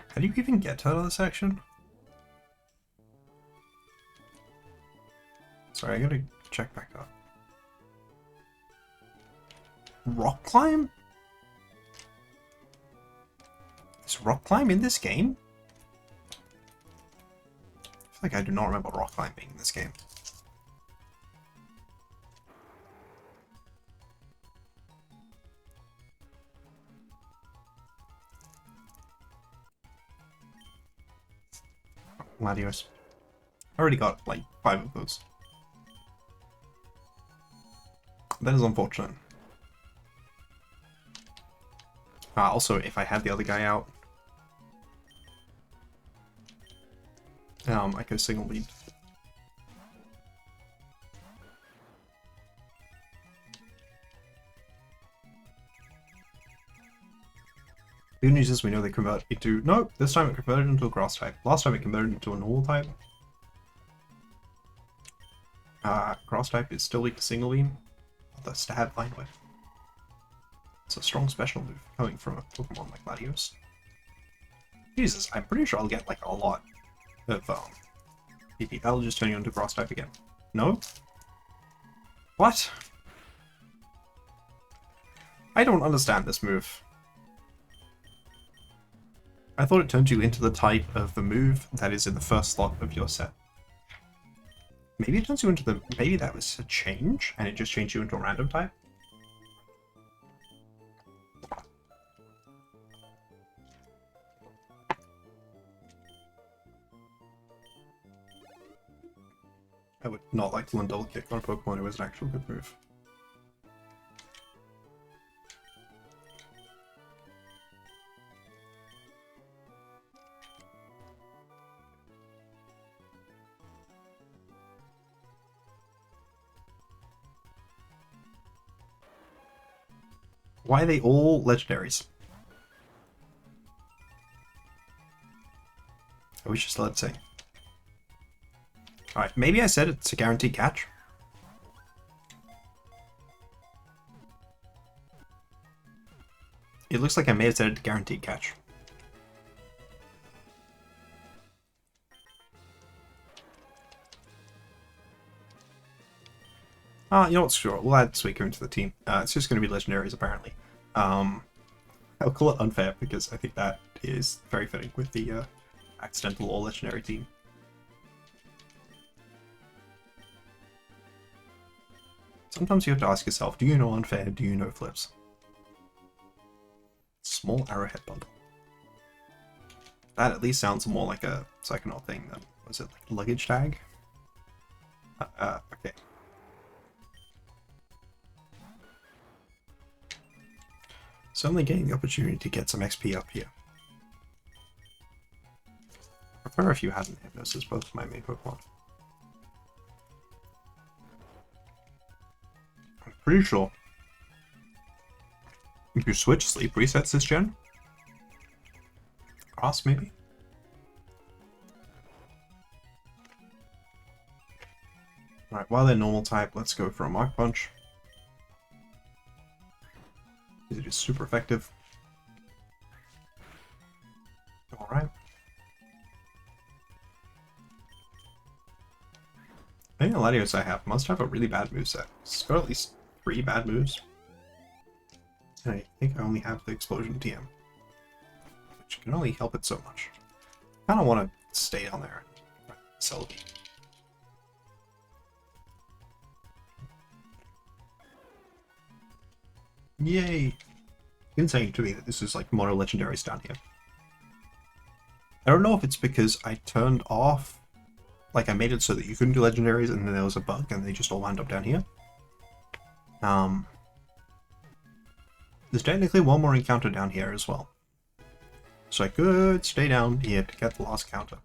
How do you even get out of the section? Sorry, I gotta check back up. Rock climb? Is rock climb in this game? I feel like I do not remember rock climb being in this game. Latios. I already got like 5 of those. That is unfortunate. Also, if I had the other guy out, I could single lead. Good news is we know they convert into... Nope, this time it converted into a grass type. Last time it converted into a normal type. Grass type is still weak to single beam. The stab line whip. It's a strong special move coming from a Pokemon like Latios. Jesus, I'm pretty sure I'll get like a lot of PP. That'll just turn you into grass type again. No? What? I don't understand this move. I thought it turned you into the type of the move that is in the first slot of your set. Maybe it turns you into the... Maybe that was a change, and it just changed you into a random type? I would not like to learn double kick on a Pokemon. It was an actual good move. Why are they all legendaries? I wish you still had to say. Alright, maybe I said it's a guaranteed catch. It looks like I may have said it's a guaranteed catch. You know what, sure, we'll add Suicune into the team. It's just going to be legendaries, apparently. I'll call it unfair, because I think that is very fitting with the accidental or legendary team. Sometimes you have to ask yourself, do you know unfair, do you know flips? Small arrowhead bundle. That at least sounds more like a Psychonaut thing than, was it like luggage tag? Okay. Certainly getting the opportunity to get some XP up here. I prefer if you hadn't Hypnosis, both of my main Pokemon. I'm pretty sure if you switch sleep resets this gen. Grass, maybe? Alright, while they're normal type, let's go for a Mark Punch. It is super effective. Alright. I think the Latios I have must have a really bad moveset. It's got at least 3 bad moves. And I think I only have the Explosion TM, which can only help it so much. I kind of want to stay down there and sell it. Yay! Insane to me that this is like mono legendaries down here. I don't know if it's because I turned off, like I made it so that you couldn't do legendaries and then there was a bug and they just all wound up down here. There's technically one more encounter down here as well. So I could stay down here to get the last encounter.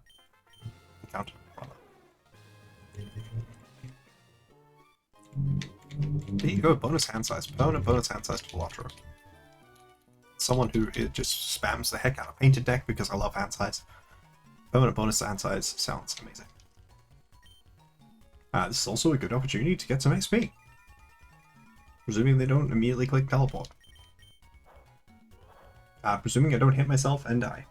There you go, bonus hand size. Permanent bonus hand size to Velotra. Someone who just spams the heck out of Painted Deck because I love hand size. Permanent bonus hand size sounds amazing. This is also a good opportunity to get some XP. Presuming they don't immediately click teleport. Presuming I don't hit myself and die.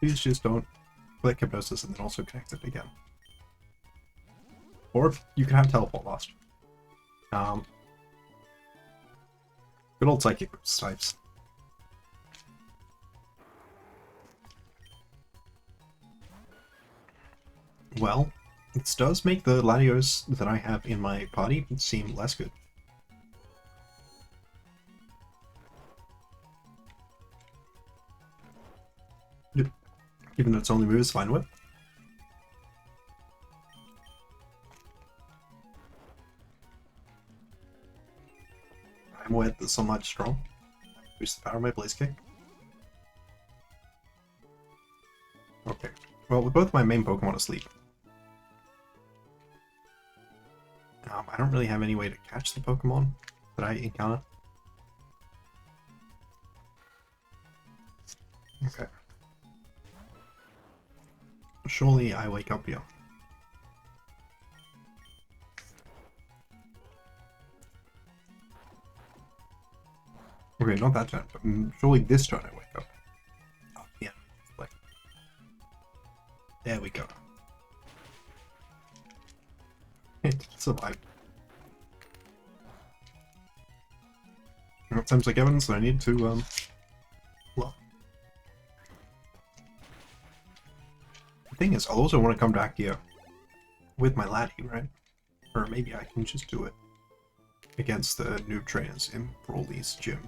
Please just don't click Hypnosis and then also connect it again. Or you can have Teleport lost. Good old Psychic types. Well, it does make the Latios that I have in my party seem less good. Even though its only move is Vine Whip. I'm aware that Sunlight's strong. Boost the power of my Blaze Kick. Okay. Well, with both my main Pokemon asleep, I don't really have any way to catch the Pokemon that I encounter. Okay. Surely I wake up here. Okay, not that turn, but surely this turn I wake up. Oh, yeah. There we go. It survived. It seems like evidence that I need to, well. The thing is, I'll also want to come back here with my laddie, right? Or maybe I can just do it against the noob trainers in Brawly's gym.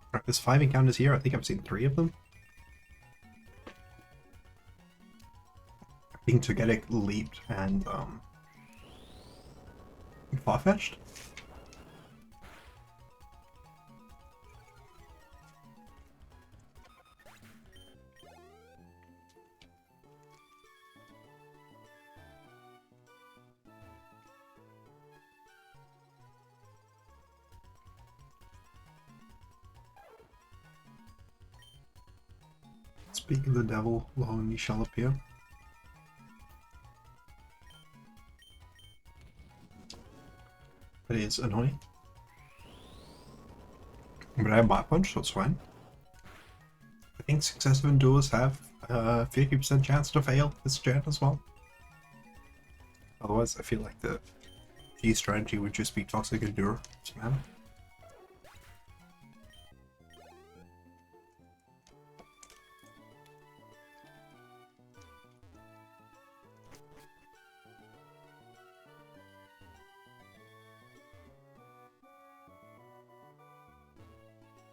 Alright, there's 5 encounters here. I think I've seen 3 of them. Being Togetic, Leaped, and Farfetch'd. Speak of the devil, lo and ye shall appear. That is annoying. But I have Bite Punch, so it's fine. I think successive endures have a 50% chance to fail this gen as well. Otherwise, I feel like the G strategy would just be Toxic Endure, spam.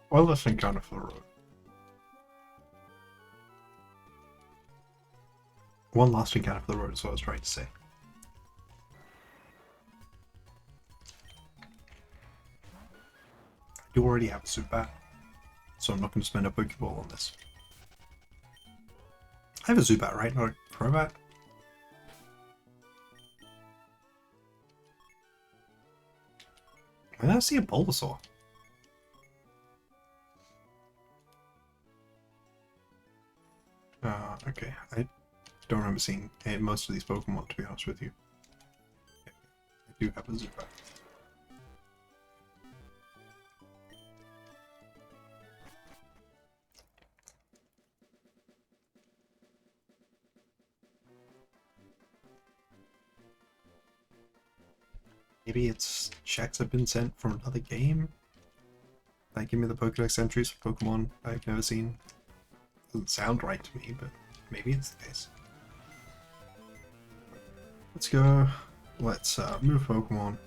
One last encounter for the road. One last encounter for the road is what I was trying to say. I do already have a Zubat, so I'm not going to spend a Pokeball on this. I have a Zubat, right? Not a Crobat? Why did I see a Bulbasaur? Okay. I don't remember seeing most of these Pokemon, to be honest with you. I do have a Zubat. Maybe its checks have been sent from another game? Like, give me the Pokédex entries for Pokemon I've never seen. Doesn't sound right to me, but maybe it's the case. Let's go. Let's move Pokemon.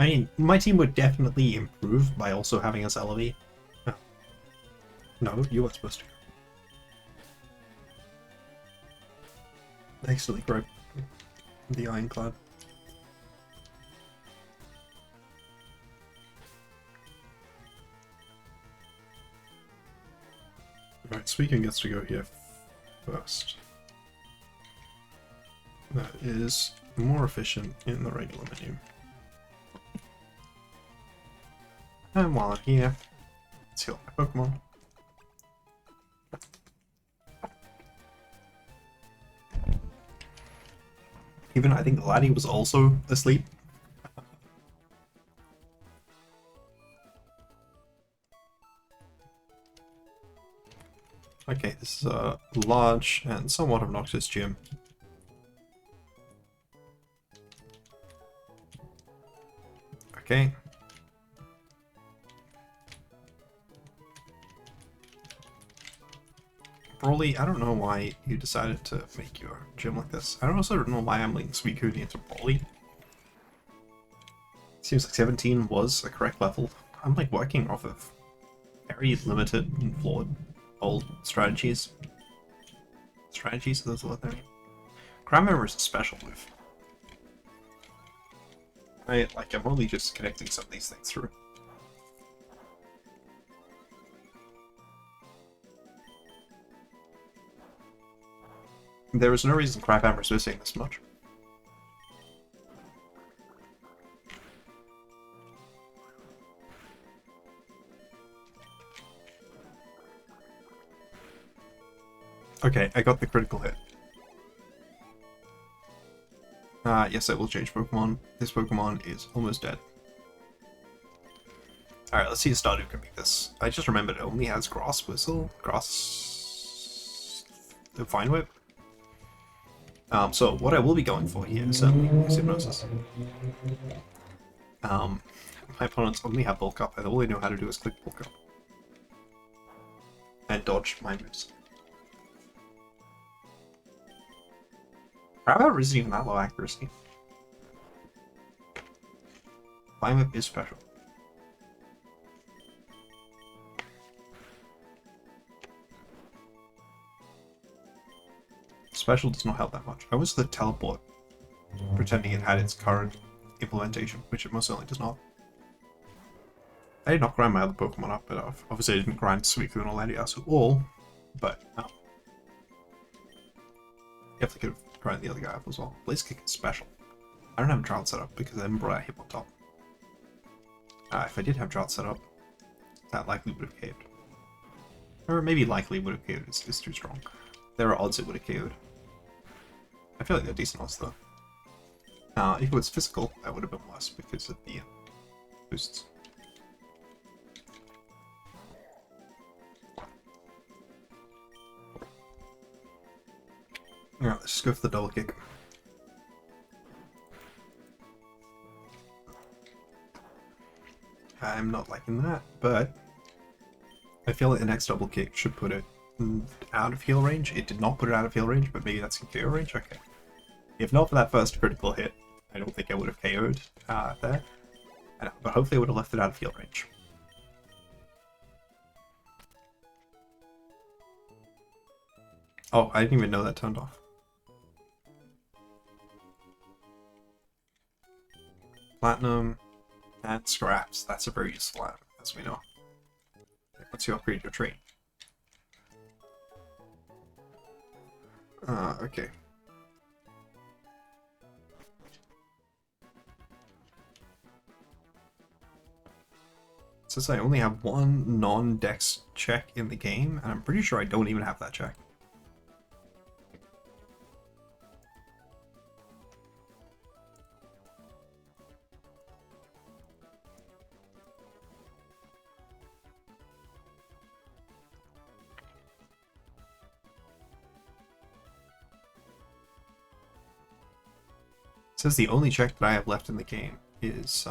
I mean, my team would definitely improve by also having us elevate. Oh. No, you were supposed to. I accidentally grabbed the Ironclad. Right, Suicune gets to go here first. That is more efficient in the regular menu. And while I'm here, let's heal my Pokemon. Even I think Laddie was also asleep. Okay, this is a large and somewhat obnoxious gym. Okay. Brawly, I don't know why you decided to make your gym like this. I also don't know why I'm linking Suicune into Brawly. Seems like 17 was a correct level. I'm like working off of very limited and flawed old strategies. Strategies, are those what they're named? Crime Member is a special move. I'm only just connecting some of these things through. There is no reason Crab Hammer is missing this much. Okay, I got the critical hit. Yes, I will change Pokemon. This Pokemon is almost dead. Alright, let's see if Stardew can beat this. I just remembered it only has Grass Whistle, Grass... Vine Whip. So what I will be going for here, certainly, is Hypnosis. My opponents only have Bulk Up, and all they know how to do is click Bulk Up. And dodge my moves. How about isn't even that low accuracy? Vine Whip is special. Special does not help that much. I was the teleport, pretending it had its current implementation, which it most certainly does not. I did not grind my other Pokemon up, but obviously I didn't grind Suicune or Latias at all, but definitely could have grind the other guy up as well. Blaze Kick is special. I don't have Drought set up because I haven't brought out Hip on top. If I did have Drought set up, that likely would have caved. Or maybe likely would have caved, it's too strong. There are odds it would have KO'd. I feel like they're decent odds though. If it was physical, that would have been worse because of the boosts. Alright, let's just go for the double kick. I'm not liking that, but I feel like the next double kick should put it out of heal range. It did not put it out of heal range, but maybe that's in KO range? Okay. If not for that first critical hit, I don't think I would have KO'd there. But hopefully I would have left it out of heal range. Oh, I didn't even know that turned off. Platinum and scraps. That's a very useful item, as we know. Once you upgrade your trait. Okay. Since I only have one non-dex check in the game, and I'm pretty sure I don't even have that check. It says the only check that I have left in the game is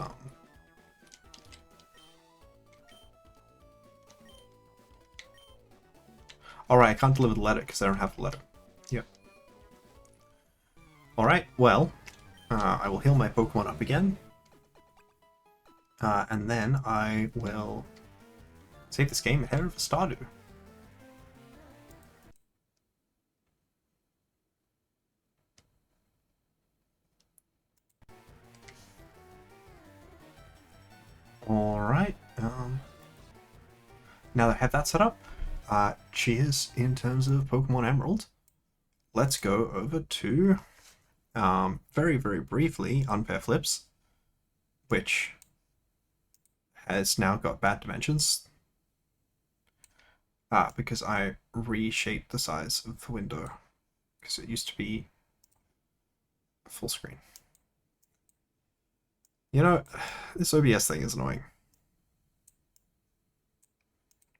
alright, I can't deliver the letter because I don't have the letter. Yep. Alright, well, I will heal my Pokemon up again. And then I will save this game and head over to Stardew. Alright, now that I have that set up, cheers in terms of Pokemon Emerald. Let's go over to, very, very briefly, Unfair Flips, which has now got bad dimensions. Because I reshaped the size of the window. Because it used to be full screen. You know, this OBS thing is annoying.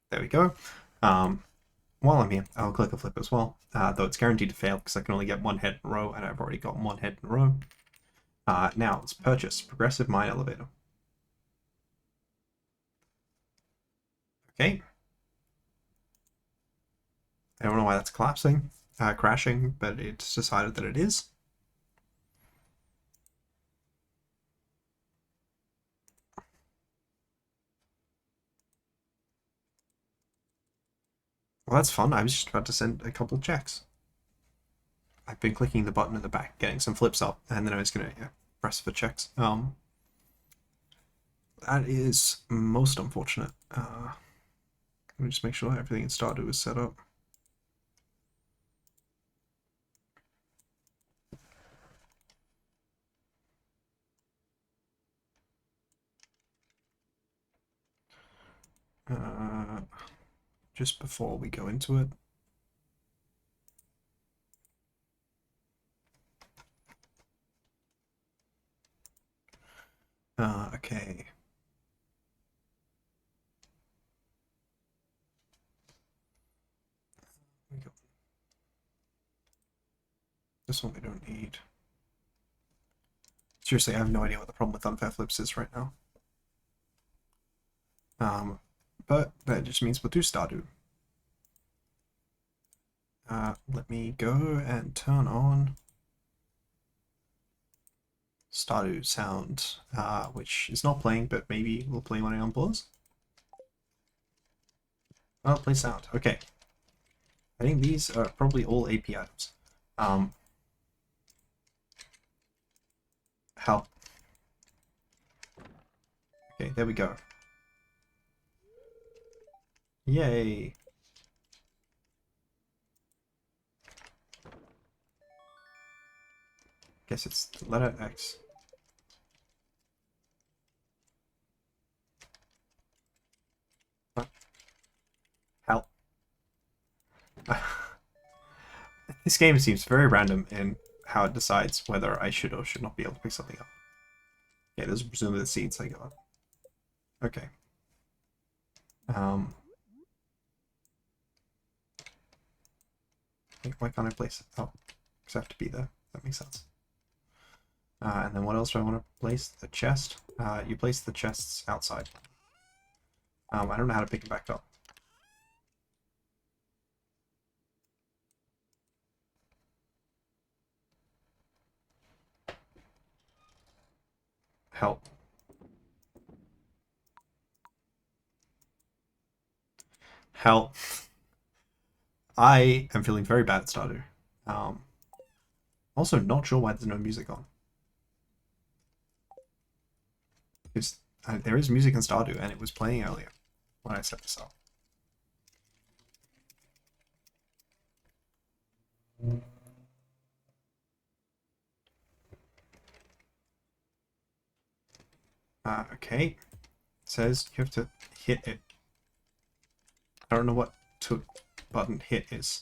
There we go. While I'm here, I'll click a flip as well, though it's guaranteed to fail because I can only get one head in a row, and I've already got one head in a row. Now, let's purchase Progressive Mine Elevator. Okay. I don't know why that's collapsing, crashing, but it's decided that it is. Well, that's fun. I was just about to send a couple checks. I've been clicking the button in the back, getting some flips up, and then I was gonna press for checks. That is most unfortunate. Let me just make sure everything in Stardew is set up. Just before we go into it. Okay. This one we don't need. Seriously, I have no idea what the problem with unfair flips is right now. But that just means we'll do Stardew. Let me go and turn on Stardew sound, which is not playing, but maybe we'll play when I unpause. Oh, play sound. Okay. I think these are probably all AP items. Help. Okay, there we go. Yay. Guess it's the letter X. Help. This game seems very random in how it decides whether I should or should not be able to pick something up. Okay, those are presumably the seeds I got. Okay. Why can't I place it? Oh, because I have to be there. That makes sense. And then what else do I want to place? The chest. You place the chests outside. I don't know how to pick it back up. Help. Help. I am feeling very bad at Stardew. Also not sure why there's no music on. Because there is music in Stardew, and it was playing earlier when I set this up. Okay. It says you have to hit it. I don't know what to button hit is.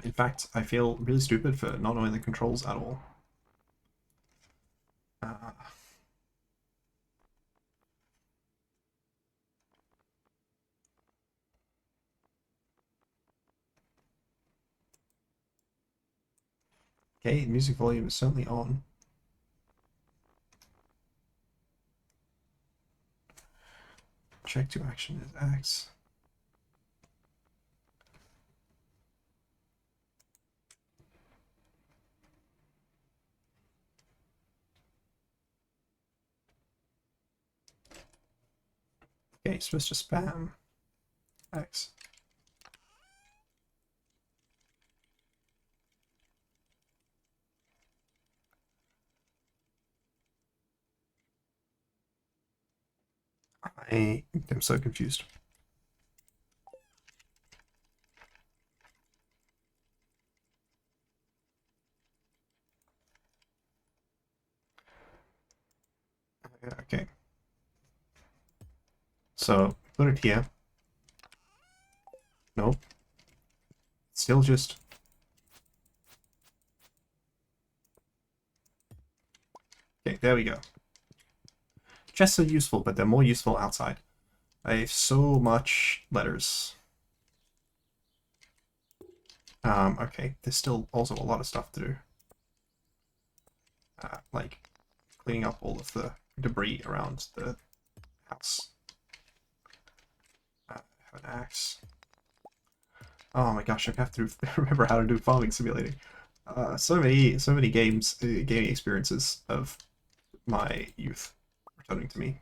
In fact, I feel really stupid for not knowing the controls at all. Okay, music volume is certainly on. Check to action is X. Okay, supposed to spam X. I am so confused. Okay. So put it here. Nope. Still just... Okay, there we go. Chests are useful, but they're more useful outside. I have so much letters. Okay, there's still also a lot of stuff to do. Like cleaning up all of the debris around the house. Have an axe. Oh my gosh, I have to remember how to do farming simulating. So many games, gaming experiences of my youth returning to me.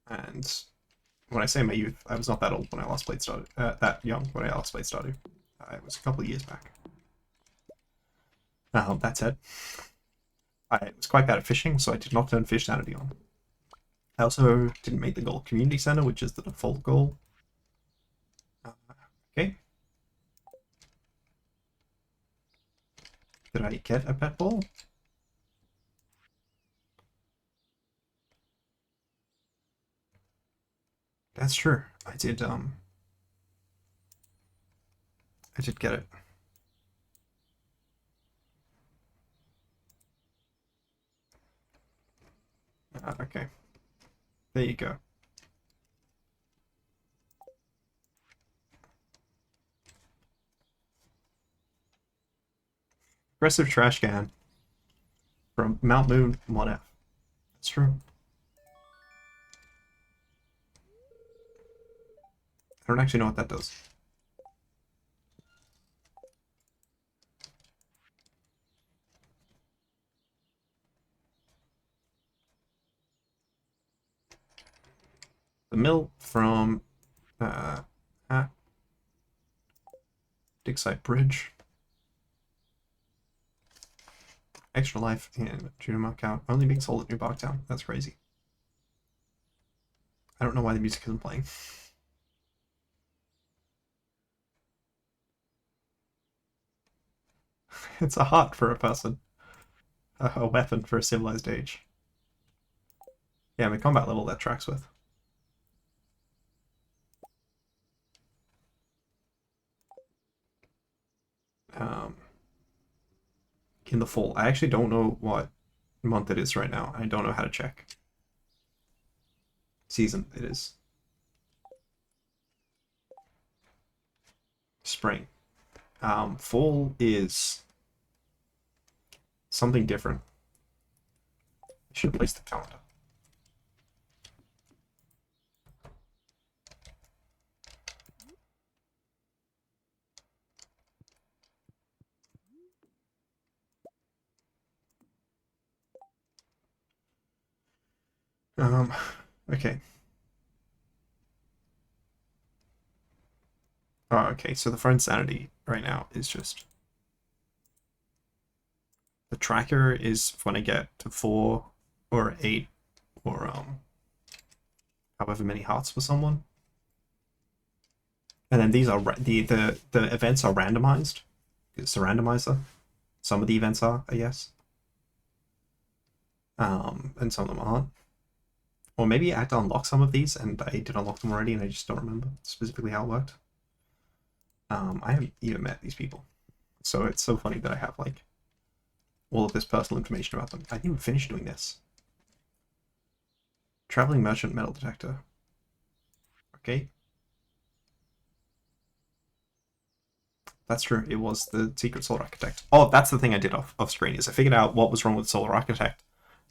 And when I say my youth, I was not that old when I last played Stardew. That young when I last played Stardew. It was a couple of years back. That said, I was quite bad at fishing, so I did not turn fish sanity on. I also didn't make the goal community center, which is the default goal. Okay. Did I get a pet ball? That's true. I did get it. Okay. There you go. Aggressive trash can from Mount Moon 1F. That's true. I don't actually know what that does. The mill from Digside Bridge. Extra life in Junior Count only being sold at New Barktown. That's crazy. I don't know why the music isn't playing. It's a heart for a person. A weapon for a civilized age. Yeah, my combat level that tracks with. In the fall. I actually don't know what month it is right now. I don't know how to check. Season it is. Spring. Fall is something different. I should place the calendar. Okay. Oh, okay, so the phone sanity right now is just... The tracker is when I get to 4 or 8 or however many hearts for someone. And then these are the events are randomized. It's a randomizer. Some of the events are, I guess. And some of them aren't. Or maybe I had to unlock some of these, and I did unlock them already, and I just don't remember specifically how it worked. I haven't even met these people, so it's so funny that I have like all of this personal information about them. I didn't even finish doing this. Traveling merchant metal detector. Okay. That's true. It was the secret solar architect. Oh, that's the thing I did off screen is I figured out what was wrong with solar architect.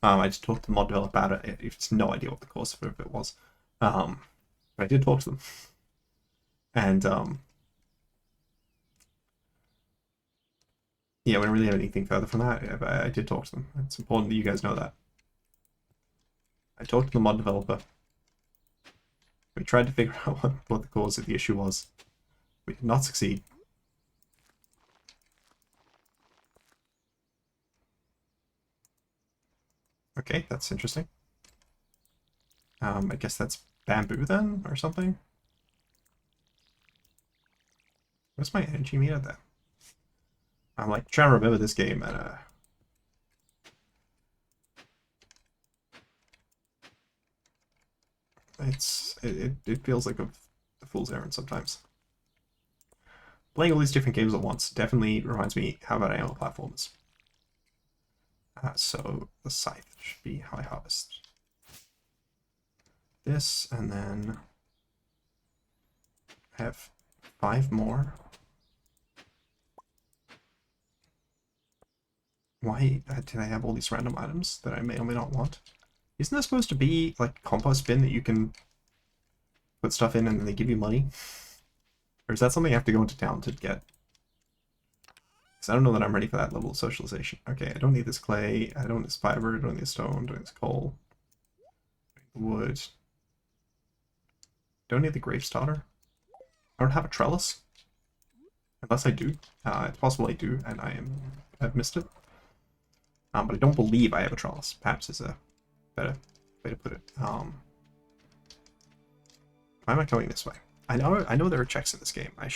I just talked to the mod developer about it. It's no idea what the cause of it was. But I did talk to them. And yeah, we don't really have anything further from that. But I did talk to them. It's important that you guys know that. I talked to the mod developer. We tried to figure out what the cause of the issue was. We did not succeed. Okay, that's interesting. I guess that's bamboo then, or something? Where's my energy meter then? I'm like trying to remember this game and it feels like a fool's errand sometimes. playing all these different games at once definitely reminds me how bad I am at platformers. So the scythe should be how I harvest this, and then I have 5 more. Why did I have all these random items that I may or may not want? Isn't there supposed to be like a compost bin that you can put stuff in and then they give you money? Or is that something I have to go into town to get? Because I don't know that I'm ready for that level of socialization. Okay, I don't need this clay, I don't need this fiber, I don't need this stone, I don't need this coal. I don't need the wood. Don't need the grave starter. I don't have a trellis. Unless I do. It's possible I do, and I've missed it. But I don't believe I have a trellis. Perhaps is a better way to put it. Why am I going this way? I know there are checks in this game. I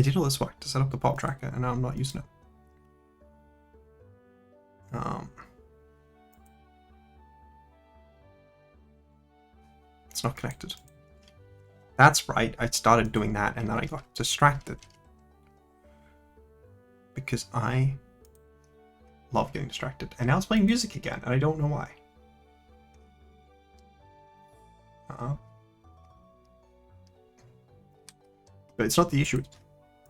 did all this work to set up the pop tracker, and now I'm not using it. It's not connected. That's right, I started doing that and then I got distracted. Because I love getting distracted. And now it's playing music again, and I don't know why. But it's not the issue.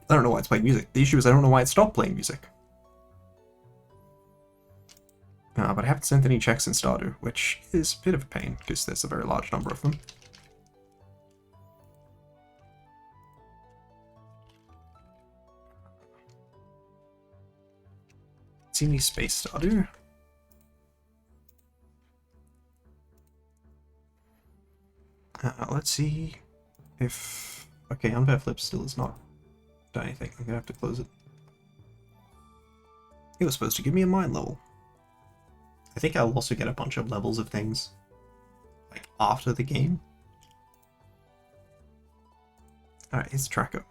I don't know why it's playing music. The issue is I don't know why it stopped playing music. But I haven't sent any checks in Stardew, which is a bit of a pain, because there's a very large number of them. See any space Stardew? Let's see if... Okay, Unfair Flip still has not done anything. I'm gonna have to close it. It was supposed to give me a mine level. I think I'll also get a bunch of levels of things, like, after the game. Alright, it's Traco.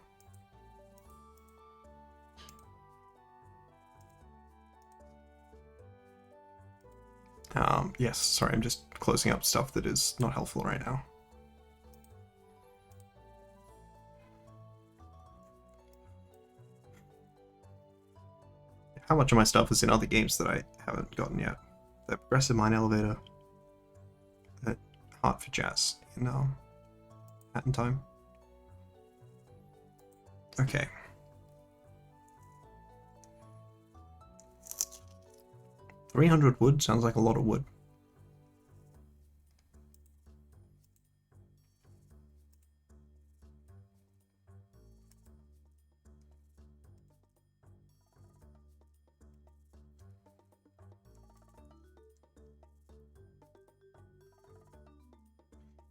Yes, sorry, I'm just closing up stuff that is not helpful right now. How much of my stuff is in other games that I haven't gotten yet? The Progressive Mine Elevator, the Heart for Jazz in Hat in Time. Okay. $300 wood sounds like a lot of wood.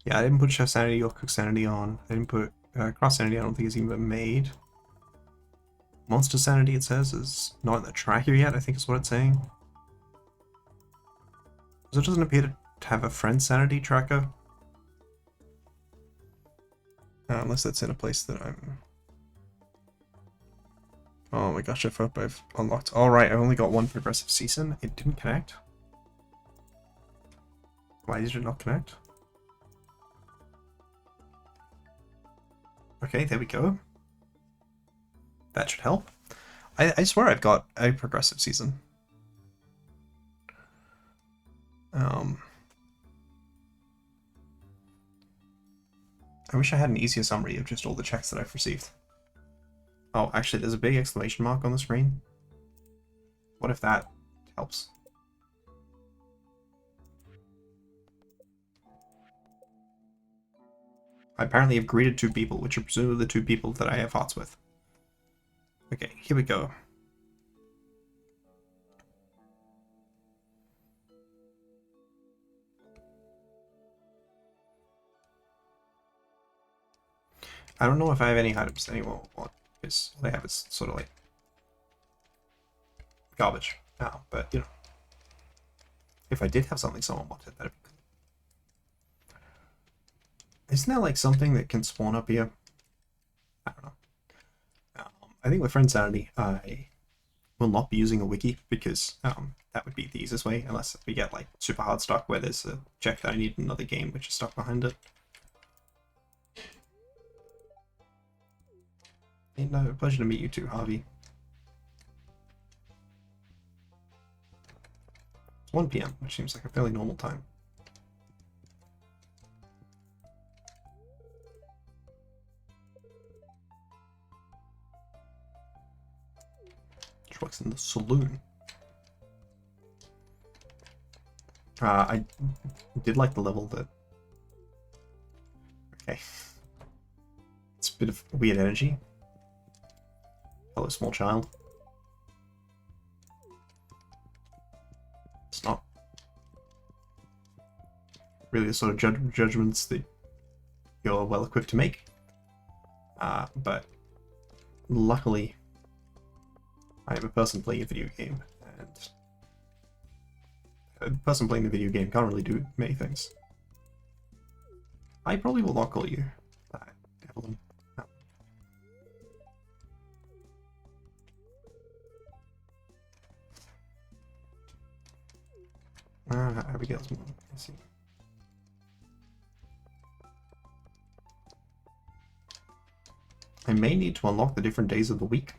Yeah, I didn't put Chef Sanity or Cook Sanity on. I didn't put Cross Sanity, I don't think it's even been made. Monster Sanity, it says, is not in the tracker yet, I think is what it's saying. So it doesn't appear to have a Friend Sanity tracker. Unless that's in a place that I'm... Oh my gosh, I hope I've unlocked... Alright, I've only got one progressive season. It didn't connect. Why did it not connect? Okay, there we go. That should help. I swear I've got a progressive season. I wish I had an easier summary of just all the checks that I've received. Oh, actually, there's a big exclamation mark on the screen. What if that helps? I apparently have greeted 2 people, which are presumably the 2 people that I have hearts with. Okay, here we go. I don't know if I have any items anymore, because all I have is sort of like garbage now, but you know, if I did have something someone wanted, that'd be cool. Isn't there like something that can spawn up here? I don't know. I think with Friend Sanity, I will not be using a wiki because that would be the easiest way, unless we get like super hard stuck where there's a check that I need in another game which is stuck behind it. And pleasure to meet you too, Harvey. It's 1 PM, which seems like a fairly normal time. She works in the saloon. I did like the level that... Okay. It's a bit of weird energy. Hello, small child. It's not really the sort of judgments that you're well equipped to make. But luckily, I am a person playing a video game, and a person playing the video game can't really do many things. I probably will not call you that, Evelyn. Abigail's mom. I see. I may need to unlock the different days of the week.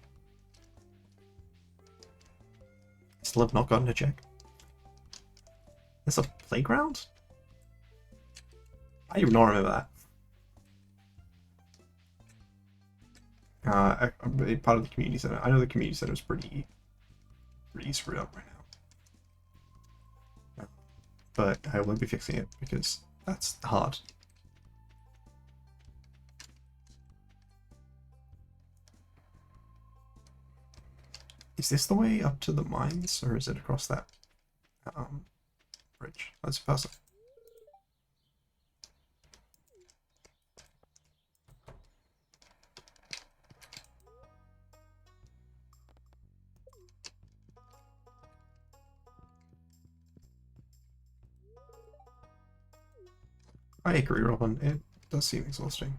Still have not gotten a check. There's a playground? I do not remember that. A part of the community center. I know the community center is pretty screwed up right now. But I won't be fixing it because that's hard. Is this the way up to the mines, or is it across that bridge? Let's pass it. I agree, Robin. It does seem exhausting.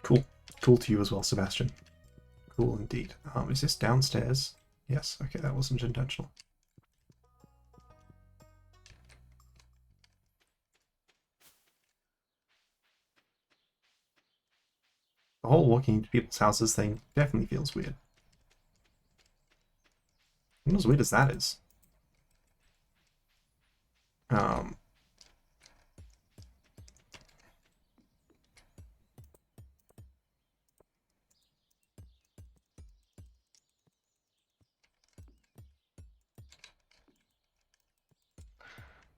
Cool. Cool to you as well, Sebastian. Cool indeed. Is this downstairs? Yes, okay, that wasn't intentional. The whole walking into people's houses thing definitely feels weird. Not as weird as that is.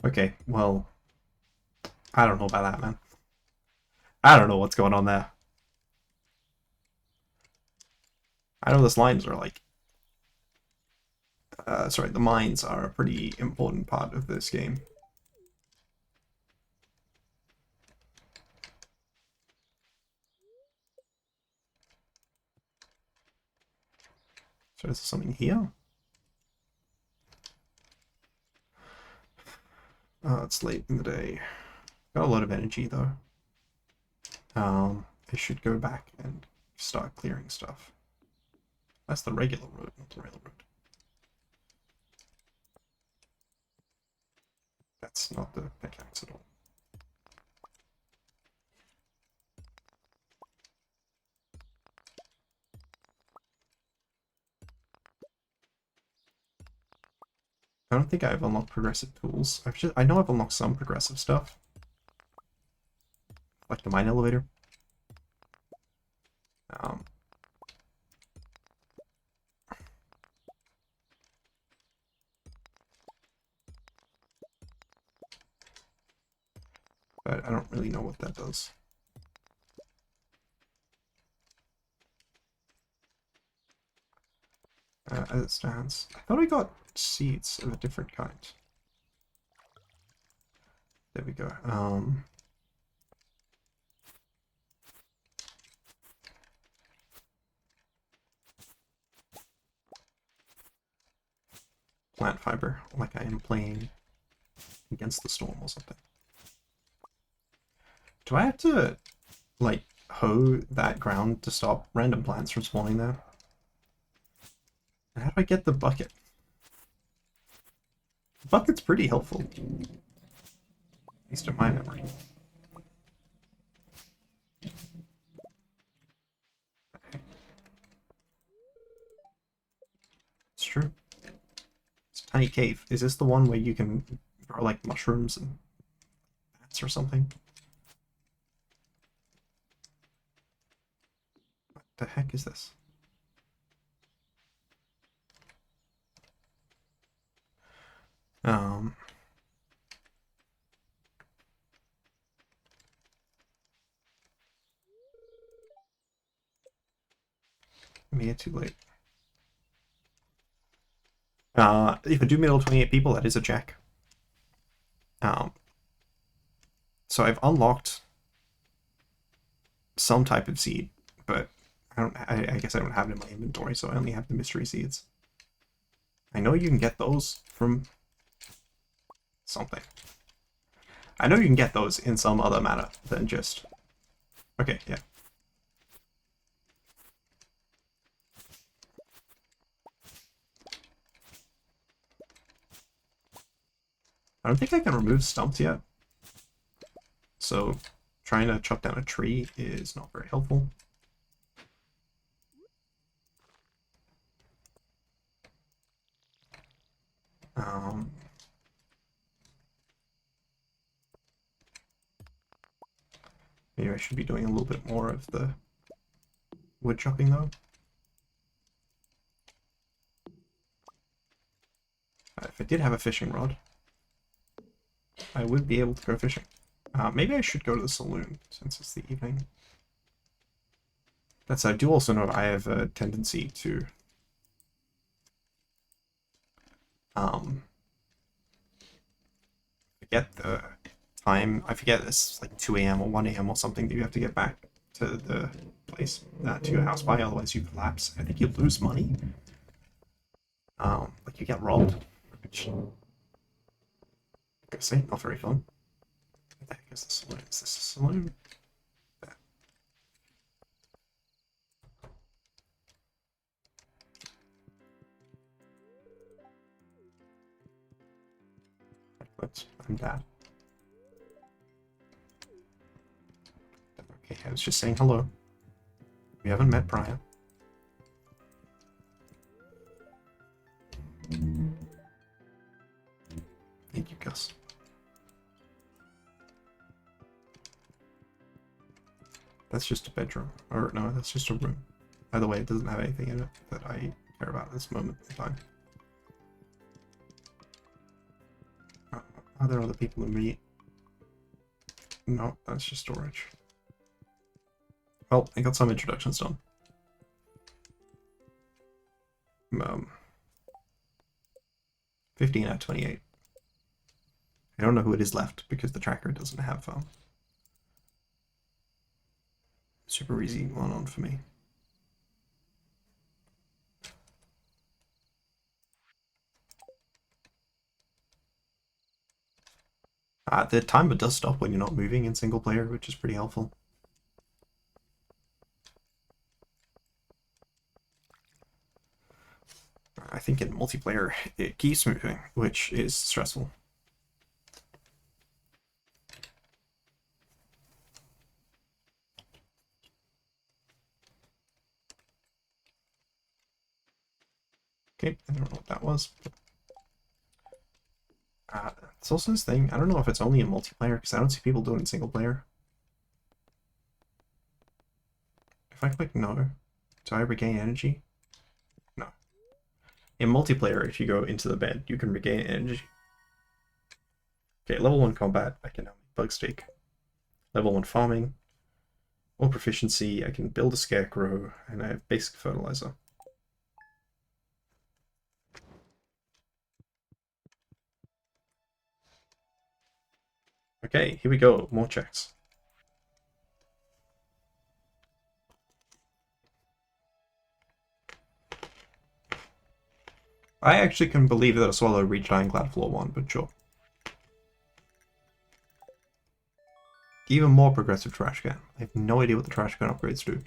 Okay, well, I don't know about that, man. I don't know what's going on there. I know the slimes are like... sorry, the mines are a pretty important part of this game. So is there something here? It's late in the day. Got a lot of energy though. I should go back and start clearing stuff. That's the regular road, not the railroad. That's not the pickaxe at all. I don't think I've unlocked progressive tools. I know I've unlocked some progressive stuff. Like the mine elevator. But I don't really know what that does. As it stands, I thought I got seeds of a different kind. There we go. Plant fiber, like I am playing Against the Storm or something. Do I have to, like, hoe that ground to stop random plants from spawning there? And how do I get the bucket? The bucket's pretty helpful. least in my memory. It's true. It's Tiny Cave. Is this the one where you can grow like mushrooms and bats or something? What the heck is this? Maybe it's too late. If I do middle 28 people, that is a check. So I've unlocked some type of seed, but I guess I don't have it in my inventory, so I only have the mystery seeds. I know you can get those from something. I know you can get those in some other manner than just... Okay, yeah. I don't think I can remove stumps yet. So trying to chop down a tree is not very helpful. Maybe I should be doing a little bit more of the wood chopping though. If I did have a fishing rod, I would be able to go fishing. Maybe I should go to the saloon since it's the evening. I do also know I have a tendency to forget the time. I forget it's like 2 a.m. or 1 a.m. or something that you have to get back to the place, to your house by, otherwise you collapse. I think you lose money. Like you get robbed, which I'm gonna say not very fun. What the heck is the saloon? Is this a saloon? Yeah. I'm bad. Okay, I was just saying hello. We haven't met prior. Thank you, Gus. That's just a bedroom. Or no, that's just a room. By the way, it doesn't have anything in it that I care about at this moment in time. Are there other people to meet? No, that's just storage. Well, I got some introductions done. 15 out of 28. I don't know who it is left because the tracker doesn't have super easy one on for me. The timer does stop when you're not moving in single player, which is pretty helpful. I think in multiplayer it keeps moving, which is stressful. Okay, I don't know what that was. It's also this thing, I don't know if it's only in multiplayer, because I don't see people doing it in single player. If I click no, do I regain energy? No. In multiplayer, if you go into the bed, you can regain energy. Okay, level 1 combat, I can now make bug steak. Level 1 farming. More proficiency, I can build a scarecrow, and I have basic fertilizer. Okay, here we go, more checks. I actually couldn't believe that a swallow reached Ironclad floor 1, but sure. Even more progressive trash can. I have no idea what the trash can upgrades do.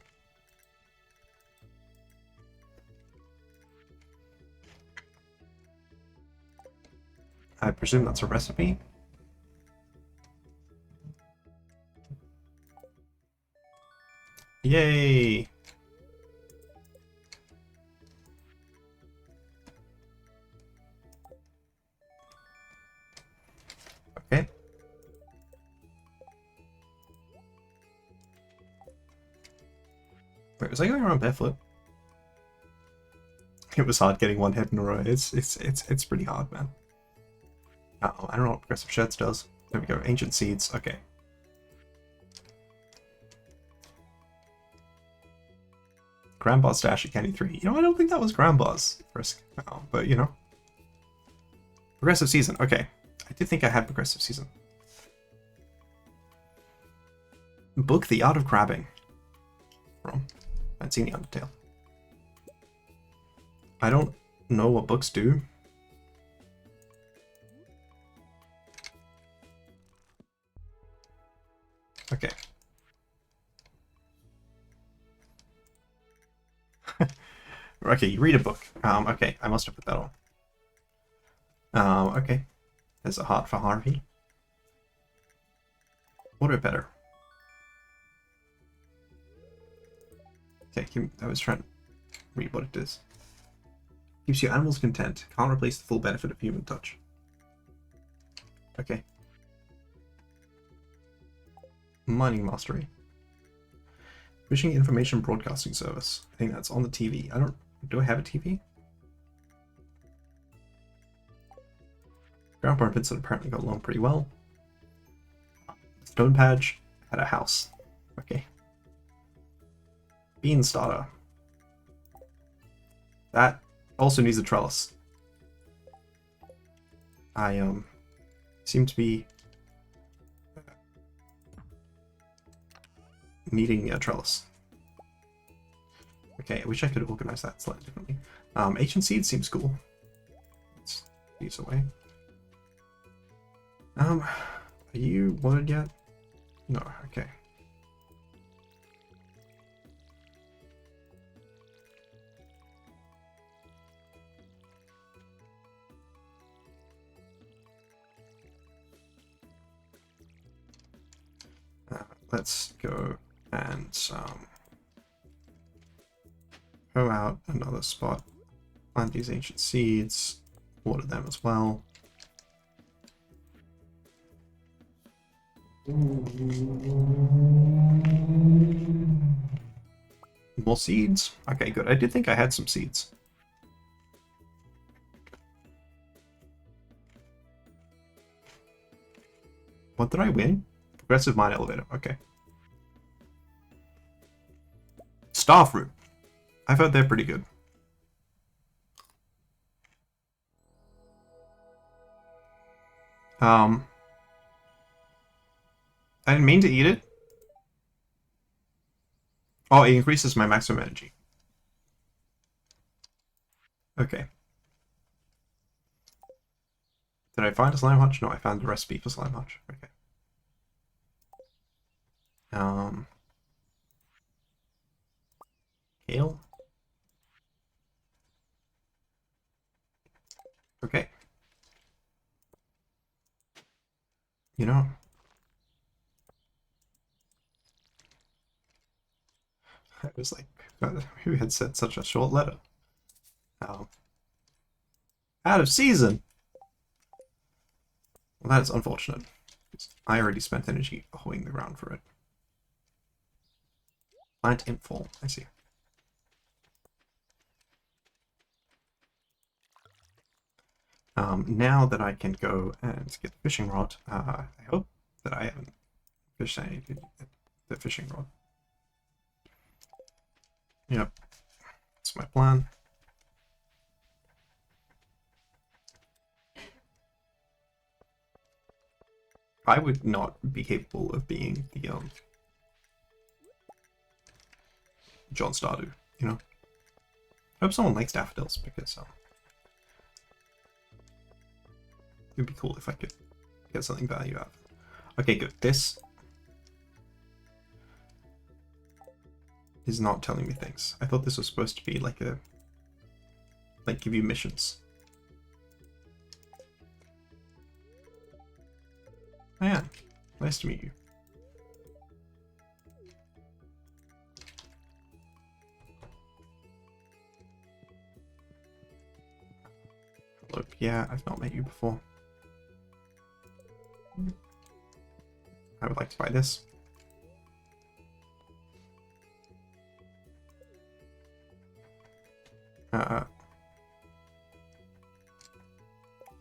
I presume that's a recipe. Yay! Okay. Wait, was I going around barefoot? It was hard getting one head in a row. It's pretty hard, man. Uh-oh, I don't know what Progressive Sheds does. There we go. Ancient Seeds. Okay. Grandpa's Stash at Candy 3. You know, I don't think that was Grandpa's risk. Oh, but, you know. Progressive Season. Okay. I did think I had Progressive Season. Book The Art of Crabbing. From Mancini Undertale. I don't know what books do. Okay. Okay, you read a book. Okay, I must have put that on. Okay. There's a heart for Harvey. What are better? Okay, I was trying to read what it is. Keeps your animals content. Can't replace the full benefit of human touch. Okay. Mining Mastery. Fishing Information Broadcasting Service. I think that's on the TV. Do I have a TV? Grandpa and Vincent apparently got along pretty well. Stone Patch had a house. Okay. Bean Starter. That also needs a trellis. I seem to be needing a trellis. Okay, I wish I could organize that slightly differently. Ancient Seed seems cool. Let's use away. Are you watered yet? No, okay. Let's go and go out another spot, plant these ancient seeds, water them as well. More seeds? Okay, good. I did think I had some seeds. What did I win? Progressive Mine Elevator. Okay. Starfruit. I've heard they're pretty good. I didn't mean to eat it. Oh, it increases my maximum energy. Okay. Did I find a slime hutch? No, I found the recipe for slime hutch. Okay. Kale. Okay. You know, I was like, who had said such a short letter? Out of season! Well, that is unfortunate. I already spent energy hoeing the ground for it. Plant in fall, I see. Now that I can go and get the fishing rod, I hope that I haven't fished any the fishing rod. Yep, that's my plan. I would not be capable of being the John Stardew, you know? I hope someone likes daffodils because it would be cool if I could get something value out of it. Okay, good. This is not telling me things. I thought this was supposed to be like give you missions. Man, nice to meet you. Look, yeah, I've not met you before. I would like to buy this.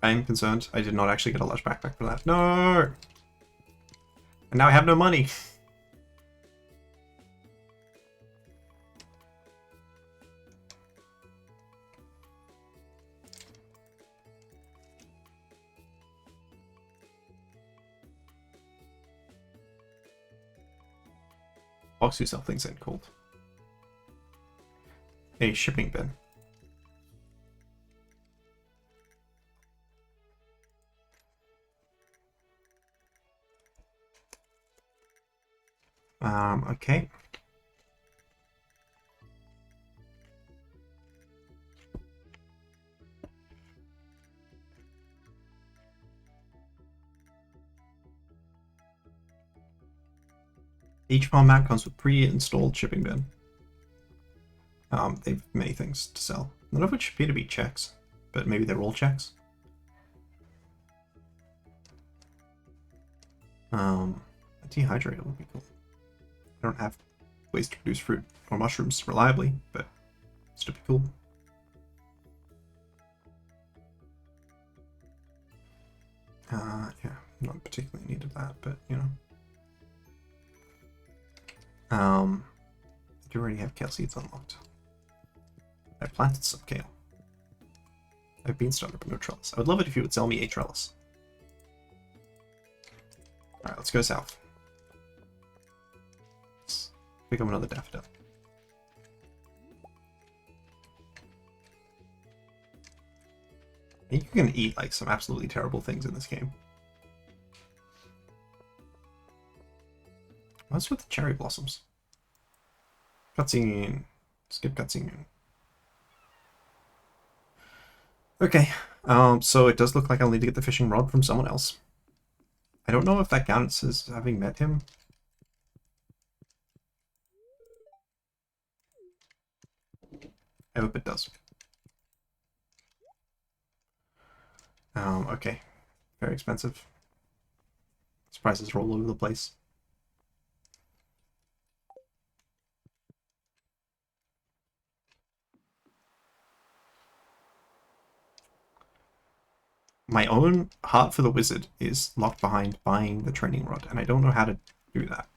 I'm concerned. I did not actually get a large backpack for that. No! And now I have no money. Box who sell things ain't cold. A shipping bin. Okay. Each farm map comes with pre-installed shipping bin. They've many things to sell. None of which appear to be checks, but maybe they're all checks. A dehydrator would be cool. I don't have ways to produce fruit or mushrooms reliably, but still be cool. Yeah, not particularly in need of that, but you know. I do already have kale seeds unlocked. I planted some kale. I have bean starter, but no trellis. I would love it if you would sell me a trellis. Alright, let's go south. Let's pick up another daffodil. I think you can eat like some absolutely terrible things in this game. What's with the cherry blossoms? Cutscene. Skip cutscene. Okay, so it does look like I'll need to get the fishing rod from someone else. I don't know if that counts as having met him. I hope it does. Okay. Very expensive. Prices are all over the place. My own heart for the wizard is locked behind buying the training rod, and I don't know how to do that.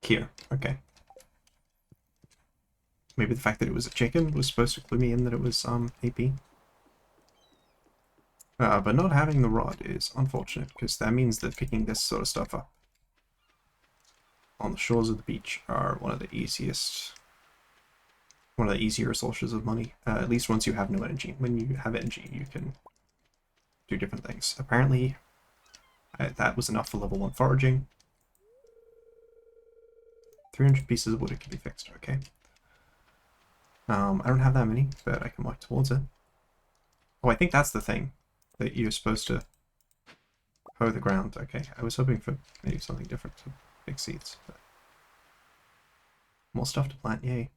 Here, okay. Maybe the fact that it was a chicken was supposed to clue me in that it was AP. But not having the rod is unfortunate, because that means that picking this sort of stuff up on the shores of the beach are one of the easier sources of money. At least once you have no energy. When you have energy, you can do different things. Apparently, that was enough for level 1 foraging. 300 pieces of wood, it can be fixed, okay. I don't have that many, but I can work towards it. Oh, I think that's the thing, that you're supposed to hoe the ground. Okay, I was hoping for maybe something different to big seeds. But more stuff to plant, yay.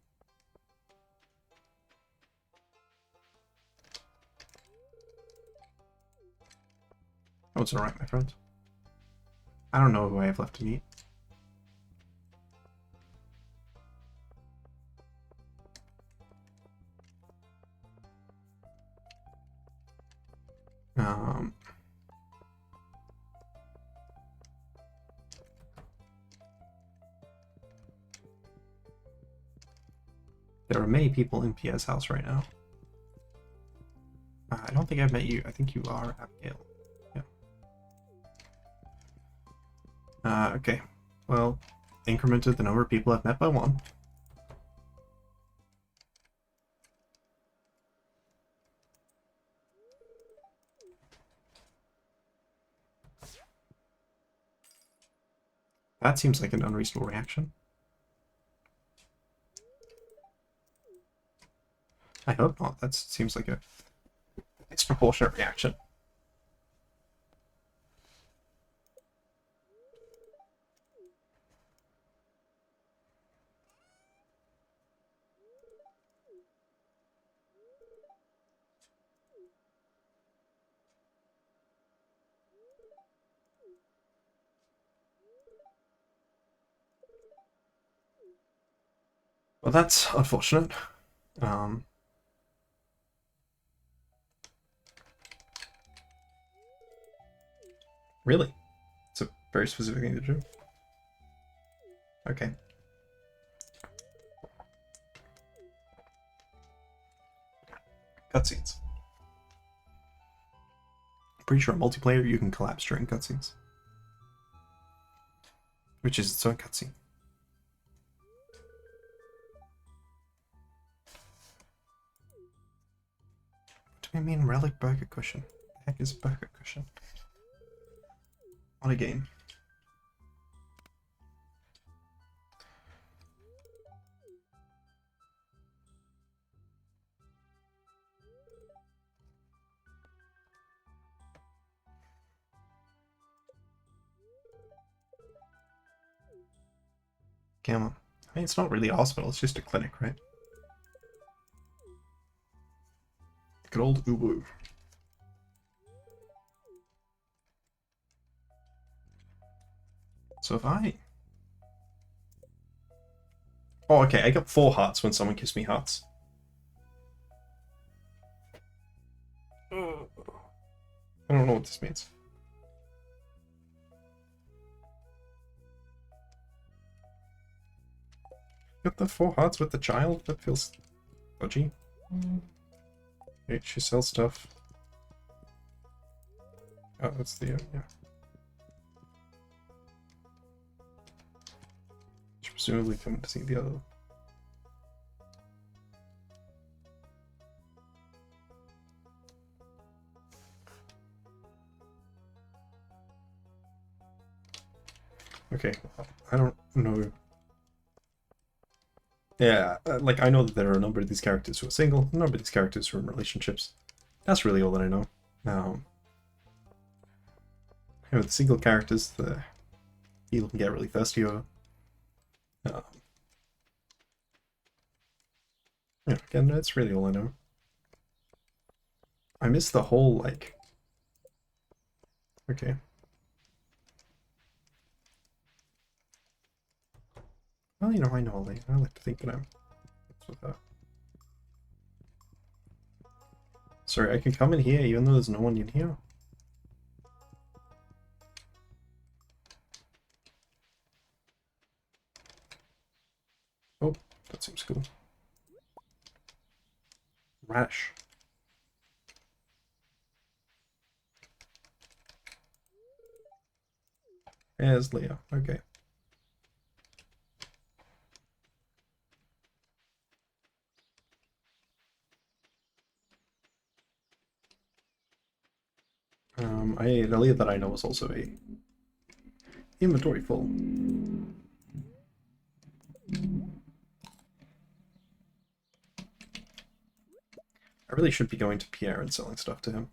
Oh, it's alright, my friend. I don't know who I have left to meet. There are many people in Pia's house right now. I don't think I've met you. I think you are Abigail. Yeah. Okay. Well, incremented the number of people I've met by 1. That seems like an unreasonable reaction. I hope not. That seems like a disproportionate reaction. Well, that's unfortunate. Really? It's a very specific thing to do. Okay. Cutscenes. Pretty sure multiplayer you can collapse during cutscenes. Which is its own cutscene. What do you mean relic burger cushion? The heck is a burger cushion? What a game. Come on. I mean, it's not really a hospital, it's just a clinic, right? Good old Uwu. So if I... Oh, okay, I got 4 hearts when someone gives me hearts. I don't know what this means. Got the 4 hearts with the child? That feels dodgy. Okay, she sells stuff. Oh, that's the, yeah. She's presumably coming to see the other. Okay, I don't know. Yeah, like, I know that there are a number of these characters who are single, a number of these characters who are in relationships. That's really all that I know. You know, the single characters, the people can get really thirsty over. Yeah, again, that's really all I know. I miss the whole, like... Okay. Well, you know, I know, like, I like to think that I'm... With that. Sorry, I can come in here even though there's no one in here? Oh, that seems cool. Radish. There's Leah. Okay. The Leah that I know is also a inventory full. I really should be going to Pierre and selling stuff to him.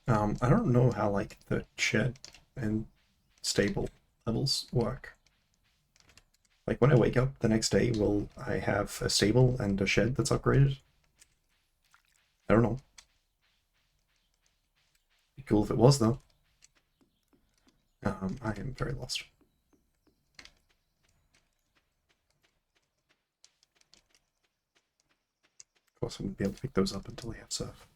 I don't know how, like, the shed and stable levels work. Like, when I wake up the next day, will I have a stable and a shed that's upgraded? I don't know. Be cool if it was, though. I am very lost. Of course, I wouldn't be able to pick those up until I have surf.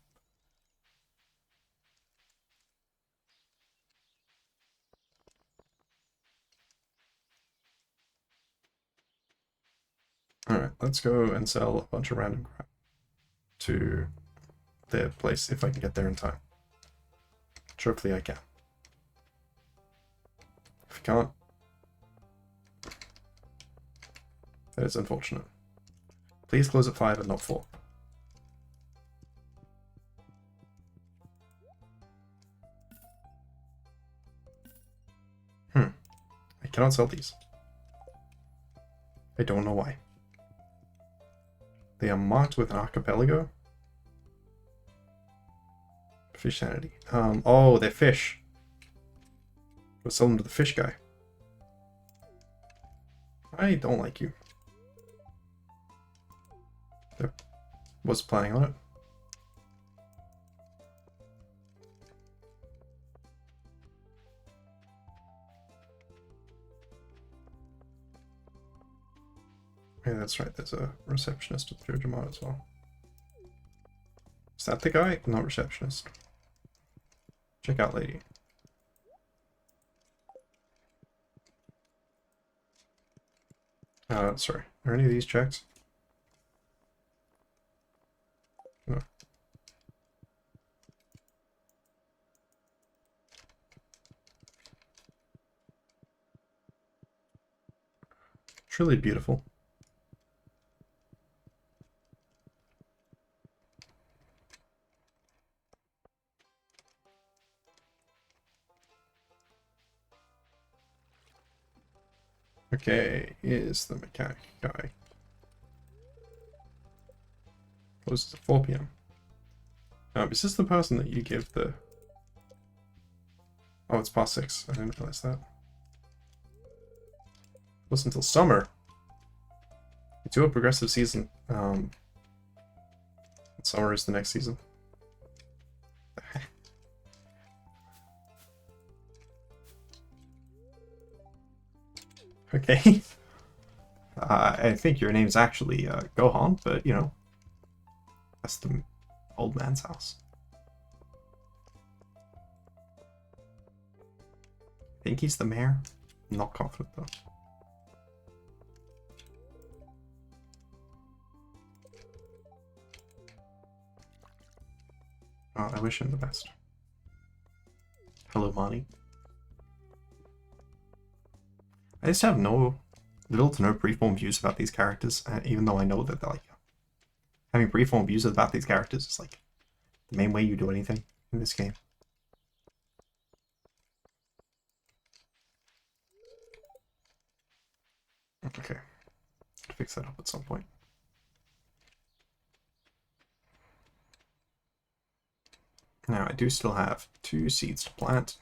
Alright, let's go and sell a bunch of random crap to their place if I can get there in time. Which hopefully I can. If I can't, that is unfortunate. Please close at 5 and not 4. I cannot sell these. I don't know why. They are marked with an archipelago. Fish sanity. Oh, they're fish. Go sell them to the fish guy. I don't like you. They're Was planning on it. Yeah, that's right. There's a receptionist at Jojo as well. Is that the guy? Not receptionist. Check out lady. Sorry. Are any of these checks? No. Truly beautiful. Okay, is the mechanic guy. Closes at 4 p.m. Is this the person that you give the... Oh, it's past 6. I didn't realize that. Listen until summer. Do a progressive season. Summer is the next season. Okay. I think your name's actually Gohan, but you know, that's the old man's house. I think he's the mayor. I'm not confident though. Oh, I wish him the best. Hello, Monty. I just have little to no preform views about these characters, even though I know that they're like having preform views about these characters is like the main way you do anything in this game. Okay, I'll fix that up at some point. Now I do still have 2 seeds to plant.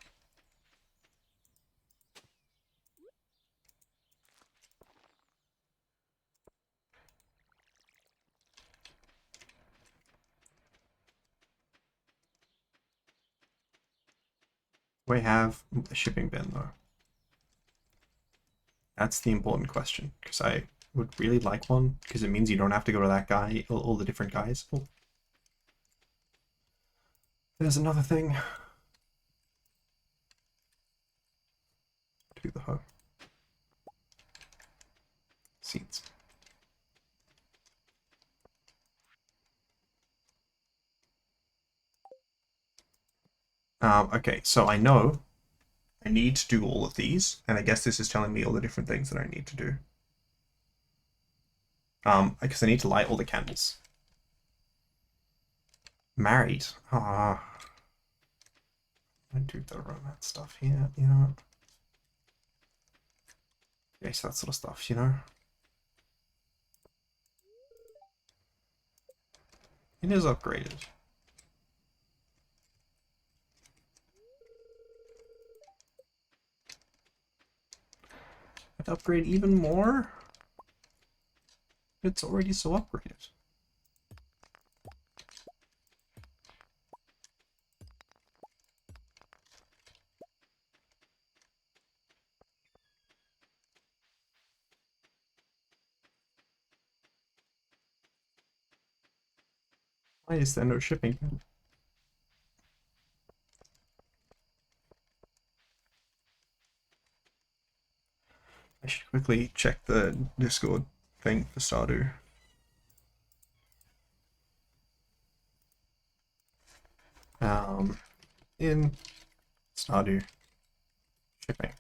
We have a shipping bin though. That's the important question, because I would really like one, because it means you don't have to go to that guy, all the different guys. Oh. There's another thing. To the hub. Seeds. Okay, so I know I need to do all of these, and I guess this is telling me all the different things that I need to do. Because I need to light all the candles. Married. I do the romance stuff here, you know. Yes, that sort of stuff, you know. It is upgraded. I'd upgrade even more? It's already so upgraded. Why is there no shipping? I should quickly check the Discord thing for Stardew. In Stardew shipping.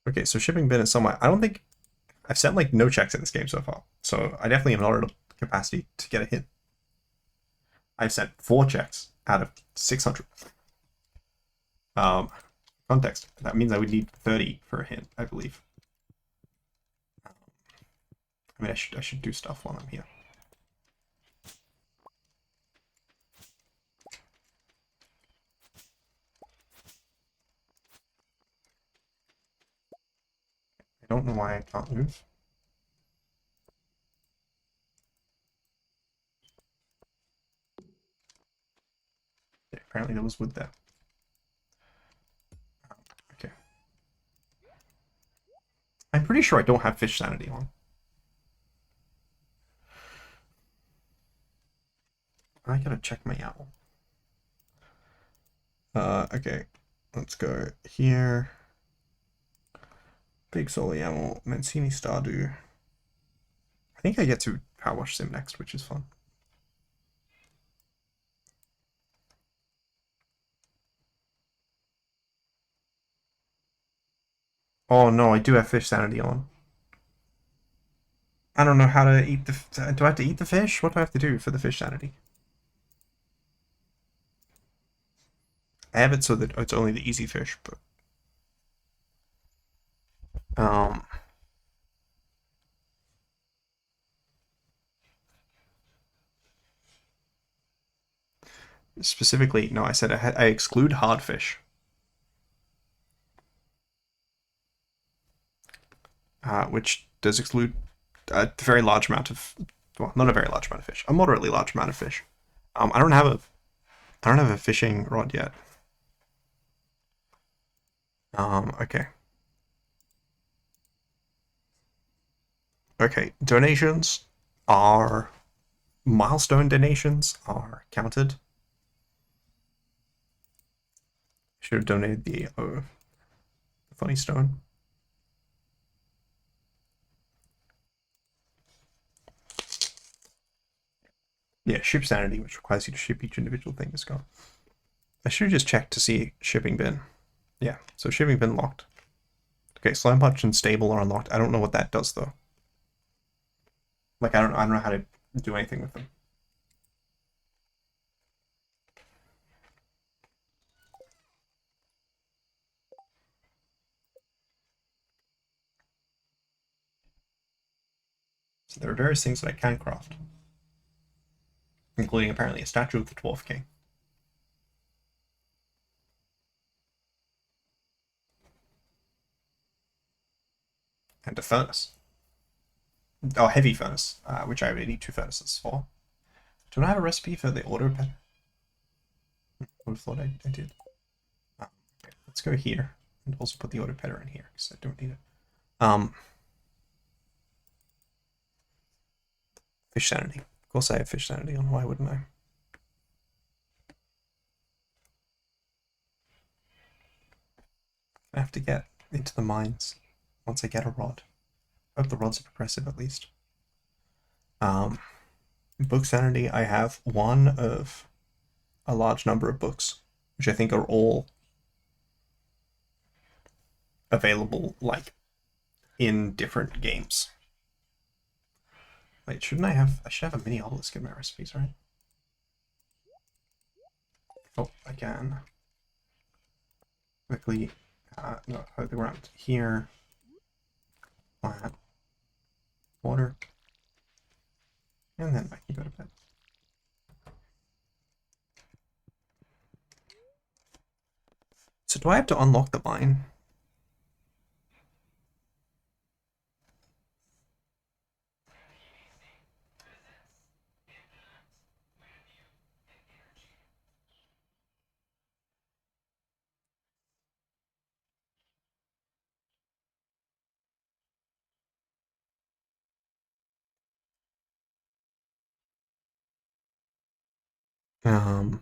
Okay, so shipping bin is somewhere. I don't think I've sent like no checks in this game so far, so I definitely have not enough capacity to get a hit. I've sent 4 checks out of 600. Context. That means I would need 30 for a hit, I believe. I mean, I should do stuff while I'm here. don't know why I can't move. Yeah, apparently there was wood there. Okay. I'm pretty sure I don't have fish sanity on. I gotta check my owl. Okay. Let's go here. Big Soli Owl, Mancini Stardew. I think I get to Power Wash Sim next, which is fun. Oh no, I do have fish sanity on. I don't know how to eat the... Do I have to eat the fish? What do I have to do for the fish sanity? I have it so that it's only the easy fish, but... Specifically, no, I said I exclude hard fish. Which does exclude a very large amount of... Well, not a very large amount of fish. A moderately large amount of fish. I don't have a fishing rod yet. Okay. Okay, donations are... Milestone donations are counted. Should have donated the funny stone. Yeah, ship sanity, which requires you to ship each individual thing, is gone. I should have just checked to see shipping bin. Yeah, so shipping bin locked. Okay, slime punch and stable are unlocked. I don't know what that does though. Like I don't know how to do anything with them. So there are various things that I can craft, including apparently a statue of the Dwarf King. And a furnace. Oh, heavy furnace, which I would need 2 furnaces for. Don't I have a recipe for the auto pet? I would have thought I did. Okay, let's go here and also put the auto petter in here because I don't need it. Fish sanity. Of course I have fish sanity on, why wouldn't I? I have to get into the mines once I get a rod. I hope the rods are progressive at least. Book sanity, I have one of a large number of books, which I think are all available, like, in different games. Wait, shouldn't I should have a mini obelisk in my recipes, right? Oh, I can. Quickly, no, the ground here. Plant. Water. And then I can go to bed. So do I have to unlock the mine? Um,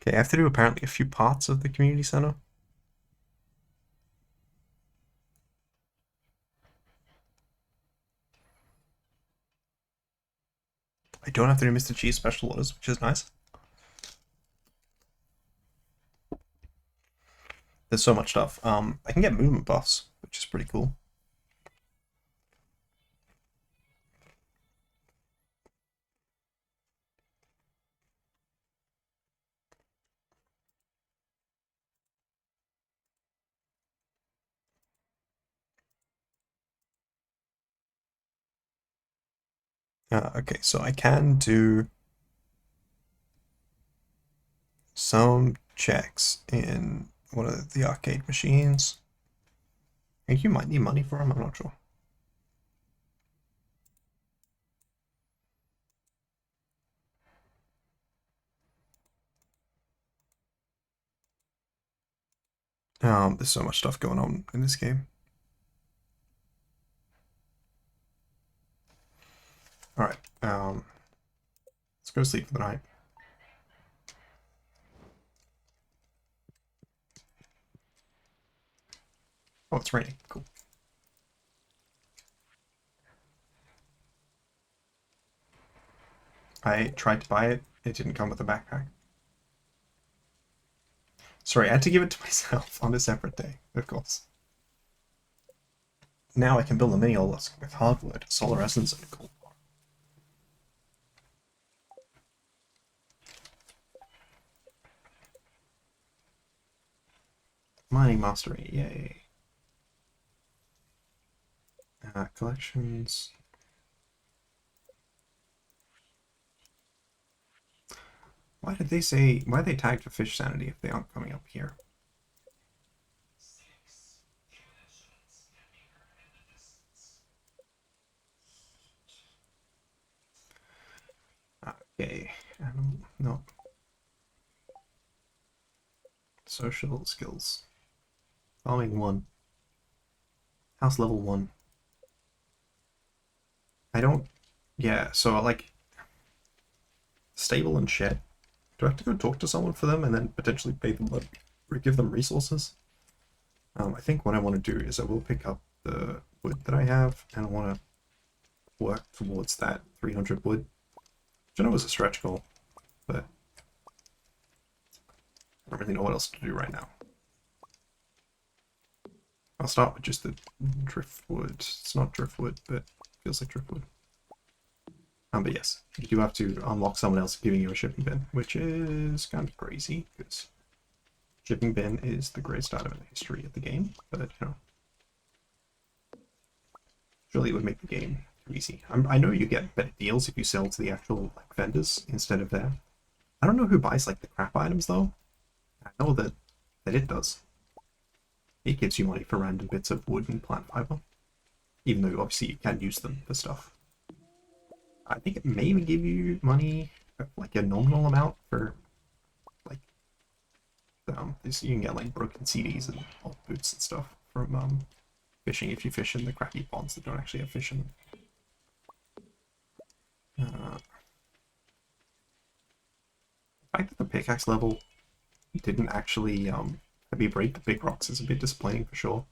okay, I have to do apparently a few parts of the community center. I don't have to do Mr. Cheese special orders, which is nice. There's so much stuff. I can get movement buffs, which is pretty cool. Okay, so I can do some checks in one of the arcade machines. I think you might need money for them, I'm not sure. There's so much stuff going on in this game. Alright, let's go sleep for the night. Oh, it's raining. Cool. I tried to buy it. It didn't come with a backpack. Sorry, I had to give it to myself on a separate day, of course. Now I can build a mini obelisk with hardwood, solar essence, and gold. Mining mastery, yay. Collections. Why did they say, why are they tagged for fish sanity if they aren't coming up here? Okay, no. Social skills. Farming 1. House level 1. I don't, yeah, so like, stable and shed. Do I have to go talk to someone for them and then potentially pay them, like, or give them resources? I think what I want to do is I will pick up the wood that I have and I want to work towards that 300 wood, which I know is a stretch goal, but I don't really know what else to do right now. I'll start with just the driftwood. It's not driftwood, but feels like driftwood. But yes, you do have to unlock someone else giving you a shipping bin, which is kind of crazy, because shipping bin is the greatest item in the history of the game, but, you know, surely it would make the game too easy. I know you get better deals if you sell to the actual like vendors instead of there. I don't know who buys like the crap items though. I know that it does. It gives you money for random bits of wood and plant fiber, even though obviously you can use them for stuff. I think it may even give you money, like a nominal amount for like this. You can get like broken CDs and old boots and stuff from fishing if you fish in the crappy ponds that don't actually have fish in them. The fact that the pickaxe level didn't actually have you break the big rocks is a bit disappointing for sure.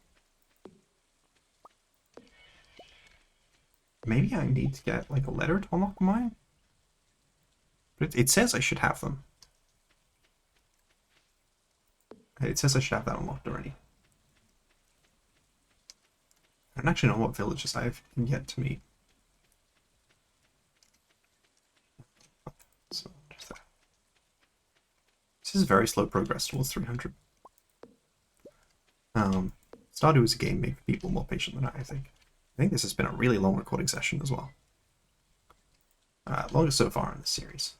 Maybe I need to get like a letter to unlock mine? But it says I should have them. It says I should have that unlocked already. I don't actually know what villages I have yet to meet. So just that. This is very slow progress towards 300. Stardew is a game made for people more patient than I think. I think this has been a really long recording session as well. Longest so far in the series.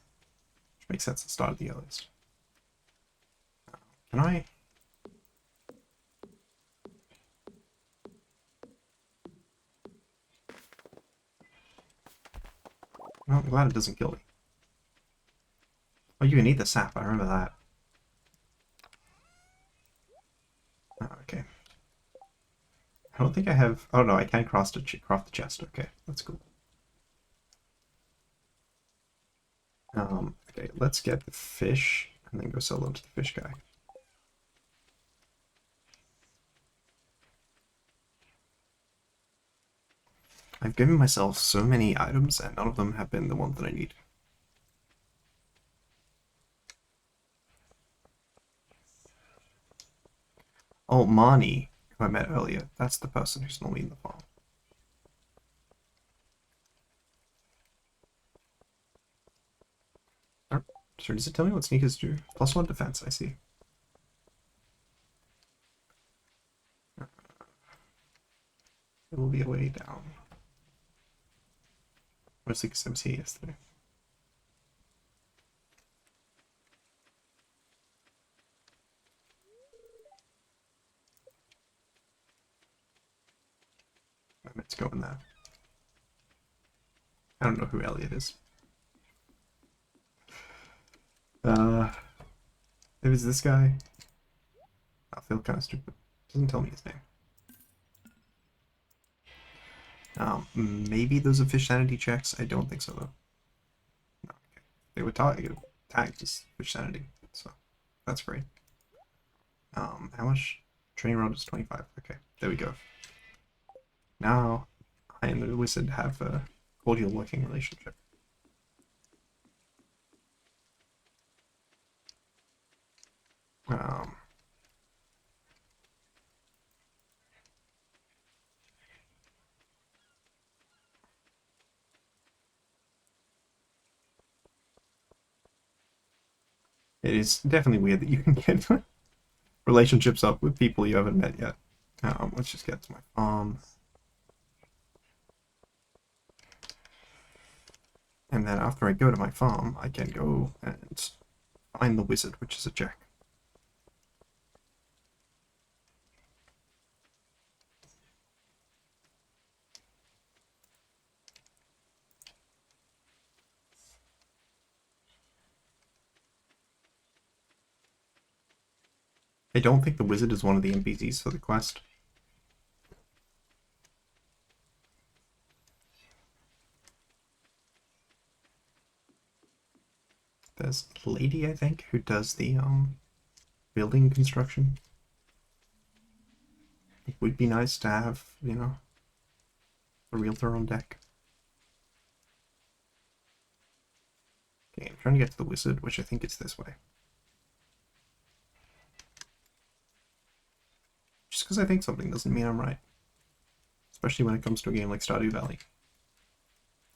Which makes sense at the start of the earliest. Can I? Well, I'm glad it doesn't kill me. Oh, you can eat the sap, I remember that. Okay. I don't think I have... Oh no, I can craft the chest. Okay, that's cool. Okay, let's get the fish and then go sell them to the fish guy. I've given myself so many items and none of them have been the ones that I need. Oh, Marnie, who I met earlier, that's the person who's normally in the farm. Oh, sure, does it tell me what sneakers do? +1 defense, I see. It will be a way down. Mostly because I was here yesterday. I meant to go in there. I don't know who Elliot is. It was this guy. I feel kind of stupid. Doesn't tell me his name. Maybe those are fish sanity checks. I don't think so though. No, okay. They were tagged as fish sanity, so that's great. How much? Training rod is 25. Okay, there we go. Now, I and the wizard have a cordial working relationship. It is definitely weird that you can get relationships up with people you haven't met yet. Let's just get to my farm. And then after I go to my farm, I can go and find the wizard, which is a check. I don't think the wizard is one of the NPCs for the quest. There's a lady, I think, who does the building construction. It would be nice to have, you know, a realtor on deck. Okay, I'm trying to get to the wizard, which I think is this way. Just because I think something doesn't mean I'm right. Especially when it comes to a game like Stardew Valley.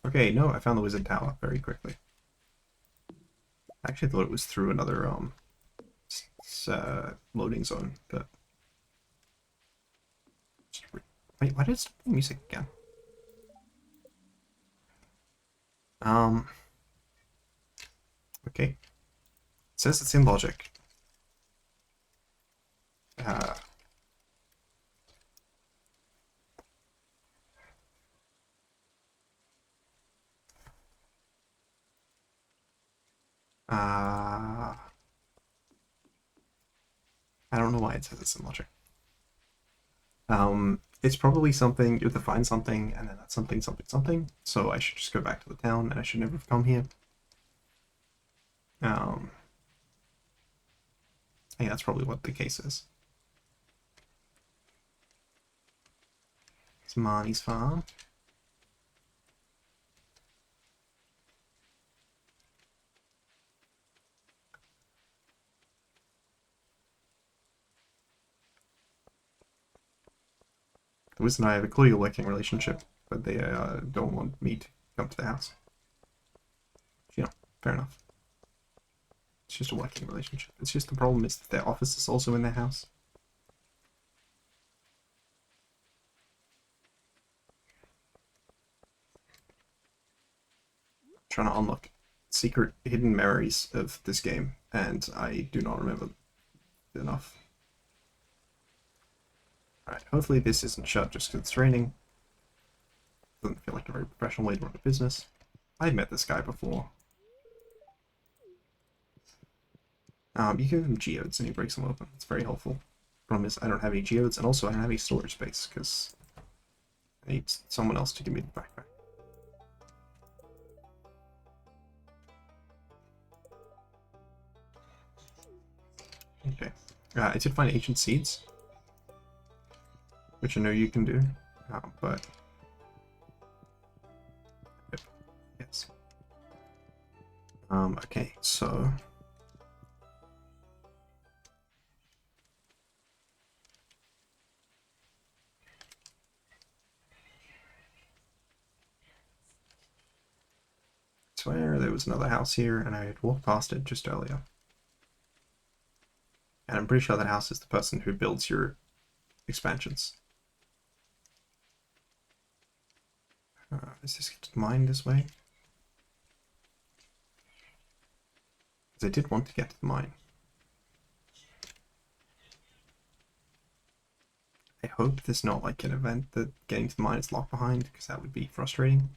Okay, no, I found the wizard tower very quickly. I actually thought it was through another loading zone, but... Wait, why did it stop the music again? Okay. It says it's in logic. I don't know why it says it's in logic. It's probably something, you have to find something, and then that's something, something, something. So I should just go back to the town, and I should never have come here. I think that's probably what the case is. It's Marnie's farm. The wizard and I have a clearly working relationship, but they don't want me to come to the house. You know, fair enough. It's just a working relationship. It's just the problem is that their office is also in their house. I'm trying to unlock secret hidden memories of this game, and I do not remember enough. Alright, hopefully this isn't shut just because it's raining. Doesn't feel like a very professional way to run a business. I've met this guy before. You give him geodes and he breaks them open. It's very helpful. Problem is I don't have any geodes, and also I don't have any storage space because I need someone else to give me the backpack. Okay. I did find ancient seeds, which I know you can do, but... Yep. Yes. Okay, so... I swear there was another house here, and I had walked past it just earlier. And I'm pretty sure that house is the person who builds your expansions. Is this mine this way? Because I did want to get to the mine. I hope there's not like an event that getting to the mine is locked behind, because that would be frustrating.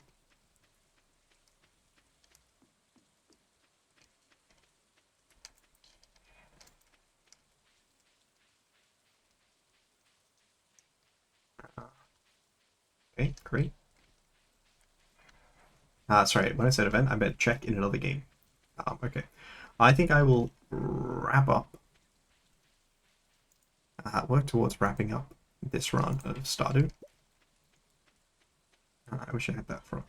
Okay, great. Sorry, when I said event, I meant check in another game. Okay. I think I will wrap up, work towards wrapping up this run of Stardew. I wish I had that from.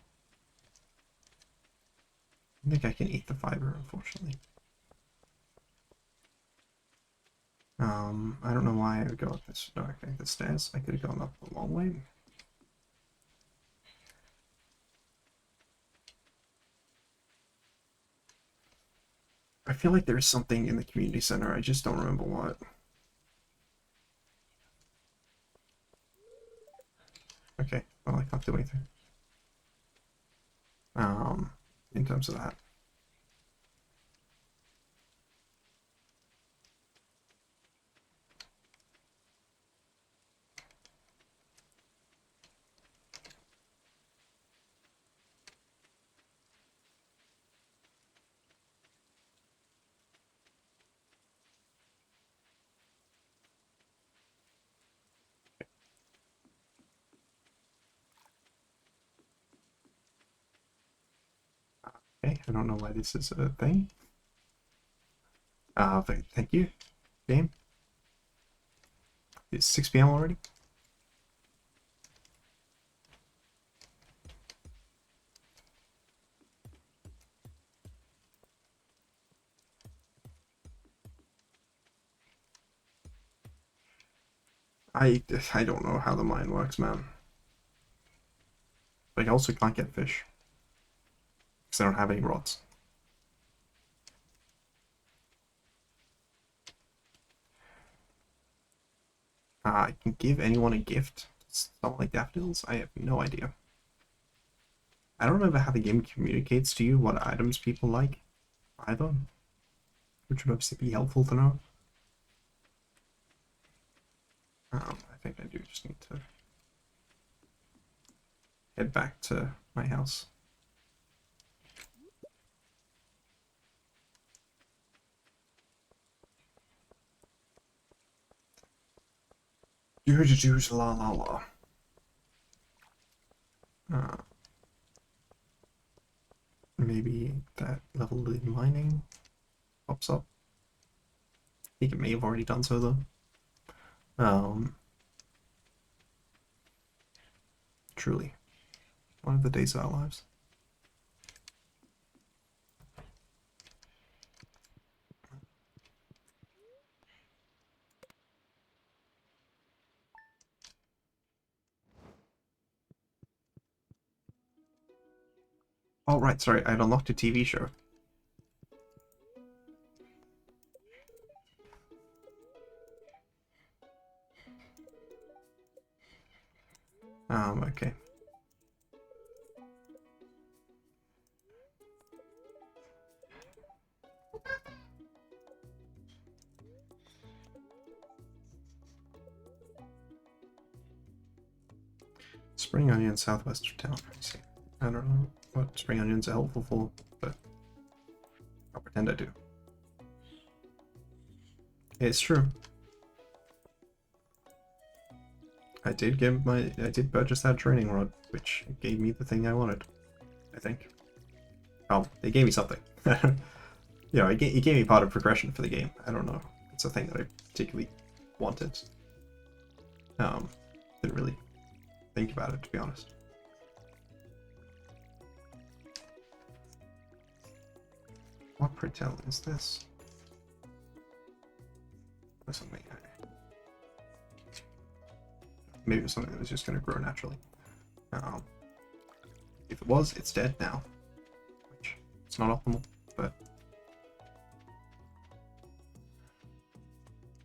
I think I can eat the fiber, unfortunately. I don't know why I would go up this. No, okay, the stairs. I could have gone up a long way. I feel like there is something in the community center. I just don't remember what. Okay, well, I can't do anything. In terms of that. Okay, I don't know why this is a thing. Thank you, game. It's 6 p.m. already. I don't know how the mine works, man. But I also can't get fish because I don't have any rods. I can give anyone a gift. Something like daffodils? I have no idea. I don't remember how the game communicates to you what items people like either, which would obviously be helpful to know. I think I do just need to head back to my house. Juice, la la la. Maybe that level in mining pops up. I think it may have already done so though. Truly, one of the days of our lives. Oh right, sorry, I'd unlocked a TV show. Okay. Spring onion southwest of town. I see. I don't know what spring onions are helpful for, but I'll pretend I do. It's true. I did purchase that training rod, which gave me the thing I wanted. I think. Oh, it gave me something. You know, it gave me part of progression for the game. I don't know. It's a thing that I particularly wanted. Didn't really think about it, to be honest. What pretell is this? Something. Maybe it was something that was just going to grow naturally. If it was, it's dead now. Which, it's not optimal, but...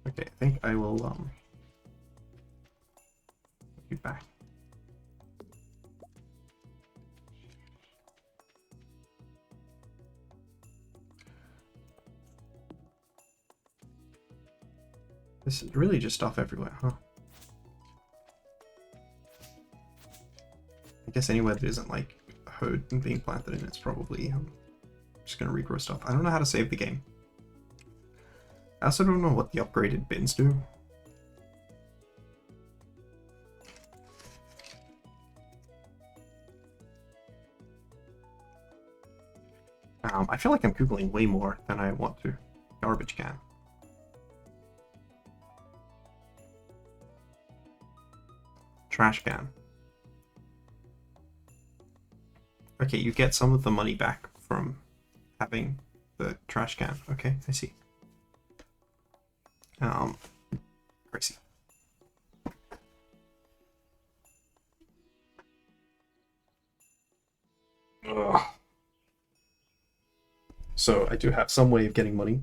Okay, I think I will, be back. This is really just stuff everywhere, huh? I guess anywhere that isn't like herd and being planted in, it's probably just gonna regrow stuff. I don't know how to save the game. I also don't know what the upgraded bins do. I feel like I'm Googling way more than I want to. Garbage can. Trash can. Okay, you get some of the money back from having the trash can. Okay, I see. Crazy. Ugh. So I do have some way of getting money.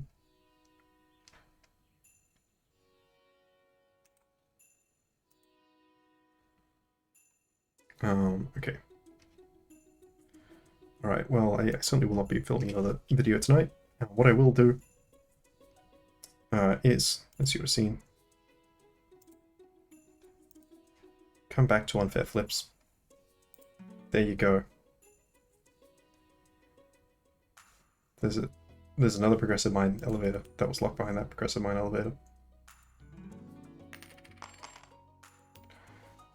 Okay. Alright, well, I certainly will not be filming another video tonight. What I will do is, as you have seen, come back to Unfair Flips. There you go. There's another progressive mine elevator that was locked behind that progressive mine elevator.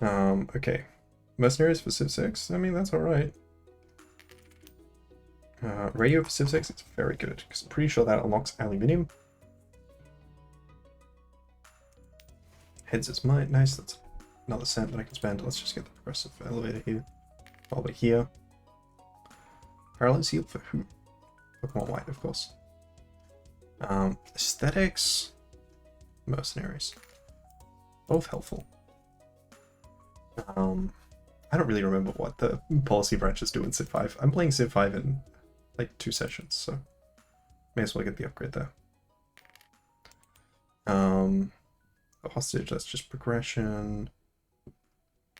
Okay. Mercenaries for Civ 6? I mean, that's alright. Radio for Civ 6, it's very good, because I'm pretty sure that unlocks aluminium. Heads is mine, nice, that's another cent that I can spend. Let's just get the progressive elevator here. While we're here. Parallel seal for who? Pokemon White, of course. Aesthetics. Mercenaries. Both helpful. I don't really remember what the policy branches do in Civ 5. I'm playing Civ 5 in like 2 sessions, so may as well get the upgrade there. A hostage, that's just progression.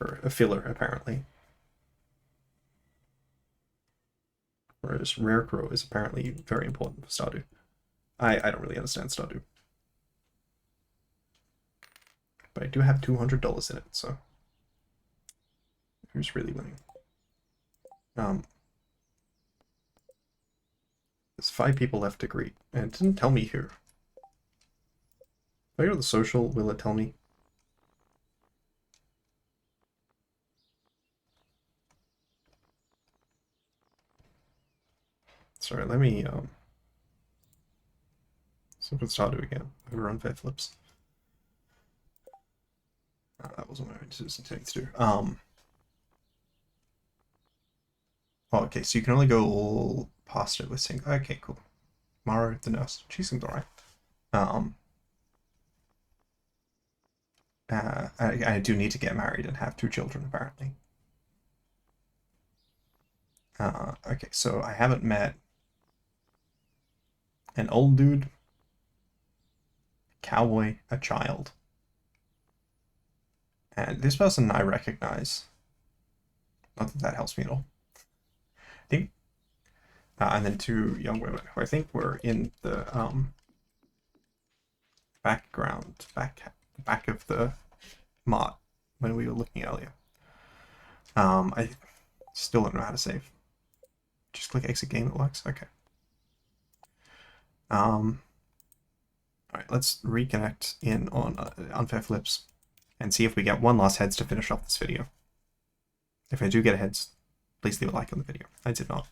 Or a filler, apparently. Whereas Rare Crow is apparently very important for Stardew. I don't really understand Stardew. But I do have $200 in it, so who's really winning? There's 5 people left to greet, and it didn't tell me who. If I go to the social, will it tell me? Sorry, let me let's look at Stardew again. Over Unfair Flips. That wasn't what I was intending to do. Oh, okay, so you can only go all past it with sync. Okay, cool. Maro, the nurse, she seems alright. I do need to get married and have 2 children, apparently. Okay, so I haven't met an old dude, a cowboy, a child. And this person I recognize. Not that that helps me at all. I think, and then 2 young women who I think were in the background, back of the mod when we were looking earlier. I still don't know how to save. Just click exit game, it works. Okay. Alright, let's reconnect in on Unfair Flips and see if we get 1 last heads to finish off this video. If I do get a heads, please leave a like on the video. I did not.